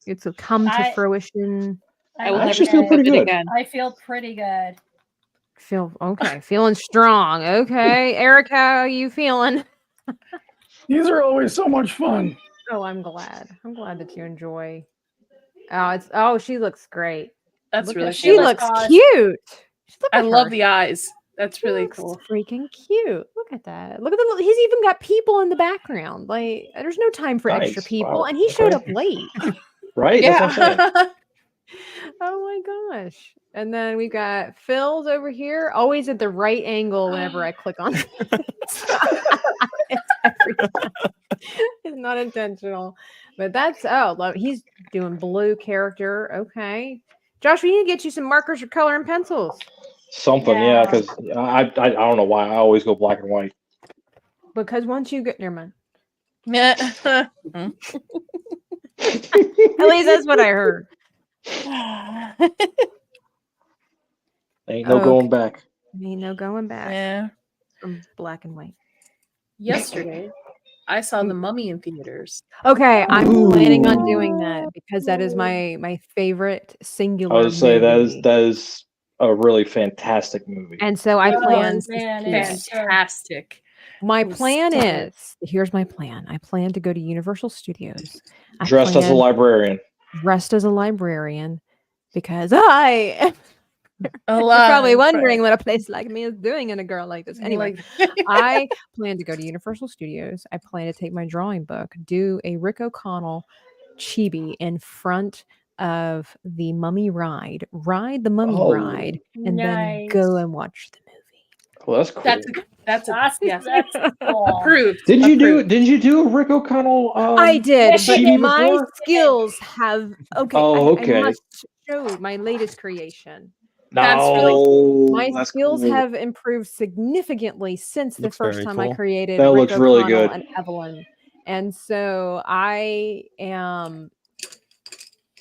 It's come to fruition. I will actually feel pretty good. again. I feel pretty good. Feeling strong. Okay, Eric, how are you feeling? These are always so much fun. Oh, I'm glad. I'm glad that you enjoy. Oh, she looks great. That's really She cool. looks cute. Look I at love her. the eyes. That's really Looks cool. freaking cute. Look at that. Look at the. He's even got people in the background. Like, there's no time for extra Nice. people, Wow. and he showed up Okay. late. Right? That's what I'm saying. Oh my gosh. And then we got Phil's over here, always at the right angle whenever I click on it. It's every time. It's not intentional. But that's he's doing blue character. Okay. Josh, we need to get you some markers or color and pencils. Something, yeah, because I don't know why I always go black and white. Because once you get never mind. Yeah. At least that's what I heard. Ain't no going back. Ain't no going back. Yeah. From black and white. Yesterday, I saw The Mummy in theaters. Okay, I'm planning on doing that because that is my favorite singular. I would say movie. that is a really fantastic movie. And so I plan. Fantastic. My It was plan so is here's my plan. I plan to go to Universal Studios. Dressed as a librarian. Dressed as a librarian because I am. You're Alive, probably wondering right. what a place like me is doing in a girl like this. Anyway, I plan to go to Universal Studios. I plan to take my drawing book, do a Rick O'Connell chibi in front of the Mummy ride the Mummy ride, and then go and watch the movie. Well, that's cool. That's yes. cool. Approved. Did you do a Rick O'Connell? I did, but chibi my before? skills have okay. Oh, okay. I must show my latest creation. No, My that's skills cool. have improved significantly since the Looks first very time I cool. created That Rick looks really O'Connell good. and Evelyn. And so I am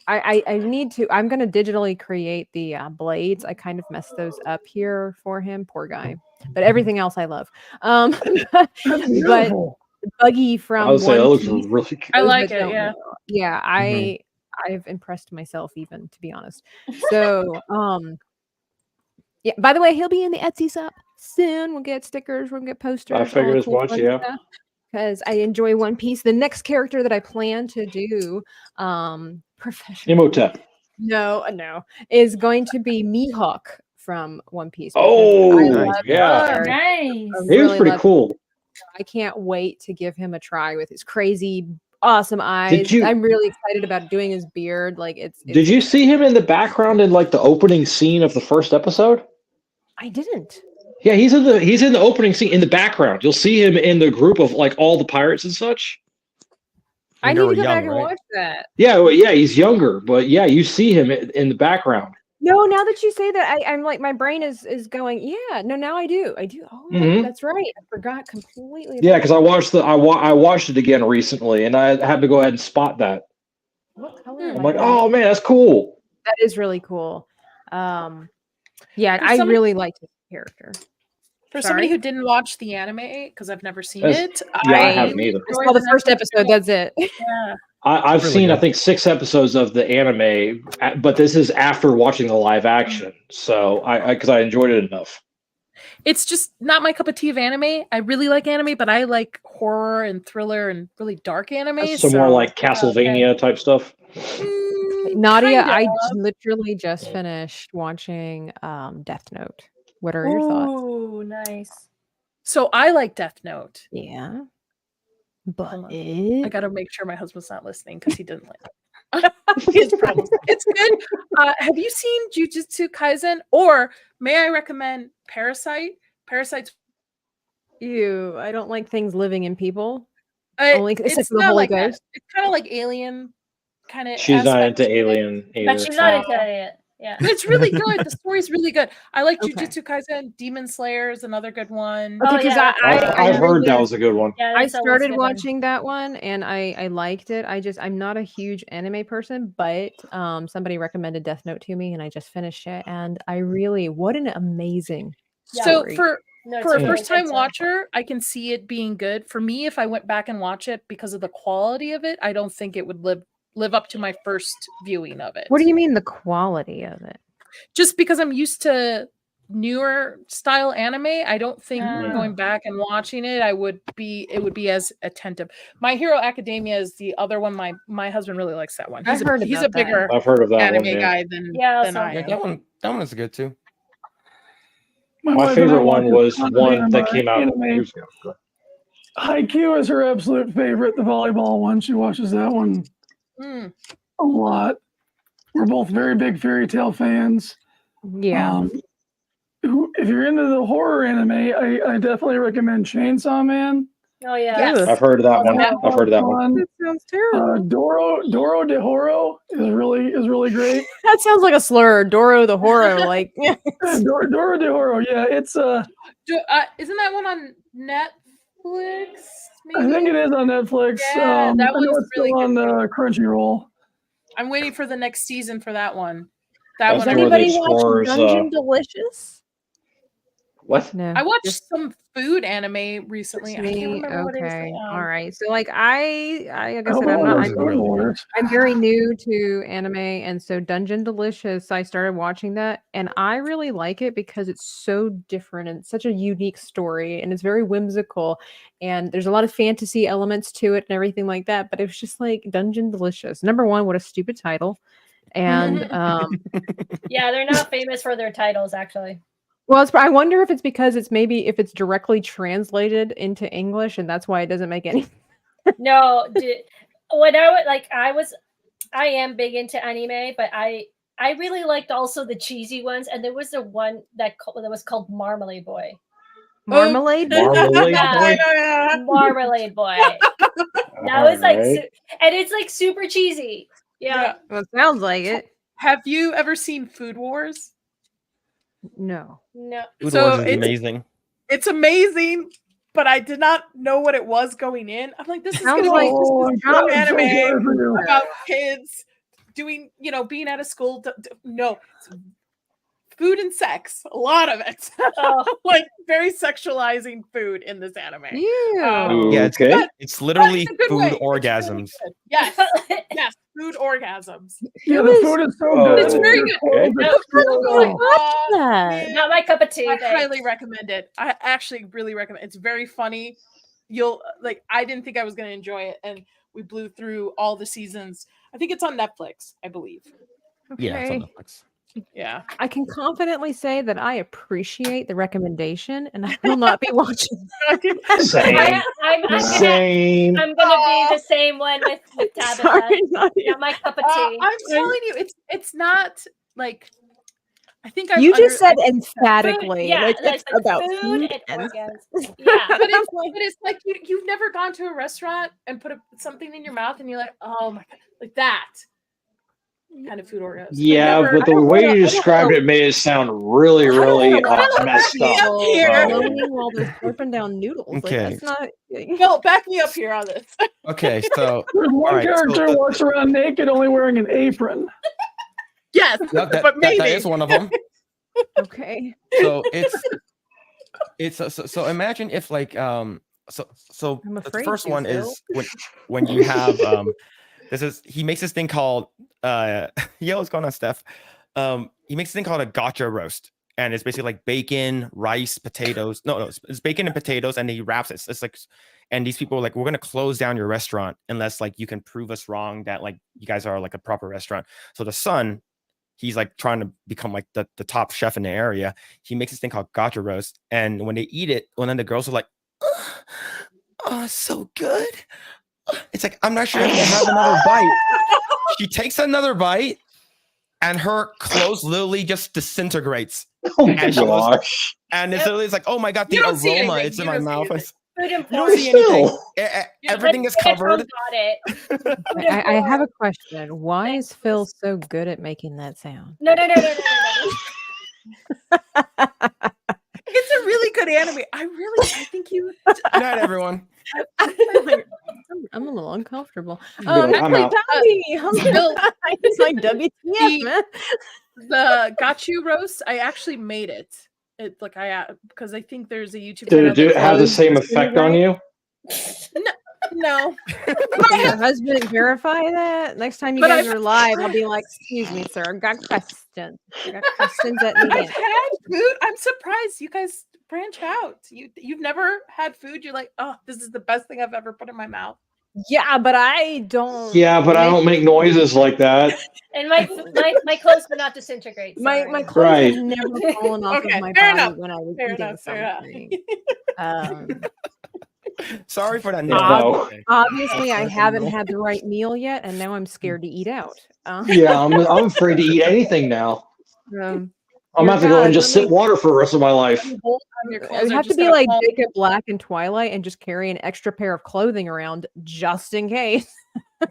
I need to I'm gonna digitally create the blades. I kind of messed those up here for him, poor guy. But everything else I love. But Buggy from I would say One that looks Piece, really good. I those like that it, don't yeah. know. Yeah, I've impressed myself even, to be honest. So yeah, by the way, he'll be in the Etsy shop soon. We'll get stickers, we'll get posters. I figured as much, yeah. Because I enjoy One Piece. The next character that I plan to do, professional. Imhotep. No, is going to be Mihawk from One Piece. Oh, because I love yeah. character. Nice. I He was really pretty love cool. him. I can't wait to give him a try with his crazy, awesome eyes. Did you- I'm really excited about doing his beard. Like it's Did you see him in the background in like the opening scene of the first episode? I didn't. Yeah, he's in the opening scene in the background. You'll see him in the group of like all the pirates and such. I When need they to were go young, back and right? watch that. Yeah, well, yeah, he's younger, but yeah, you see him in the background. No, now that you say that, I'm like my brain is going. Yeah, no, now I do. Oh, Mhm. that's right. I forgot completely. Yeah, about because I watched it again recently, and I had to go ahead and spot that. what color am I'm I like, going? oh man, that's cool. That is really cool. Yeah, For I some- really liked his character. For somebody Sorry? who didn't watch the anime, because I've never seen That's- it. yeah, I haven't either. I saw the first episode. That's it. Yeah. I've Really seen, I good. think, 6 episodes of the anime, but this is after watching the live action. So because I enjoyed it enough. It's just not my cup of tea of anime. I really like anime, but I like horror and thriller and really dark anime. Some more like Castlevania type stuff. Nadia, Kind I of. literally just finished watching Death Note. What are your thoughts? Ooh, nice. So I like Death Note. Yeah, but Hold on. I it, gotta make sure my husband's not listening because he didn't like it. He has problems. It's good. Have you seen Jujutsu Kaisen? Or may I recommend Parasite? Parasite's ew, I don't like things living in people. Only except it's for the not Holy like that. Ghost. It's kind of like Alien kind of. She's not into Alien either. But she's not into it. Yeah. But it's really good. The story's really good. I like Okay. Jujutsu Kaisen. Demon Slayer is another good one. Okay, Oh, because yeah, I've heard that was a good one. Yeah, I that's always a started good one. watching that one and I liked it. I'm not a huge anime person, but somebody recommended Death Note to me and I just finished it and what an amazing So story. for No, for a it's really first time good, so- watcher, I can see it being good. For me, if I went back and watch it because of the quality of it, I don't think it would live up to my first viewing of it. What do you mean the quality of it? Just because I'm used to newer style anime, I don't think Ah. going back and watching it, it would be as attentive. My Hero Academia is the other one. My husband really likes that one. I've heard He's about a bigger I've heard of that anime one. Yeah. guy than Yeah, than so- I Yeah, am. that one is good too. My wife and I favorite watch one a was ton of one that anime- came out anime. years ago. Go ahead. Haikyuu is her absolute favorite, the volleyball one. She watches that one Mm. a lot. we're both very big fairy tale fans. Yeah. If you're into the horror anime, I definitely recommend Chainsaw Man. Oh yeah. Yes. I've heard of that one. Oh, I've heard of that one. That sounds terrible. Doro de Horo is really great. That sounds like a slur. Doro the Horo, like Doro de Horo, yeah, it's Isn't that one on Netflix? I think it is on Netflix. Yeah, that I know one's it's still on Crunchyroll. I'm waiting for the next season for that one. That's Does where anybody the watch explorers, Dungeon Delicious? What? No. I watched some food anime recently. I can't Me, remember what it was. okay, all right. So like I like I Oh, said, I'm well, not. that's Food Wars. I'm very new to anime, and so Dungeon Delicious, I started watching that, and I really like it because it's so different and it's such a unique story, and it's very whimsical, and there's a lot of fantasy elements to it and everything like that. But it was just like Dungeon Delicious. Number one, what a stupid title, and Yeah, they're not famous for their titles, actually. well, I wonder if it's because it's maybe if it's directly translated into English, and that's why it doesn't make any. No, when I am big into anime, but I really liked also the cheesy ones, and there was the one that was called Marmalade Boy. Marmalade Boy? Marmalade Yeah, Boy? Marmalade Boy. That was like, and it's like super cheesy. Yeah. Well, it sounds like it. Have you ever seen Food Wars? No. No. Food So Wars is it's- amazing. It's amazing, but I did not know what it was going in. I'm like, this is Sounds gonna like- be I'm so anime sorry for you. about kids doing, being out of school. No, food and sex, a lot of it. Oh. Like very sexualizing food in this anime. Ew. Yeah, it's, Okay. it's literally It's a good food way. It's orgasms. really good. Yes, yes, food orgasms. Yeah, the food is so Oh, good. It's very good. okay. that. Not my cup of tea. I thanks. highly recommend it. I actually really recommend it. It's very funny. You'll I didn't think I was going to enjoy it, and we blew through all the seasons. I think it's on Netflix, I believe. Yeah, it's on Okay. Netflix. Yeah. I can confidently say that I appreciate the recommendation, and I will not be watching. Same. Same. I'm gonna be the same one with Tabitha. Sorry, Nadia. Not my cup of tea. I'm telling you, it's not like I think I've You just said Food, emphatically, yeah, like like it's about food food and and orgasms. Yeah. but it's like you've never gone to a restaurant and put something in your mouth and you're like, oh my god, like that kind of food orgasm. Yeah, but the way you described it made it sound really, really messed up. moaning while they're slurping down noodles. Okay. Like, that's not. Phil, back me up here on this. Okay, so There's one Alright, so character the- walks around naked, only wearing an apron. Yes, that, that, but that, maybe that is one of them. Okay. So so imagine if like so I'm the afraid first to, one Phil. is when you have he makes this thing called yeah, what's going on, Steph? He makes this thing called a gotcha roast, and it's basically like bacon, rice, potatoes. No, it's bacon and potatoes, and he wraps it. It's like, and these people are like, we're gonna close down your restaurant unless like you can prove us wrong that like you guys are like a proper restaurant. So the son, he's like trying to become like the top chef in the area. He makes this thing called gotcha roast, and when they eat it, well, then the girls are like, oh, so good. It's like, I'm not sure if I can have another bite. She takes another bite, and her clothes literally just disintegrates. Oh my And she goes- gosh. And it's literally, it's like, oh my god, the You don't see aroma, anything. it's in You my don't see mouth. anything. It's- Food and You porn. don't see anything. Still. Everything is covered. Got it. I have a question. Why is Phil so good at making that sound? No. It's a really good anime. I think you. Good night, everyone. I'm a little uncomfortable. I'm Actually, out. Tommy, Phil, it's like WTF, man. The gotchu roast, I actually made it. It like because I think there's a YouTube. Did channel it that have the does same this effect on you? No. Can your husband verify that? Next time you But guys I've- are live, I'll be like, excuse me, sir, I've got questions. I got questions that need I've answers. had food. I'm surprised you guys branch out. You've never had food. You're like, oh, this is the best thing I've ever put in my mouth. Yeah, but I don't. Yeah, but I don't make noises like that. And my clothes would not disintegrate. My sorry. clothes Right. have never fallen off Okay, of my fair body enough. when I was Fair eating enough, fair enough. something. Sorry for that. No. Obviously, I haven't had the right meal yet, and now I'm scared to eat out. Yeah, I'm afraid to eat anything now. I'm gonna have to go and just sip water for the rest of my life. I would have to be like Jacob Black in Twilight and just carry an extra pair of clothing around just in case.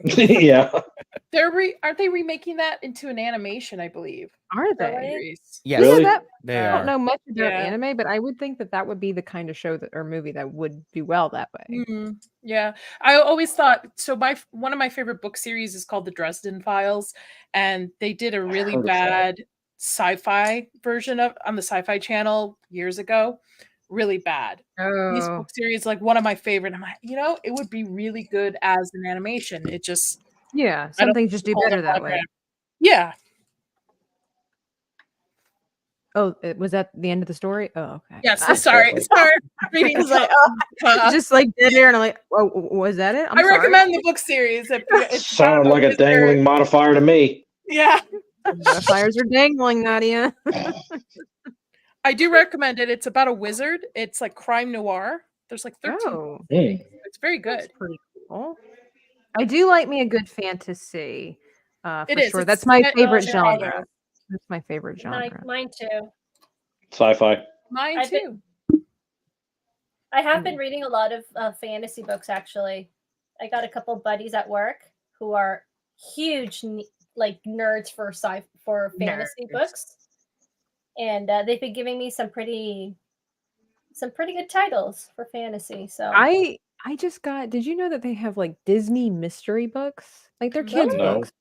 Yeah. Aren't they remaking that into an animation, I believe? Are they? Yes, Really? they I are. don't know much about anime, but I would think that would be the kind of show or movie that would do well that way. Yeah, I always thought so. One of my favorite book series is called The Dresden Files, and they did a really bad sci-fi version on the Sci-Fi Channel years ago. Really bad. These book series, like one of my favorite. I'm like, it would be really good as an animation. It just some things just do better that way. Yeah. Oh, was that the end of the story? Oh, okay. Yes. Sorry. Reading is like, just like dead air, and I'm like, oh, was that it? I recommend the book series. It sounded like a dangling modifier to me. Yeah. Modifiers are dangling, Nadia. I do recommend it. It's about a wizard. It's like crime noir. There's like 13. It's very good. That's pretty cool. I do like me a good fantasy. For sure. That's my favorite genre. That's my favorite genre. Mine too. Sci-fi. Mine too. I have been reading a lot of fantasy books, actually. I got a couple buddies at work who are huge nerds for fantasy books, and they've been giving me some pretty good titles for fantasy. So I just got. Did you know that they have like Disney mystery books? Like they're kids' books,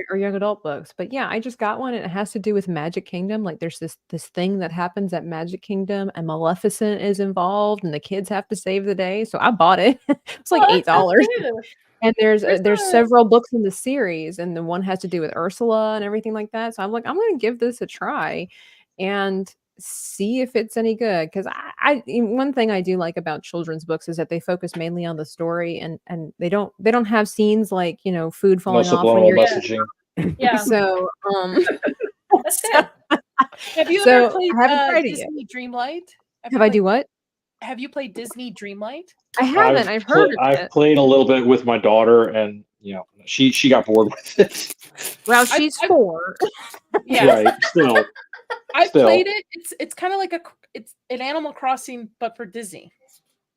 or young adult books. But yeah, I just got one, and it has to do with Magic Kingdom. Like there's this thing that happens at Magic Kingdom, and Maleficent is involved, and the kids have to save the day. So I bought it. It's like $8. And there's several books in the series, and the one has to do with Ursula and everything like that. So I'm like, I'm going to give this a try, and see if it's any good, because one thing I do like about children's books is that they focus mainly on the story, and they don't have scenes like food falling off when you're messaging. Yeah. So that's good. Have you So, ever played I haven't tried it yet. Disney Dreamlight? Have I do what? Have you played Disney Dreamlight? I haven't. I've heard of I've it. played a little bit with my daughter, and she got bored with it. Well, she's 4. Yeah. Right. Still. I played it. It's kind of like it's an Animal Crossing, but for Disney.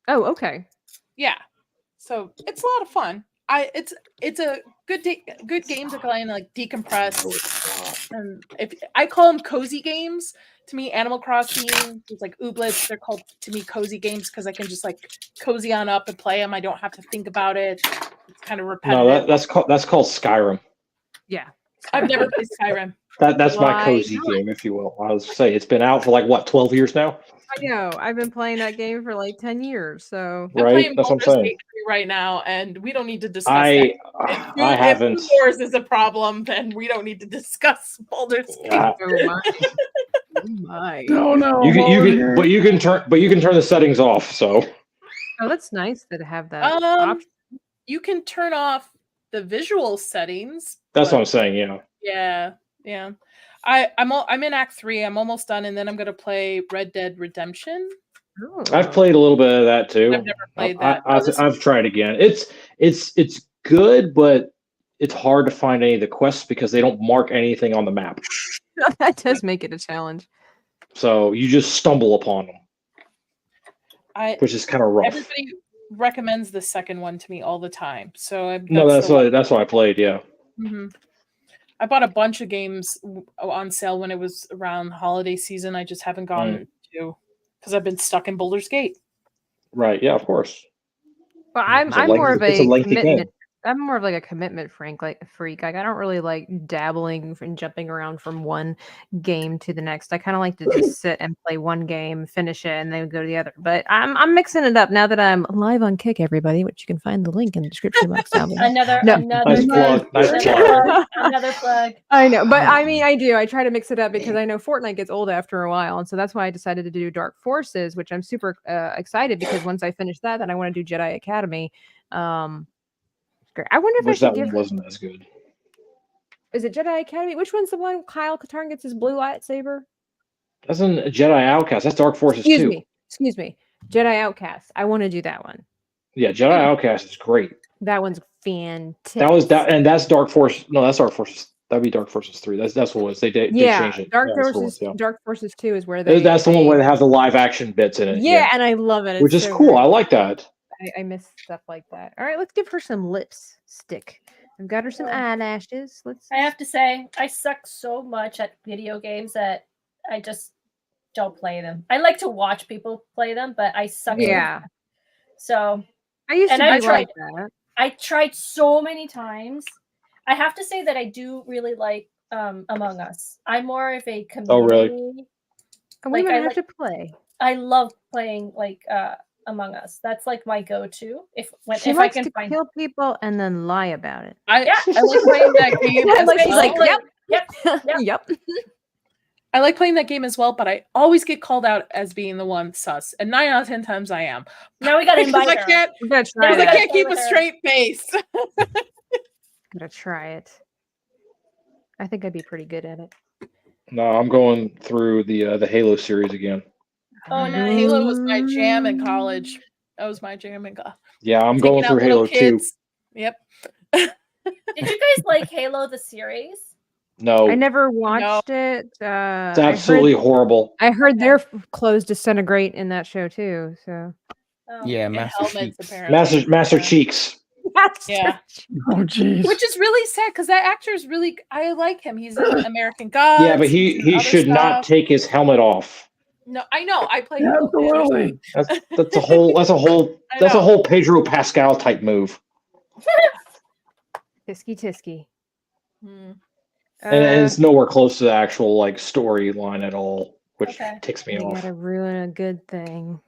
Oh, okay. Yeah. So it's a lot of fun. It's a good game to kind of like decompress. And if I call them cozy games, to me, Animal Crossing, it's like Ooblets. They're called to me cozy games because I can just like cozy on up and play them. I don't have to think about it. It's kind of repetitive. No, that's called Skyrim. Yeah. I've never played Skyrim. That's my cozy game, if you will. I was say it's been out for like what, 12 years now. I know. I've been playing that game for like 10 years. So right, that's what I'm saying. Right now, and we don't need to discuss I If haven't. Food Wars is a problem, then we don't need to discuss Baldur's Gate. Oh my. No. You can turn the settings off. So. Oh, that's nice to have that option. You can turn off the visual settings. That's what I'm saying. Yeah. Yeah. I'm in Act 3. I'm almost done, and then I'm gonna play Red Dead Redemption. Oh. I've played a little bit of that too. I've never played that. I've tried again. It's good, but it's hard to find any of the quests because they don't mark anything on the map. That does make it a challenge. So you just stumble upon them, which is kind of rough. Everybody recommends the second one to me all the time. So that's why I played. Yeah. Mm-hmm. I bought a bunch of games on sale when it was around holiday season. I just haven't gone to because I've been stuck in Baldur's Gate. Right. Yeah. Of course. Well, I'm more of a commitment. I'm more of like a commitment freak. Like I don't really like dabbling and jumping around from one game to the next. I kind of like to just sit and play one game, finish it, and then go to the other. But I'm mixing it up now that I'm live on Kick, everybody, which you can find the link in the description box down below. Another plug. I know, but I mean, I do. I try to mix it up because I know Fortnite gets old after a while, and so that's why I decided to do Dark Forces, which I'm super excited because once I finish that, then I want to do Jedi Academy. I wonder if I should give. Wasn't as good. Is it Jedi Academy? Which one's the one Kyle Katarn gets his blue lightsaber? That's in Jedi Outcast. That's Dark Forces too. Excuse me. Jedi Outcast. I want to do that one. Yeah, Jedi Outcast is great. That one's fantastic. That was that, and that's Dark Force. No, that's Dark Forces. That'd be Dark Forces 3. That's what it was. They changed it. Dark Yeah, that's what it Forces. was, yeah. Dark Forces 2 is where they. That's the one where they have the live action bits in it. Yeah, and I love it. Which It's is so cool. great. I like that. I miss stuff like that. All right, let's give her some lipstick. I've got her some eyelashes. Let's. I have to say, I suck so much at video games that I just don't play them. I like to watch people play them, but I suck. Yeah. So I used to be I tried, like that. I tried so many times. I have to say that I do really like Among Us. I'm more of a community. Oh, really? And we would have to play. I love playing like Among Us. That's like my go-to. If She I likes can to find kill people and then lie about it. I like playing that game. as Like she's like, well. yep. I like playing that game as well, but I always get called out as being the one sus, and 9 out of 10 times I am. Now we gotta because invite I her. can't. We gotta try Because I it. can't keep a straight face. Gotta try it. I think I'd be pretty good at it. No, I'm going through the Halo series again. Oh no, Halo was my jam in college. That was my jam in college. Yeah, I'm going through Halo 2. Yep. Did you guys like Halo the series? No, I never watched it. it's absolutely horrible. I heard their clothes disintegrate in that show too. So Yeah, Master helmets, Chiefs. apparently. Master Cheeks. Yeah. Oh, jeez. Which is really sad because that actor is really. I like him. He's an American God. Yeah, but he should not take his helmet off. No, I know. I play. Absolutely. That's a whole Pedro Pascal type move. Tisky. Hmm. And it's nowhere close to the actual like storyline at all, which ticks me You off. gotta ruin a good thing.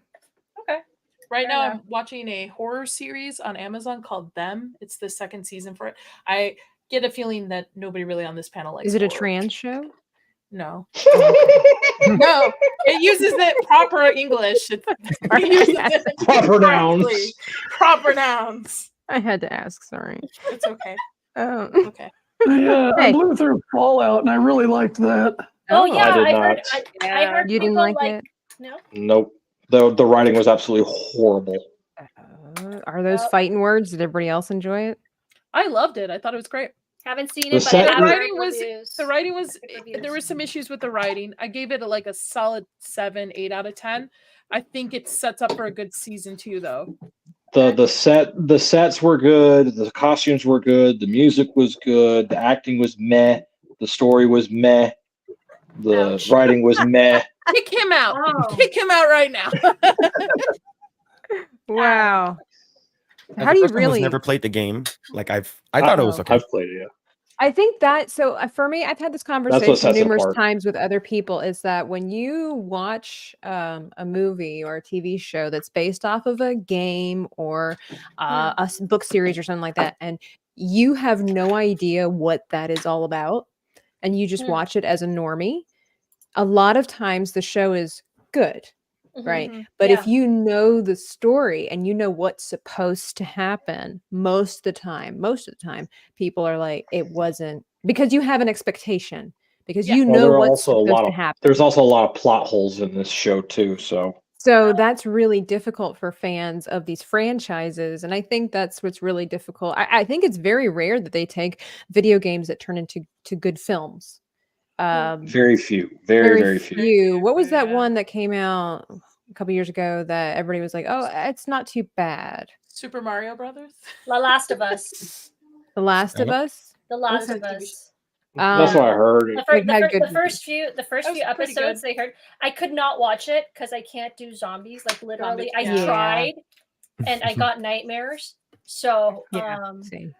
Right now, I'm watching a horror series on Amazon called Them. It's the second season for it. I get a feeling that nobody really on this panel likes. Is it a horror. trans show? No. No. It uses the proper English. It uses it Proper nouns. correctly. Proper nouns. I had to ask. Sorry. It's okay. Oh. Okay. I blew through Fallout, and I really liked that. Oh yeah, I did I heard. not. I heard You didn't people like it? No. Nope. The writing was absolutely horrible. Are those fighting words? Did everybody else enjoy it? I loved it. I thought it was great. Haven't seen The it, but set- I have The heard writing was reviews. the writing was Reviews. there were some issues with the writing. I gave it a solid 7, 8 out of 10. I think it sets up for a good season 2 though. The sets were good, the costumes were good, the music was good, the acting was meh, the story was meh, the writing was meh. Kick him out. Oh. Kick him out right now. Wow. As How a do you person who's really? never played the game? Like I thought it was okay. I've played it. Yeah. I think that for me, I've had this conversation sets it numerous apart. times with other people. Is that when you watch a movie or a TV show that's based off of a game or a book series or something like that, and you have no idea what that is all about, and you just watch it as a normie, a lot of times the show is good. Right. But if you know the story and you know what's supposed to happen, most of the time, people are like, it wasn't, because you have an expectation, because you know what's supposed to happen. There's also a lot of plot holes in this show too. So that's really difficult for fans of these franchises. And I think that's what's really difficult. I think it's very rare that they take video games that turn into good films. very few, very few. What was that one that came out a couple years ago that everybody was like, "Oh, it's not too bad"? Super Mario Brothers. The Last of Us. The Last of Us. The Last of Us. That's what I heard. The first few That was pretty episodes good. they heard. I could not watch it because I can't do zombies. Like literally, I Yeah. tried, and I got nightmares. So Same.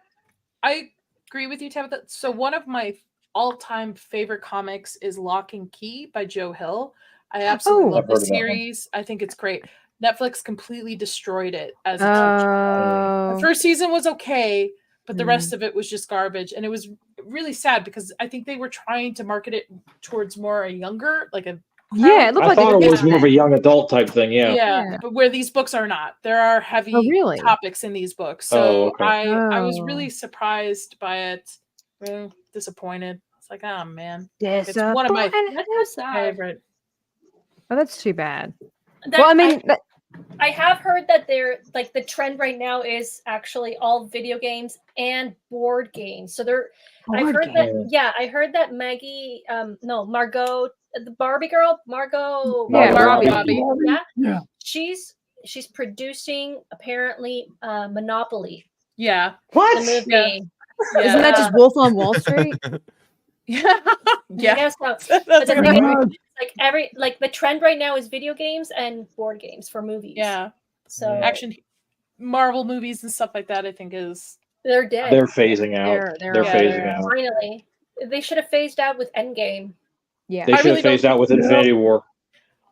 I agree with you, Tabitha. So one of my all-time favorite comics is Lock and Key by Joe Hill. I absolutely love I've the heard of that one. series. I think it's great. Netflix completely destroyed it as a TV show. The first season was okay, but the rest of it was just garbage. And it was really sad because I think they were trying to market it towards more a younger, like a Yeah, it looked I like thought they it was more of a young adult type thing. Yeah. Yeah, but where these books are not. There are heavy really? topics in these books. So Oh, okay. I was Oh. really surprised by it. Really disappointed. It's like, oh man. It's one of my that's so sad. favorite. Oh, that's too bad. That- Well, I mean, I have heard that they're like the trend right now is actually all video games and board games. So they're I've Board heard that games. I heard that Maggie Margot, the Barbie girl, Margot Yeah, Margot Robbie. Robbie. Yeah. Yeah. She's producing apparently Monopoly, Yeah. the What? movie. Isn't that just Wolf on Wall Street? Yeah. Yeah. Yes, no. That's But the right. thing is, God. like the trend right now is video games and board games for movies. Yeah. So Action Marvel movies and stuff like that, I think is they're dead. They're phasing out. They're They're all phasing there. out. Finally. They should have phased out with Endgame. Yeah. They I should really have phased out with Yeah. Infinity War.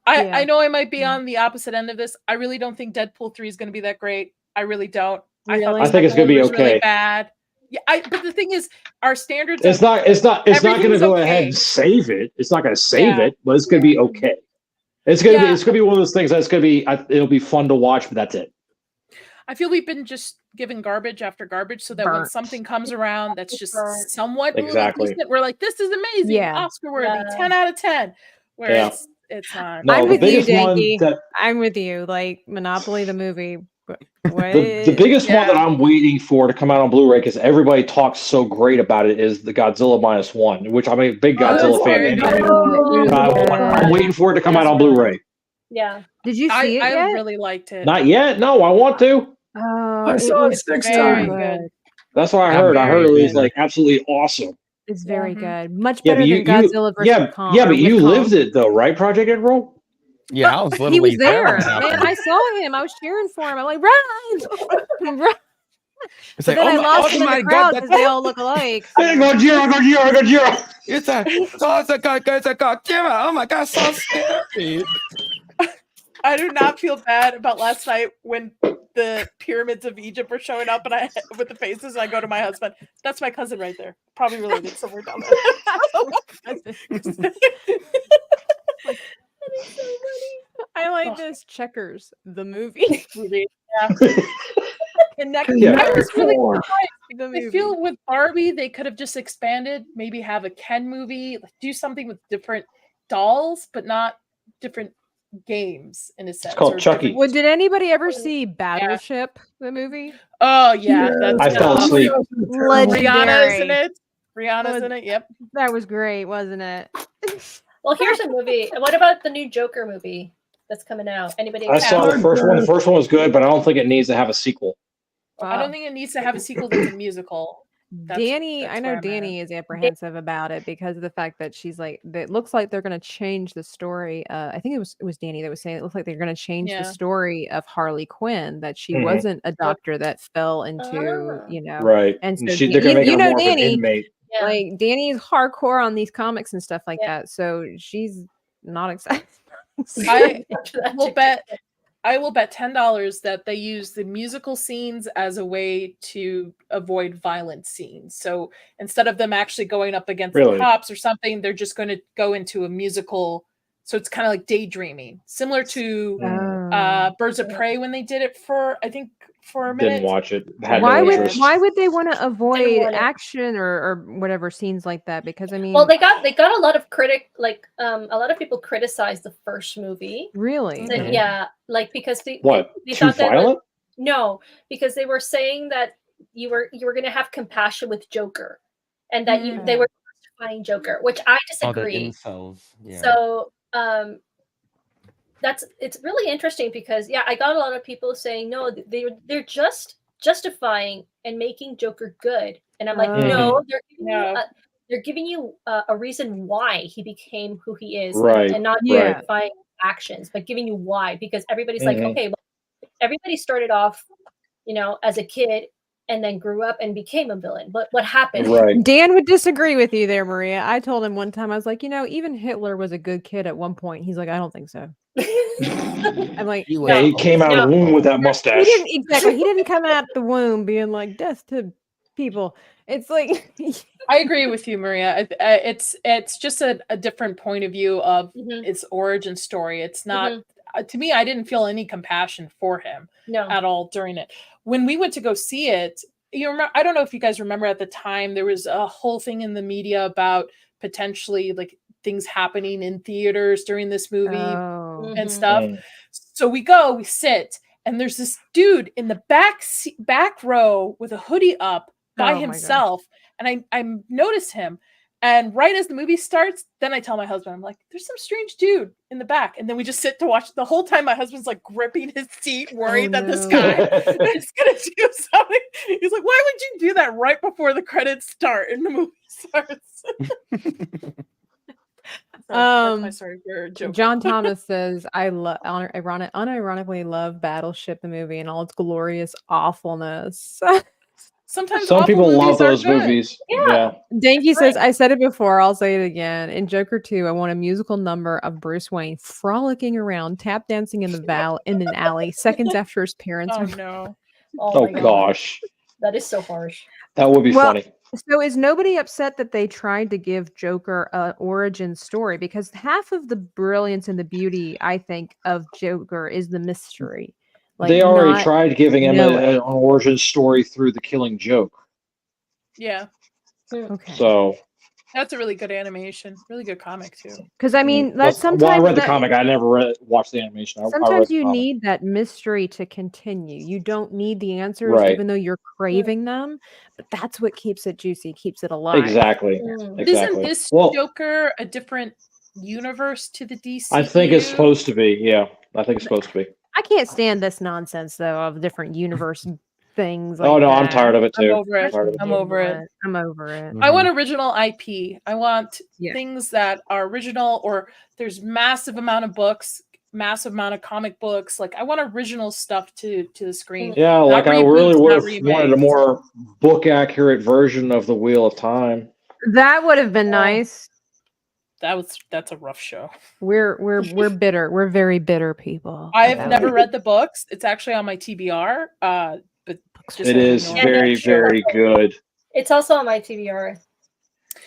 I know I might be on the opposite end of this. I really don't think Deadpool 3 is going to be that great. I really don't. Really? I think it's going to be Really okay. bad. Yeah, but the thing is, our standards. It's not going to everything's go okay. ahead and save it. It's not going to save Yeah. it, but it's going to be okay. It's going to Yeah. be one of those things that's going to be it'll be fun to watch, but that's it. I feel we've been just given garbage after garbage, so that when Burnt. something comes around that's just Burnt. somewhat really Exactly. decent, we're like, this is amazing, Yeah. Oscar worthy, Yeah. 10 out of 10. Where Yeah. it's not. No, I'm the with you, biggest one Danky. that I'm with you. Like Monopoly the movie. the biggest one that I'm waiting for to come out on Blu-ray because everybody talks so great about it is the Godzilla -1, which I'm a big Godzilla fan very anyway. good. I'm waiting for it to come out on Blu-ray. Yeah. Did you see it I yet? really liked it. Not yet. No, I want to. Oh, I saw it was 6 very times. good. That's what I Yeah, heard. I heard it very was good. like absolutely awesome. It's very Mhm. good. Much Yeah, better but than Godzilla versus Kong. yeah, or but with you Kong. lived it though, right, Project Eggroll? Yeah, I was literally He was there, when it man. happened. I saw him. I was cheering for him. I'm like, run, run. It's But like, then I lost oh him in my the crowd God, because they all look alike. Hey, Gojira. it's a Godzilla. Oh my God, so scary. I do not feel bad about last night when the pyramids of Egypt were showing up and I with the faces and I go to my husband, that's my cousin right there. Probably related somewhere down there. I like this Checkers, the movie. Yeah. Connecting Yeah. I was really Four. the I movie. feel with Barbie, they could have just expanded, maybe have a Ken movie, like, do something with different dolls, but not different games in a sense. called or Chucky. different- Well, did anybody ever see Battleship, the movie? Oh yeah, that's I fell asleep. Legendary. Rihanna is in it. Rihanna's Was- in it. Yep. That was great, wasn't it? Well, here's a movie. What about the new Joker movie that's coming out? Anybody? I saw the first one. The first one was good, but I don't think it needs to have a sequel. I don't think it needs to have a sequel that's a musical. Danny, that's I where know I'm Danny is apprehensive about it because of the fact that she's like, it looks like they're going to change the story. I think it was Danny that was saying it looks like they're going to change Yeah. the story of Harley Quinn, that she Mhm. wasn't a doctor that fell into, you know, Right. And so They're gonna make you her know more of an Danny, inmate. Yeah. like Danny's hardcore on these comics and stuff like Yeah. that, so she's not excited. I will bet $10 that they use the musical scenes as a way to avoid violent scenes. So instead of them actually going up against the Really? cops or something, they're just going to go into a musical. So it's kind of like daydreaming, similar to Birds of Prey when they did it for, I think, for a minute. Didn't watch it. Had why no would interest. they want to avoid want it. action or whatever scenes like that? Because I mean, Well, they got a lot of a lot of people criticized the first movie. really, Said, yeah, like because they What? they Too thought that violent? no, because they were saying that you were going to have compassion with Joker, and that they were justifying Joker, which I Oh, the disagree. incels. Yeah. So it's really interesting because I got a lot of people saying no, they're just justifying and making Joker good, and I'm like no, they're giving you a reason why he became who he is, Right, and not right. justifying actions, but giving you why, because everybody's like, okay, well, everybody started off, as a kid and then grew up and became a villain. But what happened? Right. Dan would disagree with you there, Maria. I told him one time, I was like, even Hitler was a good kid at one point. He's like, I don't think so. I'm like, Yeah, he came out of the womb with that mustache. He didn't come out the womb being like death to people. It's like I agree with you, Maria. It's just a different point of view of its origin story. It's not to me. I didn't feel any compassion for him at all during it. When we went to go see it, I don't know if you guys remember at the time there was a whole thing in the media about potentially like things happening in theaters during this movie and stuff. So we sit, and there's this dude in the back row with a hoodie up by Oh my himself, and I notice him. And right as the movie starts, then I tell my husband, I'm like, there's some strange dude in the back. And then we just sit to watch. The whole time my husband's like gripping his seat, worried that this guy is going to do something. He's like, why would you do that right before the credits start and the movie starts? That's my story for Joker. John Thomas says, I unironically love Battleship, the movie, and all its glorious awfulness. Sometimes Some awful people movies love are those good. movies. Yeah. Danky says, I said it before, I'll say it again. In Joker 2, I want a musical number of Bruce Wayne frolicking around, tap dancing in an alley, seconds after his parents Oh are no. Oh my God. gosh, That is so harsh. that would be funny. So is nobody upset that they tried to give Joker an origin story? Because half of the brilliance and the beauty, I think, of Joker is the mystery. Like, They already not tried giving him know it. an origin story through The Killing Joke. Yeah. Okay. So That's a really good animation. Really good comic too. Because I mean, that's well, I sometimes read the comic. I never watched the animation. I read sometimes the you comic. need that mystery to continue. You don't need the answers, Right. even though you're craving them. But that's what keeps it juicy, keeps it alive. Exactly. But isn't this Well, Joker a different universe to the DC? I think it's supposed to be. Yeah, I think it's supposed to be. I can't stand this nonsense though of different universe things. Oh Like no, I'm that. tired of it too. I'm over it. I'm over it. I'm over it. I want original IP. I want Yeah. things that are original, or there's massive amount of books, massive amount of comic books. Like I want original stuff to the screen. Yeah, Not like I really reboots, would not have wanted a remakes. more book accurate version of the Wheel of Time. That would have been nice. That's a rough show. We're bitter. We're very bitter people. I've about never it. read the books. It's actually on my TBR. But just It is ignore very, it. very good. It's also on my TBR.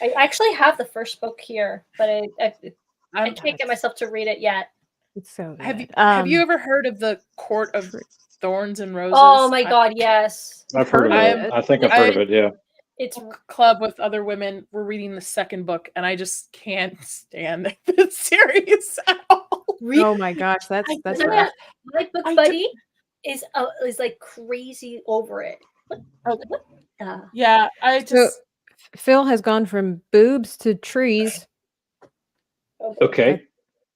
I actually have the first book here, but I can't get myself to read it yet. It's so good. Have you ever heard of the Court of Thorns and Roses? Oh my God, yes. I've heard of it. I think I've heard of it. Yeah. It's club with other women. We're reading the second book, and I just can't stand this series at all. Oh my gosh, that's rough. My book buddy is like crazy over it. What the? Yeah, I So just Phil has gone from boobs to trees. Okay.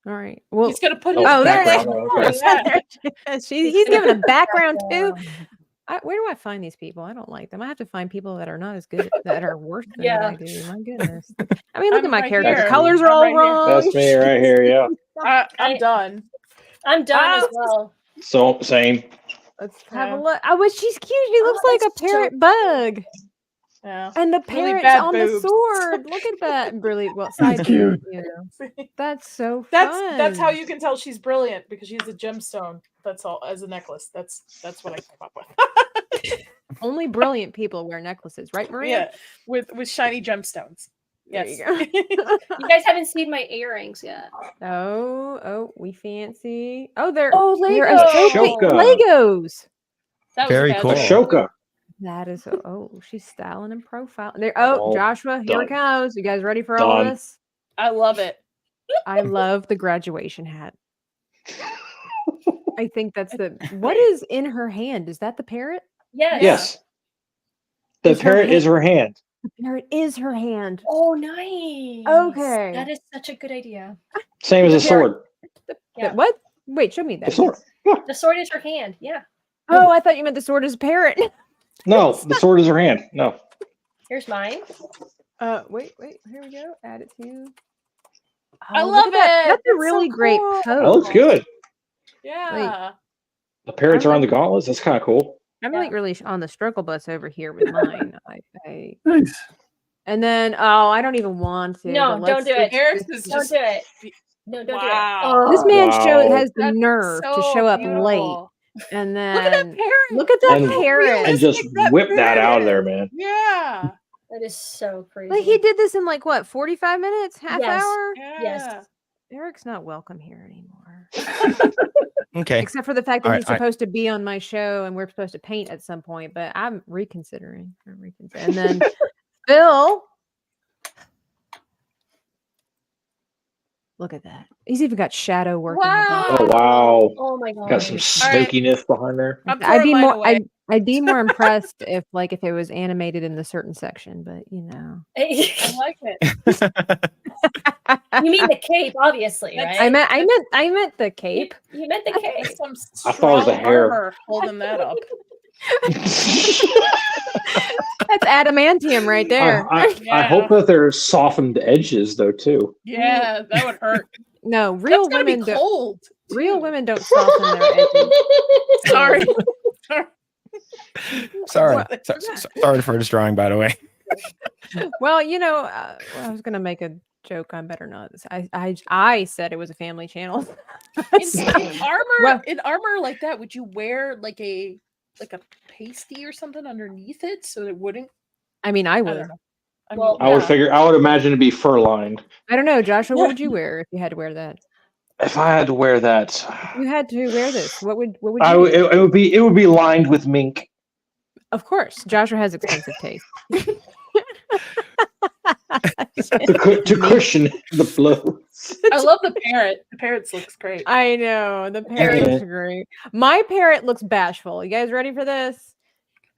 All right. Well, he's gonna put his there it background. is. He's giving a background too. Where do I find these people? I don't like them. I have to find people that are not as good, that are worse than what I do. My goodness. I mean, look at my right character. here. The colors are I'm all right here. wrong. That's me right here. Yeah. I'm done. I'm done as well. So same. Let's have a look. Oh, but she's cute. She looks like a parrot bug. Yeah. And the Really parrot's bad on boobs. the sword. Look at that. Really well. Side cute. boob, you know. That's so fun. That's how you can tell she's brilliant, because she's a gemstone. That's all, as a necklace. That's what I come up with. Only brilliant people wear necklaces, right, Maria? Yeah, with shiny gemstones. There Yes. you go. You guys haven't seen my earrings yet. Oh, we fancy. Oh, they're Legos. Legos. That was Very a bad cool. joke. Ashoka. That is she's styling and profiling. There. Oh, All Joshua, here it done. comes. You guys ready for all Done. this? I love it. I love the graduation hat. I think that's what is in her hand? Is that the parrot? Yes. Yes. The Is her parrot is hand- her hand. The parrot is her hand. Oh, nice. Okay. That is such a good idea. Same as a sword. Yeah. What? Wait, show me that. The sword. Yeah. The sword is her hand. Yeah. Oh, I thought you meant the sword is a parrot. No, the sword is her hand. No. Here's mine. Wait. Here we go. Add it to. I Oh, look love at that. it. That's a It's really so great cool. pose. That looks good. Yeah. The parrots are on the gauntlets. That's kind of cool. I'm like really on the struggle bus over here with mine. I Nice. and then I don't even want to. No, but don't let's do it. Eric's is Don't just do it. No, don't Wow. do it. This man Wow. has the That's nerve to so show up beautiful. late, and Look at that then parrot. look at that And- parrot. And just that whip that out of parrot there, man. Yeah. That is so crazy. Like he did this in like what 45 minutes, half Yes. hour. Yeah. Yes. Eric's not welcome here anymore, Okay. except for the fact that All he's right, supposed to be on my show and we're supposed to paint at some point. But I'm reconsidering. And then Phil. Look at that. He's even got shadow work. in the back. Oh wow. Oh my god. Got some smokiness behind there. I'm I'd be throwing mine more. away. I'd be more impressed if it was animated in the certain section, but you know. I like it. You mean the cape, obviously, right? I meant the cape. You meant the cape. Some I thought it was the strong hair. armor holding that up. That's adamantium right there. I hope that there's softened edges though too. Yeah, that would hurt. No, real That's gotta be women don't. cold. Real women don't soften their edges. Sorry. Sorry for this drawing, by the way. Well, you know, I was gonna make a joke. I better not. I said it was a family channel. In armor, Well- in armor like that, would you wear like a pasty or something underneath it so it wouldn't? I mean, I I would. don't know. Well, I would imagine it'd be fur lined. I don't know, Joshua. What would you wear if you had to wear that? If I had to wear that, You had to wear this. What would you? I would, do? it would be lined with mink. Of course, Joshua has expensive taste. to cushion the blows. I love the parrot. The parrot looks great. I know the parrot Yeah. looks great. My parrot looks bashful. You guys ready for this?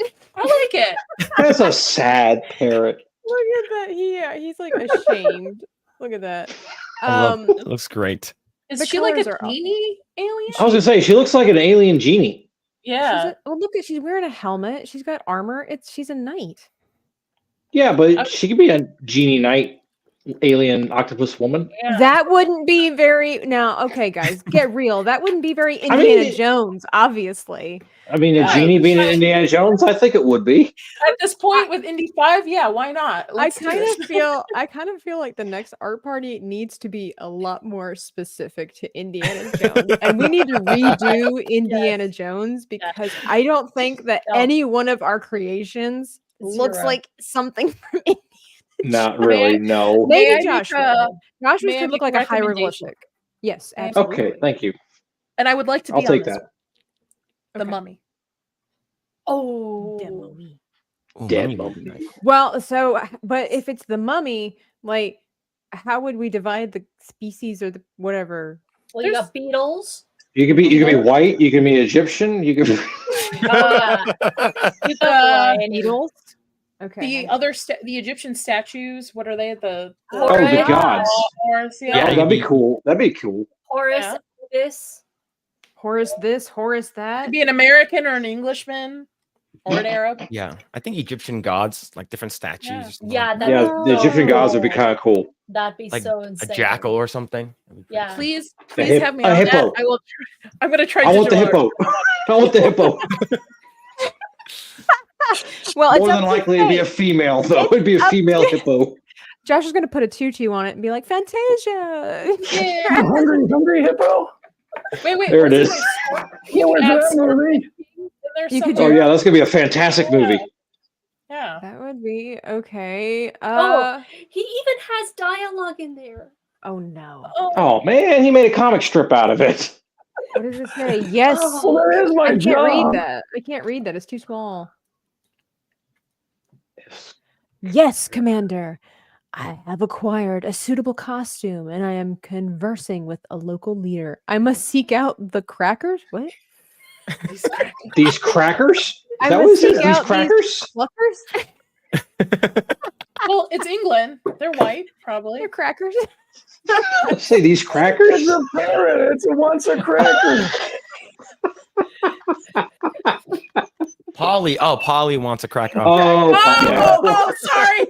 I like it. That's a sad parrot. Look at that. He's like ashamed. Look at that. It looks great. Is The she like colors a are awesome. genie alien? I was gonna say she looks like an alien genie. Yeah. Look at she's wearing a helmet. She's got armor. She's a knight. Yeah, but she could be a genie knight, alien octopus woman. Yeah. That wouldn't be very now. Okay, guys, get real. That wouldn't be very Indiana Jones, obviously. I mean, a genie being an Indiana Jones, I think it would be. At this point with Indy 5, yeah, why not? Let's do I it. kind of feel like the next art party needs to be a lot more specific to Indiana Jones, and we need to redo Indiana Jones because I don't think that any one of our creations looks like something from Indiana. Not really, no. Maybe May I make Joshua. Joshua may I could look make like a a hieroglyphic. recommendation? Yes, absolutely. Okay, thank you. And I would like to be I'll on take this that. one. The Mummy. Oh, Dead mummy. Well, so but if it's the mummy, like, how would we divide the species or the whatever? well, you got beetles. You can be white. You can be Egyptian. You can. Be... Needles. Okay. The Egyptian statues. What are they? The Oh, the gods. Horus, Yeah, that'd be cool. That'd be cool. Horus, this. Horus this, Horus that. Could be an American or an Englishman or an Arab. Yeah, I think Egyptian gods, like different statues. Yeah. or something Yeah, like that'd Yeah, be the Egyptian so gods would be cool. kind of cool. That'd be Like so a insane. jackal or something. Yeah. Please A hip- have me a on hippo. that. I will. I'm gonna try. I want the digital hippo. art. I want the hippo. Well, it's More up than to likely, it'd be a fate. female though. It'd be a female hippo. Josh is gonna put a tutu on it and be like Fantasia. Hungry hippo. Wait. There it what's is. Yeah, where's that movie? There's You could Oh somewhere. yeah, that's gonna be a fantastic movie. Yeah. That would be okay. Oh, he even has dialogue in there. Oh no. Oh man, he made a comic strip out of it. What does it say? Yes. Well, that is my I can't job. read that. I can't read that. It's too small. Yes, Commander. I have acquired a suitable costume and I am conversing with a local leader. I must seek out the crackers. What? These crackers? I Is that must what it says? seek These out crackers? Cluckers? Well, it's England. They're white, probably. They're crackers. Let's say these crackers. It's a parrot. It's once a cracker. Polly. Oh, Polly wants a cracker. Oh, yeah. Oh, sorry.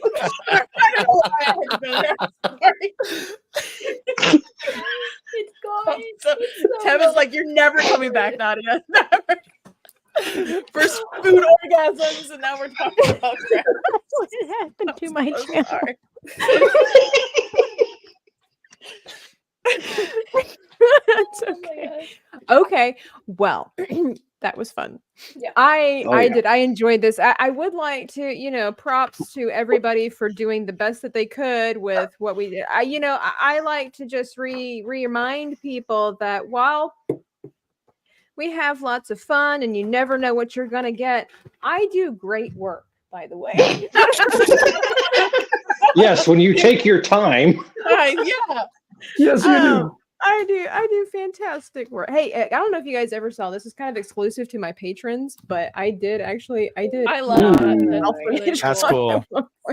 I don't know why I had to go there. Sorry. It's gone. So, Tem is like, you're never coming back, Nadia. Never. First food orgasms, and now we're talking about crackers. What happened to my So channel? sorry. It's okay. Okay. Well, that was fun. Yeah. I Oh, yeah. did. I enjoyed this. I would like to, props to everybody for doing the best that they could with what we did. I like to just remind people that while we have lots of fun and you never know what you're gonna get, I do great work, by the way. Yes, when you take your time. Yeah. Yes, you do. I do fantastic work. Hey, I don't know if you guys ever saw this. Is kind of exclusive to my patrons, but I did. I love that. Alfred. That's cool.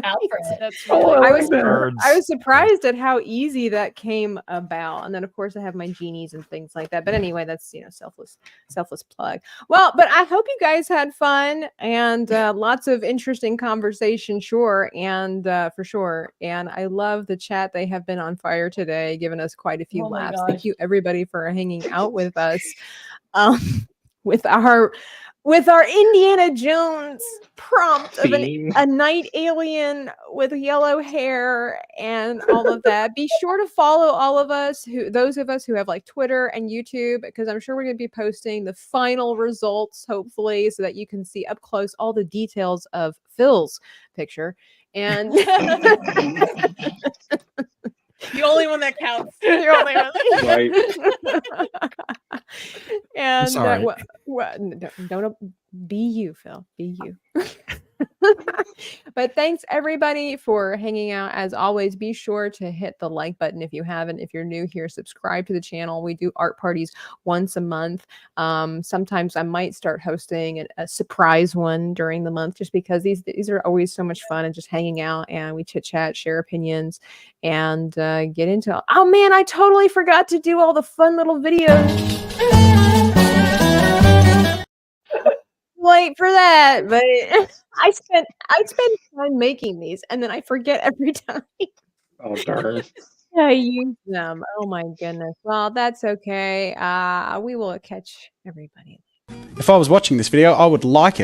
Alfred. That's Oh, really I I like was that. I was surprised at how easy that came about, and then of course I have my genies and things like that. But anyway, that's selfless plug. Well, but I hope you guys had fun and lots of interesting conversation, sure, and for sure. And I love the chat; they have been on fire today, giving us quite a few Oh my laughs. gosh. Thank you everybody for hanging out with us. Um, with our Indiana Jones prompt of Theme. a night alien with yellow hair and all of that. Be sure to follow all of us, those of us who have like Twitter and YouTube, because I'm sure we're going to be posting the final results, hopefully, so that you can see up close all the details of Phil's picture. And the only one that counts. The only one. Right. And sorry. don't be you, Phil. Be you. But thanks everybody for hanging out. As always, be sure to hit the like button if you haven't. If you're new here, subscribe to the channel. We do art parties once a month. Sometimes I might start hosting a surprise one during the month, just because these are always so much fun, and just hanging out, and we chit chat, share opinions, and get into. Oh man, I totally forgot to do all the fun little videos. Wait for that, but I spent time making these, and then I forget every time. Oh darn. I use them. Oh my goodness. Well, that's okay. We will catch everybody. If I was watching this video, I would like it.